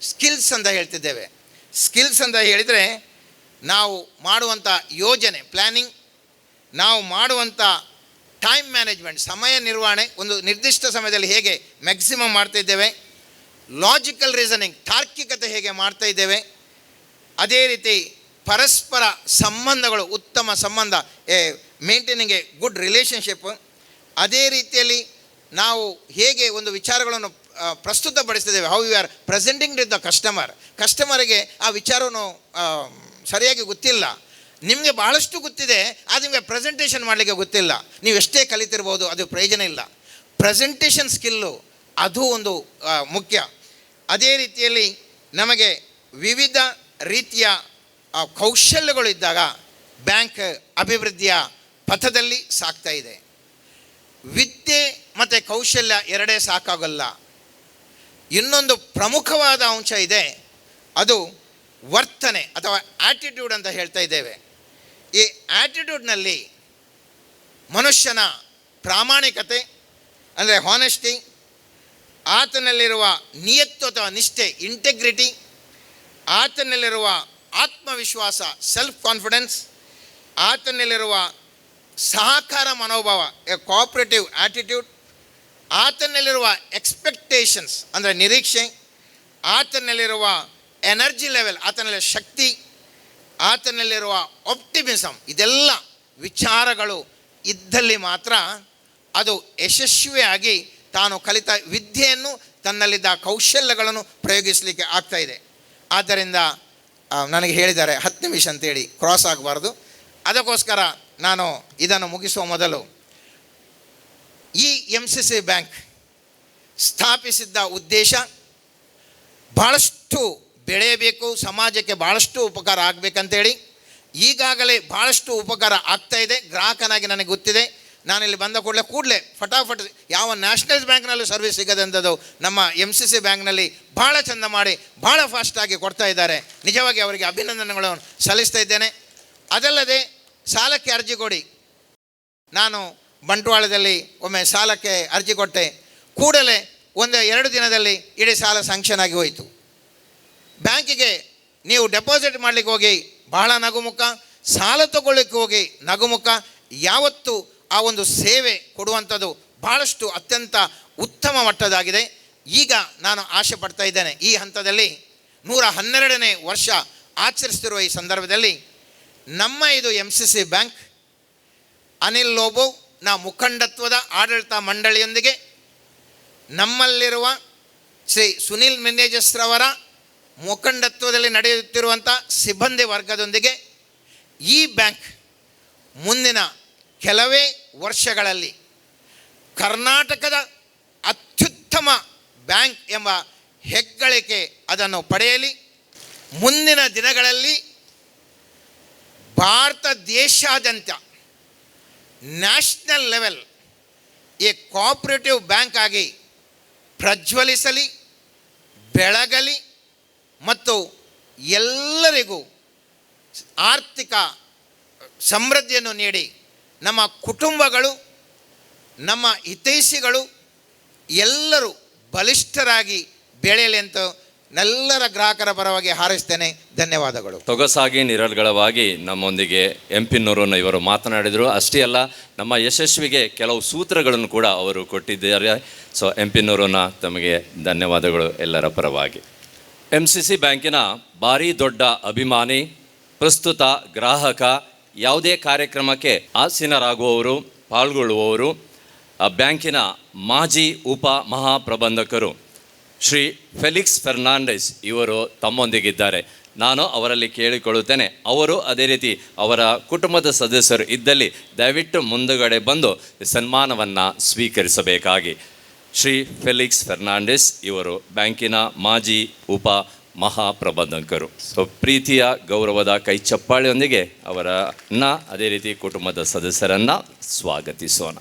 ಸ್ಕಿಲ್ಸ್ ಅಂತ ಹೇಳ್ತಿದ್ದೇವೆ. ಸ್ಕಿಲ್ಸ್ ಅಂತ ಹೇಳಿದರೆ, ನಾವು ಮಾಡುವಂಥ ಯೋಜನೆ ಪ್ಲ್ಯಾನಿಂಗ್, ನಾವು ಮಾಡುವಂಥ ಟೈಮ್ ಮ್ಯಾನೇಜ್ಮೆಂಟ್, ಸಮಯ ನಿರ್ವಹಣೆ, ಒಂದು ನಿರ್ದಿಷ್ಟ ಸಮಯದಲ್ಲಿ ಹೇಗೆ ಮ್ಯಾಕ್ಸಿಮಮ್ ಮಾಡ್ತಾಯಿದ್ದೇವೆ, ಲಾಜಿಕಲ್ ರೀಸನಿಂಗ್, ತಾರ್ಕಿಕತೆ ಹೇಗೆ ಮಾಡ್ತಾಯಿದ್ದೇವೆ, ಅದೇ ರೀತಿ ಪರಸ್ಪರ ಸಂಬಂಧಗಳು, ಉತ್ತಮ ಸಂಬಂಧ, ಮೇಂಟೈನಿಂಗ್ ಎ ಗುಡ್ ರಿಲೇಷನ್ಶಿಪ್, ಅದೇ ರೀತಿಯಲ್ಲಿ ನಾವು ಹೇಗೆ ಒಂದು ವಿಚಾರಗಳನ್ನು ಪ್ರಸ್ತುತಪಡಿಸ್ತಿದ್ದೇವೆ, how you are presenting with the ಕಸ್ಟಮರಿಗೆ ಆ ವಿಚಾರವನ್ನು ಸರಿಯಾಗಿ ಗೊತ್ತಿಲ್ಲ. ನಿಮಗೆ ಬಹಳಷ್ಟು ಗೊತ್ತಿದೆ, ಅದು ನಿಮಗೆ ಪ್ರೆಸೆಂಟೇಷನ್ ಮಾಡಲಿಕ್ಕೆ ಗೊತ್ತಿಲ್ಲ. ನೀವು ಎಷ್ಟೇ ಕಲಿತಿರ್ಬೋದು, ಅದು ಪ್ರಯೋಜನ ಇಲ್ಲ. ಪ್ರೆಸೆಂಟೇಷನ್ ಸ್ಕಿಲ್ಲು ಅದು ಒಂದು ಮುಖ್ಯ. ಅದೇ ರೀತಿಯಲ್ಲಿ ನಮಗೆ ವಿವಿಧ ರೀತಿಯ ಕೌಶಲ್ಯಗಳು ಇದ್ದಾಗ ಬ್ಯಾಂಕ್ ಅಭಿವೃದ್ಧಿಯ ಪಥದಲ್ಲಿ ಸಾಗ್ತಾ ಇದೆ. ವಿದ್ಯೆ ಮತ್ತು ಕೌಶಲ್ಯ ಎರಡೇ ಸಾಕಾಗಲ್ಲ. ಇನ್ನೊಂದು ಪ್ರಮುಖವಾದ ಅಂಶ ಇದೆ, ಅದು ವರ್ತನೆ ಅಥವಾ ಆ್ಯಟಿಟ್ಯೂಡ್ ಅಂತ ಹೇಳ್ತಾ ಇದ್ದೇವೆ. ಈ ಆ್ಯಟಿಟ್ಯೂಡ್ನಲ್ಲಿ ಮನುಷ್ಯನ ಪ್ರಾಮಾಣಿಕತೆ ಅಂದರೆ ಹಾನೆಸ್ಟಿ, ಆತನಲ್ಲಿರುವ ನಿಯತ್ತು ಅಥವಾ ನಿಷ್ಠೆ ಇಂಟೆಗ್ರಿಟಿ, ಆತನಲ್ಲಿರುವ ಆತ್ಮವಿಶ್ವಾಸ ಸೆಲ್ಫ್ ಕಾನ್ಫಿಡೆನ್ಸ್, ಆತನಲ್ಲಿರುವ ಸಹಕಾರ ಮನೋಭಾವ ಎ ಕೋಆಪರೇಟಿವ್ ಆ್ಯಟಿಟ್ಯೂಡ್, ಆತನಲ್ಲಿರುವ ಎಕ್ಸ್ಪೆಕ್ಟೇಷನ್ಸ್ ಅಂದರೆ ನಿರೀಕ್ಷೆ, ಆತನಲ್ಲಿರುವ ಎನರ್ಜಿ ಲೆವೆಲ್, ಆತನಲ್ಲಿ ಶಕ್ತಿ, ಆತನಲ್ಲಿರುವ ಆಪ್ಟಿಮಿಸಮ್, ಇದೆಲ್ಲ ವಿಚಾರಗಳು ಇದ್ದಲ್ಲಿ ಮಾತ್ರ ಅದು ಯಶಸ್ವಿಯಾಗಿ ತಾನು ಕಲಿತ ವಿದ್ಯೆಯನ್ನು, ತನ್ನಲ್ಲಿದ್ದ ಕೌಶಲ್ಯಗಳನ್ನು ಪ್ರಯೋಗಿಸಲಿಕ್ಕೆ ಆಗ್ತಾಯಿದೆ. ಆದ್ದರಿಂದ ನನಗೆ ಹೇಳಿದ್ದಾರೆ 10 ನಿಮಿಷ ಅಂತೇಳಿ ಕ್ರಾಸ್ ಆಗಬಾರ್ದು. ಅದಕ್ಕೋಸ್ಕರ ನಾನು ಇದನ್ನು ಮುಗಿಸುವ ಮೊದಲು ಈ MCC ಬ್ಯಾಂಕ್ ಸ್ಥಾಪಿಸಿದ್ದ ಉದ್ದೇಶ ಭಾಳಷ್ಟು ಬೆಳೆಯಬೇಕು, ಸಮಾಜಕ್ಕೆ ಭಾಳಷ್ಟು ಉಪಕಾರ ಆಗಬೇಕಂತೇಳಿ. ಈಗಾಗಲೇ ಭಾಳಷ್ಟು ಉಪಕಾರ ಆಗ್ತಾಯಿದೆ. ಗ್ರಾಹಕನಾಗಿ ನನಗೆ ಗೊತ್ತಿದೆ. ನಾನಿಲ್ಲಿ ಬಂದ ಕೂಡಲೇ ಫಟಾಫಟ್ ಯಾವ ನ್ಯಾಷನಲೈಸ್ ಬ್ಯಾಂಕ್ನಲ್ಲೂ ಸರ್ವಿಸ್ ಸಿಗದಂಥದ್ದು ನಮ್ಮ MCC ಬ್ಯಾಂಕ್ನಲ್ಲಿ ಭಾಳ ಚೆಂದ ಮಾಡಿ ಭಾಳ ಫಾಸ್ಟಾಗಿ ಕೊಡ್ತಾ ಇದ್ದಾರೆ. ನಿಜವಾಗಿ ಅವರಿಗೆ ಅಭಿನಂದನೆಗಳನ್ನು ಸಲ್ಲಿಸ್ತಾ ಇದ್ದೇನೆ. ಅದಲ್ಲದೆ ಸಾಲಕ್ಕೆ ಅರ್ಜಿ ಕೊಡಿ. ನಾನು ಬಂಟ್ವಾಳದಲ್ಲಿ ಒಮ್ಮೆ ಸಾಲಕ್ಕೆ ಅರ್ಜಿ ಕೊಟ್ಟೆ. ಕೂಡಲೇ 1-2 ದಿನದಲ್ಲಿ ಇಡೀ ಸಾಲ ಸ್ಯಾಂಕ್ಷನ್ ಆಗಿ ಹೋಯಿತು. ಬ್ಯಾಂಕಿಗೆ ನೀವು ಡೆಪಾಸಿಟ್ ಮಾಡಲಿಕ್ಕೆ ಹೋಗಿ ಬಹಳ ನಗುಮುಖ, ಸಾಲ ತಗೊಳ್ಳಿಕ್ಕೆ ಹೋಗಿ ನಗುಮುಖ. ಯಾವತ್ತೂ ಆ ಒಂದು ಸೇವೆ ಕೊಡುವಂಥದ್ದು ಭಾಳಷ್ಟು ಅತ್ಯಂತ ಉತ್ತಮ ಮಟ್ಟದಾಗಿದೆ. ಈಗ ನಾನು ಆಶೆ ಪಡ್ತಾ ಇದ್ದೇನೆ, ಈ ಹಂತದಲ್ಲಿ 112ನೇ ವರ್ಷ ಆಚರಿಸ್ತಿರುವ ಈ ಸಂದರ್ಭದಲ್ಲಿ ನಮ್ಮ ಇದು MCC ಬ್ಯಾಂಕ್ ಅನಿಲ್ ಲೋಬೋನ ಮುಖಂಡತ್ವದ ಆಡಳಿತ ಮಂಡಳಿಯೊಂದಿಗೆ, ನಮ್ಮಲ್ಲಿರುವ ಶ್ರೀ ಸುನಿಲ್ ಮೆನೇಜಸ್ರವರ ಮುಖಂಡತ್ವದಲ್ಲಿ ನಡೆಯುತ್ತಿರುವಂಥ ಸಿಬ್ಬಂದಿ ವರ್ಗದೊಂದಿಗೆ ಈ ಬ್ಯಾಂಕ್ ಮುಂದಿನ ಕೆಲವೇ ವರ್ಷಗಳಲ್ಲಿ ಕರ್ನಾಟಕದ ಅತ್ಯುತ್ತಮ ಬ್ಯಾಂಕ್ ಎಂಬ ಹೆಗ್ಗಳಿಕೆ ಅದನ್ನು ಪಡೆಯಲಿ. ಮುಂದಿನ ದಿನಗಳಲ್ಲಿ ಭಾರತ ದೇಶಾದ್ಯಂತ ನ್ಯಾಷನಲ್ ಲೆವೆಲ್ ಈ ಕೋಆಪರೇಟಿವ್ ಬ್ಯಾಂಕ್ ಆಗಿ ಪ್ರಜ್ವಲಿಸಲಿ, ಬೆಳಗಲಿ ಮತ್ತು ಎಲ್ಲರಿಗೂ ಆರ್ಥಿಕ ಸಮೃದ್ಧಿಯನ್ನು ನೀಡಿ ನಮ್ಮ ಕುಟುಂಬಗಳು, ನಮ್ಮ ಹಿತೈಷಿಗಳು ಎಲ್ಲರೂ ಬಲಿಷ್ಠರಾಗಿ ಬೆಳೆಯಲಿ ಅಂತ ಎಲ್ಲರ ಗ್ರಾಹಕರ ಪರವಾಗಿ ಹಾರೈಸ್ತೇನೆ. ಧನ್ಯವಾದಗಳು. ತೊಗಸಾಗಿ ನಿರರ್ಗಳವಾಗಿ ನಮ್ಮೊಂದಿಗೆ MP ನೂರನ್ನ ಇವರು ಮಾತನಾಡಿದರು. ಅಷ್ಟೇ ಅಲ್ಲ, ನಮ್ಮ ಯಶಸ್ವಿಗೆ ಕೆಲವು ಸೂತ್ರಗಳನ್ನು ಕೂಡ ಅವರು ಕೊಟ್ಟಿದ್ದಾರೆ. ಸೊ MP ನೂರನ್ನ ತಮಗೆ ಧನ್ಯವಾದಗಳು ಎಲ್ಲರ ಪರವಾಗಿ. MCC ಬ್ಯಾಂಕಿನ ಭಾರಿ ದೊಡ್ಡ ಅಭಿಮಾನಿ, ಪ್ರಸ್ತುತ ಗ್ರಾಹಕ, ಯಾವುದೇ ಕಾರ್ಯಕ್ರಮಕ್ಕೆ ಆಸೀನರಾಗುವವರು, ಪಾಲ್ಗೊಳ್ಳುವವರು, ಆ ಬ್ಯಾಂಕಿನ ಮಾಜಿ ಉಪ ಮಹಾಪ್ರಬಂಧಕರು ಶ್ರೀ ಫೆಲಿಕ್ಸ್ ಫೆರ್ನಾಂಡೆಸ್ ಇವರು ತಮ್ಮೊಂದಿಗಿದ್ದಾರೆ. ನಾನು ಅವರಲ್ಲಿ ಕೇಳಿಕೊಳ್ಳುತ್ತೇನೆ, ಅವರು ಅದೇ ರೀತಿ ಅವರ ಕುಟುಂಬದ ಸದಸ್ಯರು ಇದ್ದಲ್ಲಿ ದಯವಿಟ್ಟು ಮುಂದುಗಡೆ ಬಂದು ಸನ್ಮಾನವನ್ನು ಸ್ವೀಕರಿಸಬೇಕಾಗಿ. ಶ್ರೀ ಫೆಲಿಕ್ಸ್ ಫೆರ್ನಾಂಡೆಸ್ ಇವರು ಬ್ಯಾಂಕಿನ ಮಾಜಿ ಉಪ ಮಹಾಪ್ರಬಂಧಕರು. ಸೊ ಪ್ರೀತಿಯ ಗೌರವದ ಕೈ ಚಪ್ಪಾಳೆಯೊಂದಿಗೆ ಅವರನ್ನ ಅದೇ ರೀತಿ ಕುಟುಂಬದ ಸದಸ್ಯರನ್ನು ಸ್ವಾಗತಿಸೋಣ.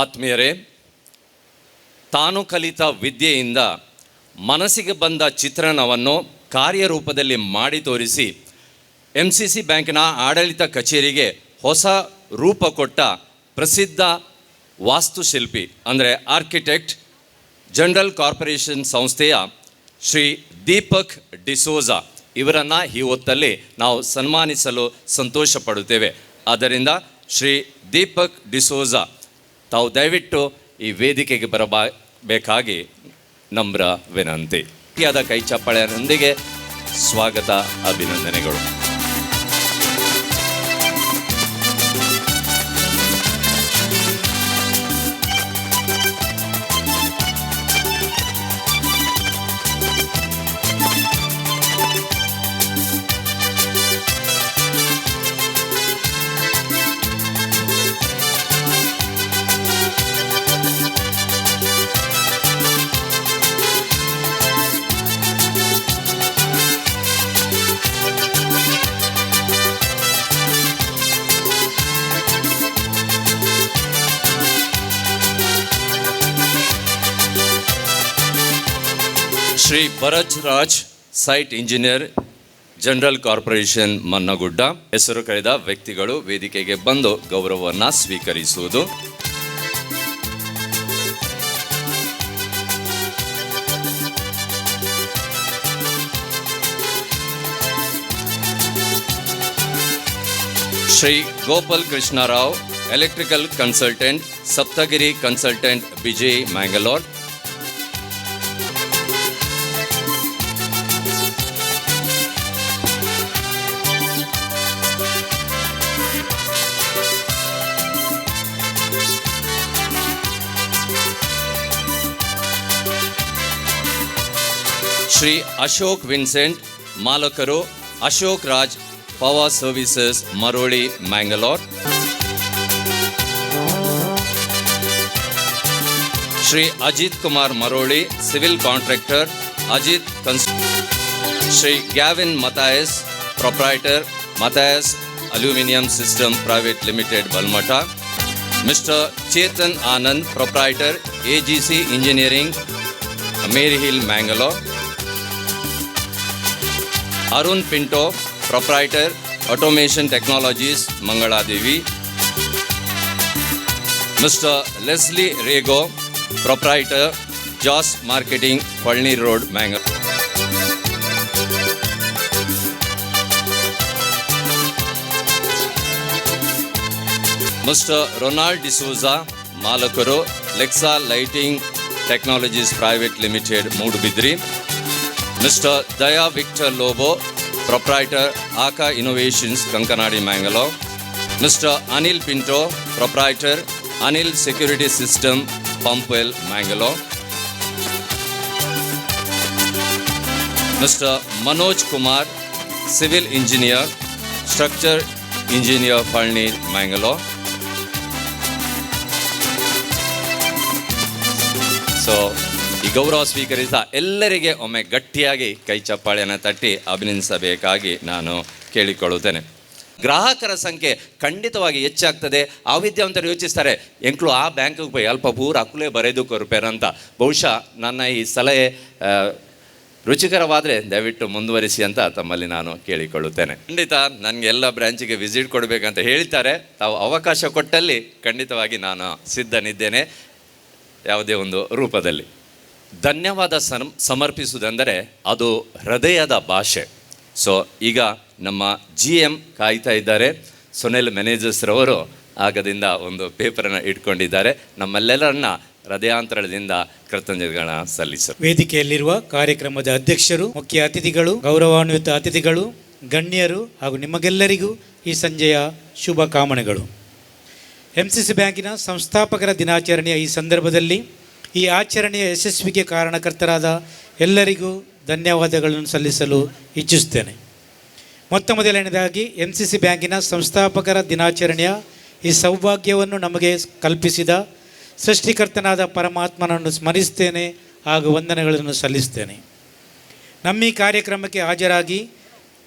ಆತ್ಮೀಯರೇ, ತಾನು ಕಲಿತ ವಿದ್ಯೆಯಿಂದ ಮನಸ್ಸಿಗೆ ಬಂದ ಚಿತ್ರಣವನ್ನು ಕಾರ್ಯರೂಪದಲ್ಲಿ ಮಾಡಿ ತೋರಿಸಿ MCC ಬ್ಯಾಂಕಿನ ಆಡಳಿತ ಕಚೇರಿಗೆ ಹೊಸ ರೂಪ ಕೊಟ್ಟ ಪ್ರಸಿದ್ಧ ವಾಸ್ತುಶಿಲ್ಪಿ ಅಂದರೆ ಆರ್ಕಿಟೆಕ್ಟ್, ಜನರಲ್ ಕಾರ್ಪೊರೇಷನ್ ಸಂಸ್ಥೆಯ ಶ್ರೀ ದೀಪಕ್ ಡಿಸೋಜಾ ಇವರನ್ನು ಈ ಹೊತ್ತಲ್ಲಿ ನಾವು ಸನ್ಮಾನಿಸಲು ಸಂತೋಷ ಪಡುತ್ತೇವೆ. ಆದ್ದರಿಂದ ಶ್ರೀ ದೀಪಕ್ ಡಿಸೋಜಾ ತಾವು ದಯವಿಟ್ಟು ಈ ವೇದಿಕೆಗೆ ಬರಬೇಕಾಗಿ ನಮ್ರ ವಿನಂತಿ. ಅತಿಯಾದ ಕೈ ಚಪ್ಪಾಳೆಯೊಂದಿಗೆ ಸ್ವಾಗತ, ಅಭಿನಂದನೆಗಳು. Shri Bharat Raj, site engineer, general corporation Mannagudda. ಹೆಸರು ಕರೆದ ವ್ಯಕ್ತಿಗಳು ವೇದಿಕೆಗೆ ಬಂದು ಗೌರವವನ್ನು ಸ್ವೀಕರಿಸುವುದು. Shri Gopal Krishnarao, electrical consultant, Saptagiri consultant, ಬಿಜೆ, ಮ್ಯಾಂಗಲೋರ್. ಶ್ರೀ ಅಶೋಕ್ ವಿನ್ಸೆಂಟ್, ಮಾಲಕರು, Ashok Raj power services, Maroli, Mangalore. Shri Ajit Kumar Maroli, civil contractor, Ajit Shri Gavin Mathias, proprietor, Mathias aluminium system private limited, Balmatta. Mister Chetan Anand, proprietor, AGC engineering, Mary Hill, Mangalore. Arun Pinto, proprietor, automation technologies, Mangaladevi. Mister Leslie Rego, proprietor, Jas marketing, ಪಳ್ನಿ road, Mangalore. Mister Ronald D'Souza, ಮಾಲಕರು, Lexa lighting technologies private limited, Moodbidri. Mister Daya Victor Lobo, proprietor, Aka innovations, Kankanady, Mangalore. Mister Anil Pinto, proprietor, Anil security system, Pumpwell, Mangalore. Mister Manoj Kumar, civil engineer, structure engineer, ಪಳ್ನಿ, Mangalore. So ಈ ಗೌರವ ಸ್ವೀಕರಿಸಿದ ಎಲ್ಲರಿಗೆ ಒಮ್ಮೆ ಗಟ್ಟಿಯಾಗಿ ಕೈ ಚಪ್ಪಾಳೆಯನ್ನು ತಟ್ಟಿ ಅಭಿನಂದಿಸಬೇಕಾಗಿ ನಾನು ಕೇಳಿಕೊಳ್ಳುತ್ತೇನೆ. ಗ್ರಾಹಕರ ಸಂಖ್ಯೆ ಖಂಡಿತವಾಗಿ ಹೆಚ್ಚಾಗ್ತದೆ. ಆ ವಿದ್ಯಾವಂತರು ಯೋಚಿಸ್ತಾರೆ, ಎಂಕ್ಳು ಆ ಬ್ಯಾಂಕಿಗೆ ಹೋಗಿ ಅಲ್ಪ ಪೂರ ಅಕ್ಕುಲೇ ಬರೆದು ಕೊರ್ಪೇರ ಅಂತ. ಬಹುಶಃ ನನ್ನ ಈ ಸಲಹೆ ರುಚಿಕರವಾದರೆ ದಯವಿಟ್ಟು ಮುಂದುವರಿಸಿ ಅಂತ ತಮ್ಮಲ್ಲಿ ನಾನು ಕೇಳಿಕೊಳ್ಳುತ್ತೇನೆ. ಖಂಡಿತ ನನಗೆ ಎಲ್ಲ ಬ್ರ್ಯಾಂಚಿಗೆ ವಿಸಿಟ್ ಕೊಡಬೇಕಂತ ಹೇಳ್ತಾರೆ. ತಾವು ಅವಕಾಶ ಕೊಟ್ಟಲ್ಲಿ ಖಂಡಿತವಾಗಿ ನಾನು ಸಿದ್ಧನಿದ್ದೇನೆ, ಯಾವುದೇ ಒಂದು ರೂಪದಲ್ಲಿ. ಧನ್ಯವಾದ ಸಮರ್ಪಿಸುವುದೆಂದರೆ ಅದು ಹೃದಯದ ಭಾಷೆ. ಸೊ ಈಗ ನಮ್ಮ GM ಕಾಯ್ತಾ ಇದ್ದಾರೆ. ಸುನಿಲ್ ಮ್ಯಾನೇಜರ್ಸ್ರವರು ಆಗದಿಂದ ಒಂದು ಪೇಪರನ್ನು ಇಟ್ಕೊಂಡಿದ್ದಾರೆ. ನಮ್ಮೆಲ್ಲರನ್ನ ಹೃದಯಾಂತರದಿಂದ ಕೃತಜ್ಞತೆಗಳನ್ನ ಸಲ್ಲಿಸರು. ವೇದಿಕೆಯಲ್ಲಿರುವ ಕಾರ್ಯಕ್ರಮದ ಅಧ್ಯಕ್ಷರು, ಮುಖ್ಯ ಅತಿಥಿಗಳು, ಗೌರವಾನ್ವಿತ ಅತಿಥಿಗಳು, ಗಣ್ಯರು ಹಾಗೂ ನಿಮಗೆಲ್ಲರಿಗೂ ಈ ಸಂಜೆಯ ಶುಭ ಕಾಮನೆಗಳು. MCC ಬ್ಯಾಂಕಿನ ಸಂಸ್ಥಾಪಕರ ದಿನಾಚರಣೆಯ ಈ ಸಂದರ್ಭದಲ್ಲಿ ಈ ಆಚರಣೆಯ ಯಶಸ್ವಿಗೆ ಕಾರಣಕರ್ತರಾದ ಎಲ್ಲರಿಗೂ ಧನ್ಯವಾದಗಳನ್ನು ಸಲ್ಲಿಸಲು ಇಚ್ಛಿಸುತ್ತೇನೆ. ಮೊತ್ತ ಮೊದಲನೇದಾಗಿ MCC ಬ್ಯಾಂಕಿನ ಸಂಸ್ಥಾಪಕರ ದಿನಾಚರಣೆಯ ಈ ಸೌಭಾಗ್ಯವನ್ನು ನಮಗೆ ಕಲ್ಪಿಸಿದ ಸೃಷ್ಟಿಕರ್ತನಾದ ಪರಮಾತ್ಮನನ್ನು ಸ್ಮರಿಸ್ತೇನೆ ಹಾಗೂ ವಂದನೆಗಳನ್ನು ಸಲ್ಲಿಸ್ತೇನೆ. ನಮ್ಮ ಈ ಕಾರ್ಯಕ್ರಮಕ್ಕೆ ಹಾಜರಾಗಿ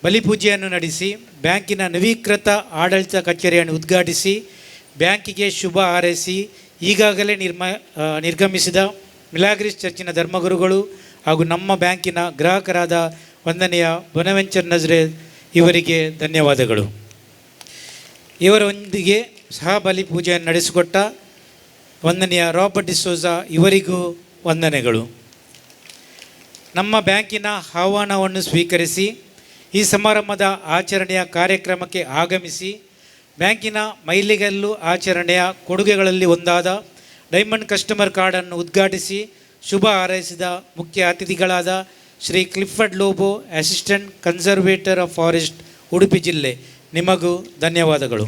ಬಲಿಪೂಜೆಯನ್ನು ನಡೆಸಿ ಬ್ಯಾಂಕಿನ ನವೀಕೃತ ಆಡಳಿತ ಕಚೇರಿಯನ್ನು ಉದ್ಘಾಟಿಸಿ ಬ್ಯಾಂಕಿಗೆ ಶುಭ ಹಾರೈಸಿ ಈಗಾಗಲೇ ನಿರ್ಗಮಿಸಿದ ಮಿಲಾಗ್ರಿಸ್ ಚರ್ಚಿನ ಧರ್ಮಗುರುಗಳು ಹಾಗೂ ನಮ್ಮ ಬ್ಯಾಂಕಿನ ಗ್ರಾಹಕರಾದ ವಂದನೆಯ ಬೊನವೆಂಚರ್ ನಜರೇತ್ ಇವರಿಗೆ ಧನ್ಯವಾದಗಳು. ಇವರೊಂದಿಗೆ ಸಹ ಬಲಿಪೂಜೆಯನ್ನು ನಡೆಸಿಕೊಟ್ಟ ವಂದನೆಯ ರಾಬರ್ಟ್ ಡಿಸೋಜಾ ಇವರಿಗೂ ವಂದನೆಗಳು. ನಮ್ಮ ಬ್ಯಾಂಕಿನ ಆಹ್ವಾನವನ್ನು ಸ್ವೀಕರಿಸಿ ಈ ಸಮಾರಂಭದ ಆಚರಣೆಯ ಕಾರ್ಯಕ್ರಮಕ್ಕೆ ಆಗಮಿಸಿ ಬ್ಯಾಂಕಿನ ಮೈಲಿಗಲ್ಲು ಆಚರಣೆಯ ಕೊಡುಗೆಗಳಲ್ಲಿ ಒಂದಾದ ಡೈಮಂಡ್ ಕಸ್ಟಮರ್ ಕಾರ್ಡನ್ನು ಉದ್ಘಾಟಿಸಿ ಶುಭ ಹಾರೈಸಿದ ಮುಖ್ಯ ಅತಿಥಿಗಳಾದ Shri Clifford Lobo, assistant conservator of forest, Udupi ಜಿಲ್ಲೆ, ನಿಮಗೂ ಧನ್ಯವಾದಗಳು.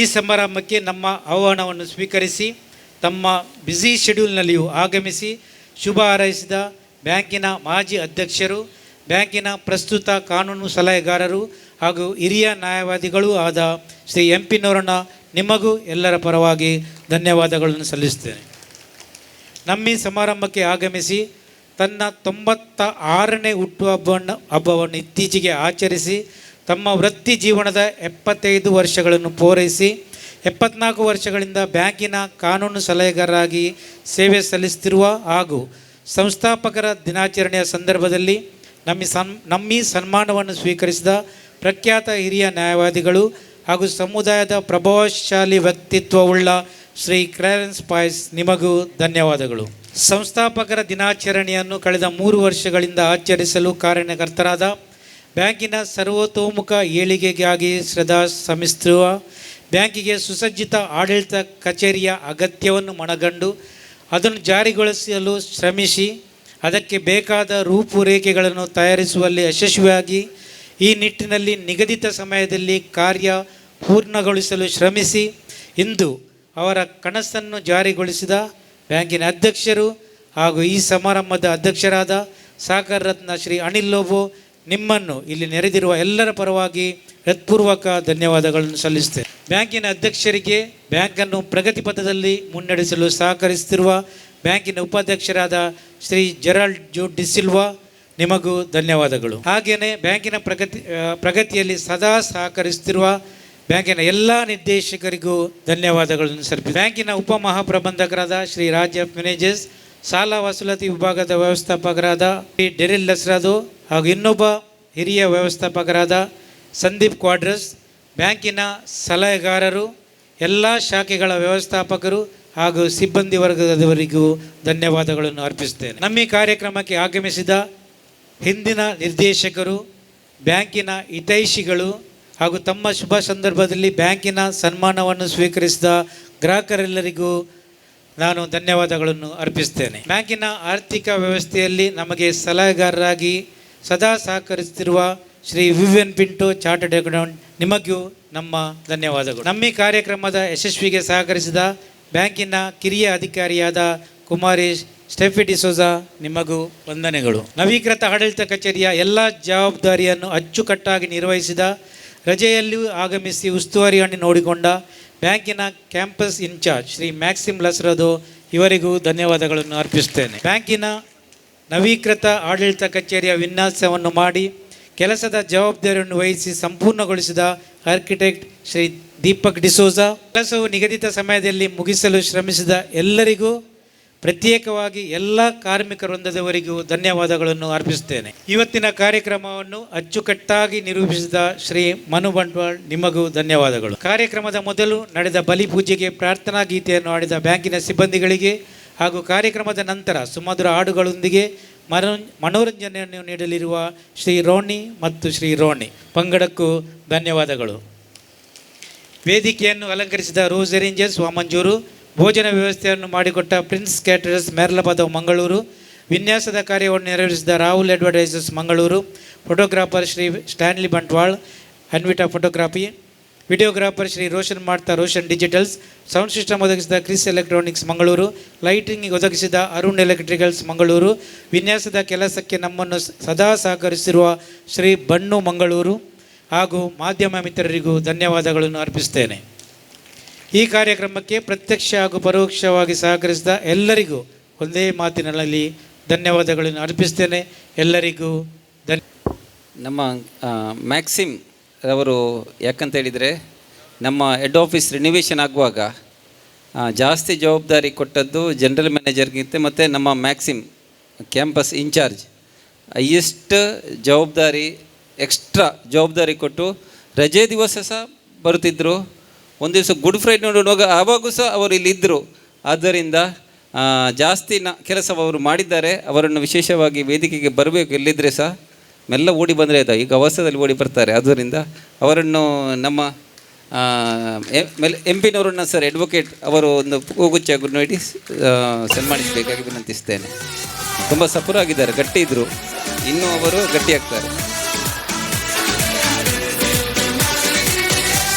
ಈ ಸಮಾರಂಭಕ್ಕೆ ನಮ್ಮ ಆಹ್ವಾನವನ್ನು ಸ್ವೀಕರಿಸಿ ತಮ್ಮ ಬ್ಯುಸಿ ಶೆಡ್ಯೂಲ್ನಲ್ಲಿಯೂ ಆಗಮಿಸಿ ಶುಭ ಹಾರೈಸಿದ ಬ್ಯಾಂಕಿನ ಮಾಜಿ ಅಧ್ಯಕ್ಷರು, ಬ್ಯಾಂಕಿನ ಪ್ರಸ್ತುತ ಕಾನೂನು ಸಲಹೆಗಾರರು ಹಾಗೂ ಹಿರಿಯ ನ್ಯಾಯವಾದಿಗಳೂ ಆದ ಶ್ರೀ MP ನವರನ್ನ ನಿಮಗೂ ಎಲ್ಲರ ಪರವಾಗಿ ಧನ್ಯವಾದಗಳನ್ನು ಸಲ್ಲಿಸುತ್ತೇನೆ. ನಮ್ಮ ಈ ಸಮಾರಂಭಕ್ಕೆ ಆಗಮಿಸಿ ತನ್ನ 96ನೇ ಹಬ್ಬವನ್ನು ಇತ್ತೀಚೆಗೆ ಆಚರಿಸಿ ತಮ್ಮ ವೃತ್ತಿ ಜೀವನದ 75 ವರ್ಷಗಳನ್ನು ಪೂರೈಸಿ 74 ವರ್ಷಗಳಿಂದ ಬ್ಯಾಂಕಿನ ಕಾನೂನು ಸಲಹೆಗಾರರಾಗಿ ಸೇವೆ ಸಲ್ಲಿಸುತ್ತಿರುವ ಹಾಗೂ ಸಂಸ್ಥಾಪಕರ ದಿನಾಚರಣೆಯ ಸಂದರ್ಭದಲ್ಲಿ ನಮ್ಮಿ ಸನ್ಮಾನವನ್ನು ಸ್ವೀಕರಿಸಿದ ಪ್ರಖ್ಯಾತ ಹಿರಿಯ ನ್ಯಾಯವಾದಿಗಳು ಹಾಗೂ ಸಮುದಾಯದ ಪ್ರಭಾವಶಾಲಿ ವ್ಯಕ್ತಿತ್ವವುಳ್ಳ ಶ್ರೀ ಕ್ಲಾರೆನ್ಸ್ ಪಾಯ್ಸ್, ನಿಮಗೂ ಧನ್ಯವಾದಗಳು. ಸಂಸ್ಥಾಪಕರ ದಿನಾಚರಣೆಯನ್ನು ಕಳೆದ 3 ವರ್ಷಗಳಿಂದ ಆಚರಿಸಲು ಕಾರಣಕರ್ತರಾದ ಬ್ಯಾಂಕಿನ ಸರ್ವತೋಮುಖ ಏಳಿಗೆಗಾಗಿ ಶ್ರದ್ಧಾ ಶ್ರಮಿಸುವ ಬ್ಯಾಂಕಿಗೆ ಸುಸಜ್ಜಿತ ಆಡಳಿತ ಕಚೇರಿಯ ಅಗತ್ಯವನ್ನು ಮನಗಂಡು ಅದನ್ನು ಜಾರಿಗೊಳಿಸಲು ಶ್ರಮಿಸಿ ಅದಕ್ಕೆ ಬೇಕಾದ ರೂಪುರೇಖೆಗಳನ್ನು ತಯಾರಿಸುವಲ್ಲಿ ಯಶಸ್ವಿಯಾಗಿ ಈ ನಿಟ್ಟಿನಲ್ಲಿ ನಿಗದಿತ ಸಮಯದಲ್ಲಿ ಕಾರ್ಯ ಪೂರ್ಣಗೊಳಿಸಲು ಶ್ರಮಿಸಿ ಇಂದು ಅವರ ಕನಸನ್ನು ಜಾರಿಗೊಳಿಸಿದ ಬ್ಯಾಂಕಿನ ಅಧ್ಯಕ್ಷರು ಹಾಗೂ ಈ ಸಮಾರಂಭದ ಅಧ್ಯಕ್ಷರಾದ ಸಾಗರ ರತ್ನ ಶ್ರೀ ಅನಿಲ್ ಲೋಬೋ, ನಿಮ್ಮನ್ನು ಇಲ್ಲಿ ನೆರೆದಿರುವ ಎಲ್ಲರ ಪರವಾಗಿ ಹೃತ್ಪೂರ್ವಕ ಧನ್ಯವಾದಗಳನ್ನು ಸಲ್ಲಿಸುತ್ತೇನೆ. ಬ್ಯಾಂಕಿನ ಅಧ್ಯಕ್ಷರಿಗೆ ಬ್ಯಾಂಕನ್ನು ಪ್ರಗತಿ ಪಥದಲ್ಲಿ ಮುನ್ನಡೆಸಲು ಸಹಕರಿಸುತ್ತಿರುವ ಬ್ಯಾಂಕಿನ ಉಪಾಧ್ಯಕ್ಷರಾದ ಶ್ರೀ ಜೆರಾಲ್ಡ್ ಜೋ ಡಿಸಿಲ್ವಾ, ನಿಮಗೂ ಧನ್ಯವಾದಗಳು. ಹಾಗೆಯೇ ಬ್ಯಾಂಕಿನ ಪ್ರಗತಿಯಲ್ಲಿ ಸದಾ ಸಹಕರಿಸುತ್ತಿರುವ ಬ್ಯಾಂಕಿನ ಎಲ್ಲ ನಿರ್ದೇಶಕರಿಗೂ ಧನ್ಯವಾದಗಳನ್ನು ಸಲ್ಲಿಸಿ ಬ್ಯಾಂಕಿನ ಉಪಮಹಾಪ್ರಬಂಧಕರಾದ ಶ್ರೀ ರಾಜ್ಯ ಮ್ಯಾನೇಜರ್ಸ್, ಸಾಲ ವಸೂಲಾತಿ ವಿಭಾಗದ ವ್ಯವಸ್ಥಾಪಕರಾದ ಶ್ರೀ ಡೆರಿಲ್ ಲಸ್ರಾದೋ ಹಾಗೂ ಇನ್ನೊಬ್ಬ ಹಿರಿಯ ವ್ಯವಸ್ಥಾಪಕರಾದ ಸಂದೀಪ್ ಕ್ವಾಡ್ರಸ್, ಬ್ಯಾಂಕಿನ ಸಲಹೆಗಾರರು, ಎಲ್ಲ ಶಾಖೆಗಳ ವ್ಯವಸ್ಥಾಪಕರು ಹಾಗೂ ಸಿಬ್ಬಂದಿ ವರ್ಗದವರಿಗೂ ಧನ್ಯವಾದಗಳನ್ನು ಅರ್ಪಿಸುತ್ತೇನೆ. ನಮ್ಮ ಈ ಕಾರ್ಯಕ್ರಮಕ್ಕೆ ಆಗಮಿಸಿದ ಹಿಂದಿನ ನಿರ್ದೇಶಕರು, ಬ್ಯಾಂಕಿನ ಹಿತೈಷಿಗಳು ಹಾಗೂ ತಮ್ಮ ಶುಭ ಸಂದರ್ಭದಲ್ಲಿ ಬ್ಯಾಂಕಿನ ಸನ್ಮಾನವನ್ನು ಸ್ವೀಕರಿಸಿದ ಗ್ರಾಹಕರೆಲ್ಲರಿಗೂ ನಾನು ಧನ್ಯವಾದಗಳನ್ನು ಅರ್ಪಿಸ್ತೇನೆ. ಬ್ಯಾಂಕಿನ ಆರ್ಥಿಕ ವ್ಯವಸ್ಥೆಯಲ್ಲಿ ನಮಗೆ ಸಲಹೆಗಾರರಾಗಿ ಸದಾ ಸಹಕರಿಸುತ್ತಿರುವ Shri Vivian Pinto, chartered accountant, ನಿಮಗೂ ನಮ್ಮ ಧನ್ಯವಾದಗಳು. ನಮ್ಮ ಈ ಕಾರ್ಯಕ್ರಮದ ಯಶಸ್ವಿಗೆ ಸಹಕರಿಸಿದ ಬ್ಯಾಂಕಿನ ಕಿರಿಯ ಅಧಿಕಾರಿಯಾದ ಕುಮಾರಿ ಸ್ಟೆಫಿ ಡಿಸೋಜಾ, ನಿಮಗೂ ವಂದನೆಗಳು. ನವೀಕೃತ ಆಡಳಿತ ಕಚೇರಿಯ ಎಲ್ಲ ಜವಾಬ್ದಾರಿಯನ್ನು ಅಚ್ಚುಕಟ್ಟಾಗಿ ನಿರ್ವಹಿಸಿದ, ರಜೆಯಲ್ಲಿಯೂ ಆಗಮಿಸಿ ಉಸ್ತುವಾರಿಯನ್ನು ನೋಡಿಕೊಂಡ ಬ್ಯಾಂಕಿನ ಕ್ಯಾಂಪಸ್ ಇನ್ಚಾರ್ಜ್ ಶ್ರೀ ಮ್ಯಾಕ್ಸಿಮ್ ಲಸ್ರದೋ, ಇವರಿಗೂ ಧನ್ಯವಾದಗಳನ್ನು ಅರ್ಪಿಸುತ್ತೇನೆ. ಬ್ಯಾಂಕಿನ ನವೀಕೃತ ಆಡಳಿತ ಕಚೇರಿಯ ವಿನ್ಯಾಸವನ್ನು ಮಾಡಿ ಕೆಲಸದ ಜವಾಬ್ದಾರಿಯನ್ನು ವಹಿಸಿ ಸಂಪೂರ್ಣಗೊಳಿಸಿದ ಆರ್ಕಿಟೆಕ್ಟ್ ಶ್ರೀ ದೀಪಕ್ ಡಿಸೋಜಾ, ಕೆಲಸವು ನಿಗದಿತ ಸಮಯದಲ್ಲಿ ಮುಗಿಸಲು ಶ್ರಮಿಸಿದ ಎಲ್ಲರಿಗೂ, ಪ್ರತ್ಯೇಕವಾಗಿ ಎಲ್ಲ ಕಾರ್ಮಿಕ ವೃಂದದವರಿಗೂ ಧನ್ಯವಾದಗಳನ್ನು ಅರ್ಪಿಸುತ್ತೇನೆ. ಇವತ್ತಿನ ಕಾರ್ಯಕ್ರಮವನ್ನು ಅಚ್ಚುಕಟ್ಟಾಗಿ ನಿರೂಪಿಸಿದ ಶ್ರೀ ಮನು ಬಂಟ್ವಾಳ್, ನಿಮಗೂ ಧನ್ಯವಾದಗಳು. ಕಾರ್ಯಕ್ರಮದ ಮೊದಲು ನಡೆದ ಬಲಿ ಪೂಜೆಗೆ ಪ್ರಾರ್ಥನಾ ಗೀತೆಯನ್ನು ಹಾಡಿದ ಬ್ಯಾಂಕಿನ ಸಿಬ್ಬಂದಿಗಳಿಗೆ ಹಾಗೂ ಕಾರ್ಯಕ್ರಮದ ನಂತರ ಸುಮಧುರ ಹಾಡುಗಳೊಂದಿಗೆ ಮನೋರಂಜನೆಯನ್ನು ನೀಡಲಿರುವ ಶ್ರೀ ರೋಣಿ ಮತ್ತು ಶ್ರೀ ರೋಣಿ ಪಂಗಡಕ್ಕೂ ಧನ್ಯವಾದಗಳು. ವೇದಿಕೆಯನ್ನು ಅಲಂಕರಿಸಿದ ರೋಸ್ ಅರೇಂಜರ್ಸ್ ವಾಮಂಜೂರು, ಭೋಜನ ವ್ಯವಸ್ಥೆಯನ್ನು ಮಾಡಿಕೊಟ್ಟ ಪ್ರಿನ್ಸ್ ಕ್ಯಾಟರರ್ಸ್ ಮೇರ್ಲಪದವ್ ಮಂಗಳೂರು, ವಿನ್ಯಾಸದ ಕಾರ್ಯವನ್ನು ನೆರವೇರಿಸಿದ Rahul advertisers Mangaluru, photographer Shri Stanley Bantwal Anvita photography, videographer Shri Roshan Madtha Roshan digitals, sound system ಒದಗಿಸಿದ ಕ್ರಿಸ್ ಎಲೆಕ್ಟ್ರಾನಿಕ್ಸ್ ಮಂಗಳೂರು, ಲೈಟಿಂಗ್ ಒದಗಿಸಿದ ಅರುಣ್ ಎಲೆಕ್ಟ್ರಿಕಲ್ಸ್ ಮಂಗಳೂರು, ವಿನ್ಯಾಸದ ಕೆಲಸಕ್ಕೆ ನಮ್ಮನ್ನು ಸದಾ ಸಹಕರಿಸಿರುವ ಶ್ರೀ ಬಣ್ಣು ಮಂಗಳೂರು ಹಾಗೂ ಮಾಧ್ಯಮ ಮಿತ್ರರಿಗೂ ಧನ್ಯವಾದಗಳನ್ನು ಅರ್ಪಿಸುತ್ತೇನೆ. ಈ ಕಾರ್ಯಕ್ರಮಕ್ಕೆ ಪ್ರತ್ಯಕ್ಷ ಹಾಗೂ ಪರೋಕ್ಷವಾಗಿ ಸಹಕರಿಸಿದ ಎಲ್ಲರಿಗೂ ಒಂದೇ ಮಾತಿನಲ್ಲಿ ಧನ್ಯವಾದಗಳನ್ನು ಅರ್ಪಿಸ್ತೇನೆ. ಎಲ್ಲರಿಗೂ ನಮ್ಮ ಮ್ಯಾಕ್ಸಿಮ್ ಅವರು ಯಾಕಂತ ಹೇಳಿದರೆ, ನಮ್ಮ ಹೆಡ್ ಆಫೀಸ್ ರಿನಿವೇಷನ್ ಆಗುವಾಗ ಜಾಸ್ತಿ ಜವಾಬ್ದಾರಿ ಕೊಟ್ಟದ್ದು ಜನರಲ್ ಮ್ಯಾನೇಜರ್ಗಿಂತ ಮತ್ತು ನಮ್ಮ ಮ್ಯಾಕ್ಸಿಮ್ ಕ್ಯಾಂಪಸ್ ಇನ್ಚಾರ್ಜ್ ಹೈಯೆಸ್ಟ್ ಜವಾಬ್ದಾರಿ, ಎಕ್ಸ್ಟ್ರಾ ಜವಾಬ್ದಾರಿ ಕೊಟ್ಟು ರಜೆ ದಿವಸ ಸಹ ಬರುತ್ತಿದ್ದರು. ಒಂದು ದಿವಸ ಗುಡ್ ಫ್ರೈಡೆ ನೋಡುವಾಗ ಆವಾಗೂ ಸಹ ಅವರು ಇಲ್ಲಿದ್ದರು. ಆದ್ದರಿಂದ ಜಾಸ್ತಿ ಕೆಲಸ ಅವರು ಮಾಡಿದ್ದಾರೆ. ಅವರನ್ನು ವಿಶೇಷವಾಗಿ ವೇದಿಕೆಗೆ ಬರಬೇಕು, ಎಲ್ಲಿದ್ದರೆ ಸಹ ಮೆಲ್ಲ ಓಡಿ ಬಂದರೆ ಆಯಿತು, ಈಗ ಅವಸರದಲ್ಲಿ ಓಡಿ ಬರ್ತಾರೆ. ಆದ್ದರಿಂದ ಅವರನ್ನು ನಮ್ಮ MP ಸರ್ ಅಡ್ವೊಕೇಟ್ ಅವರು ಒಂದು ಹೂಗುಚ್ಚ ನೀಡಿ ಸನ್ಮಾನಿಸಬೇಕಾಗಿ ವಿನಂತಿಸ್ತೇನೆ. ತುಂಬ ಸಪುರಾಗಿದ್ದಾರೆ, ಗಟ್ಟಿ ಇದ್ದರು, ಇನ್ನೂ ಅವರು ಗಟ್ಟಿಯಾಗ್ತಾರೆ.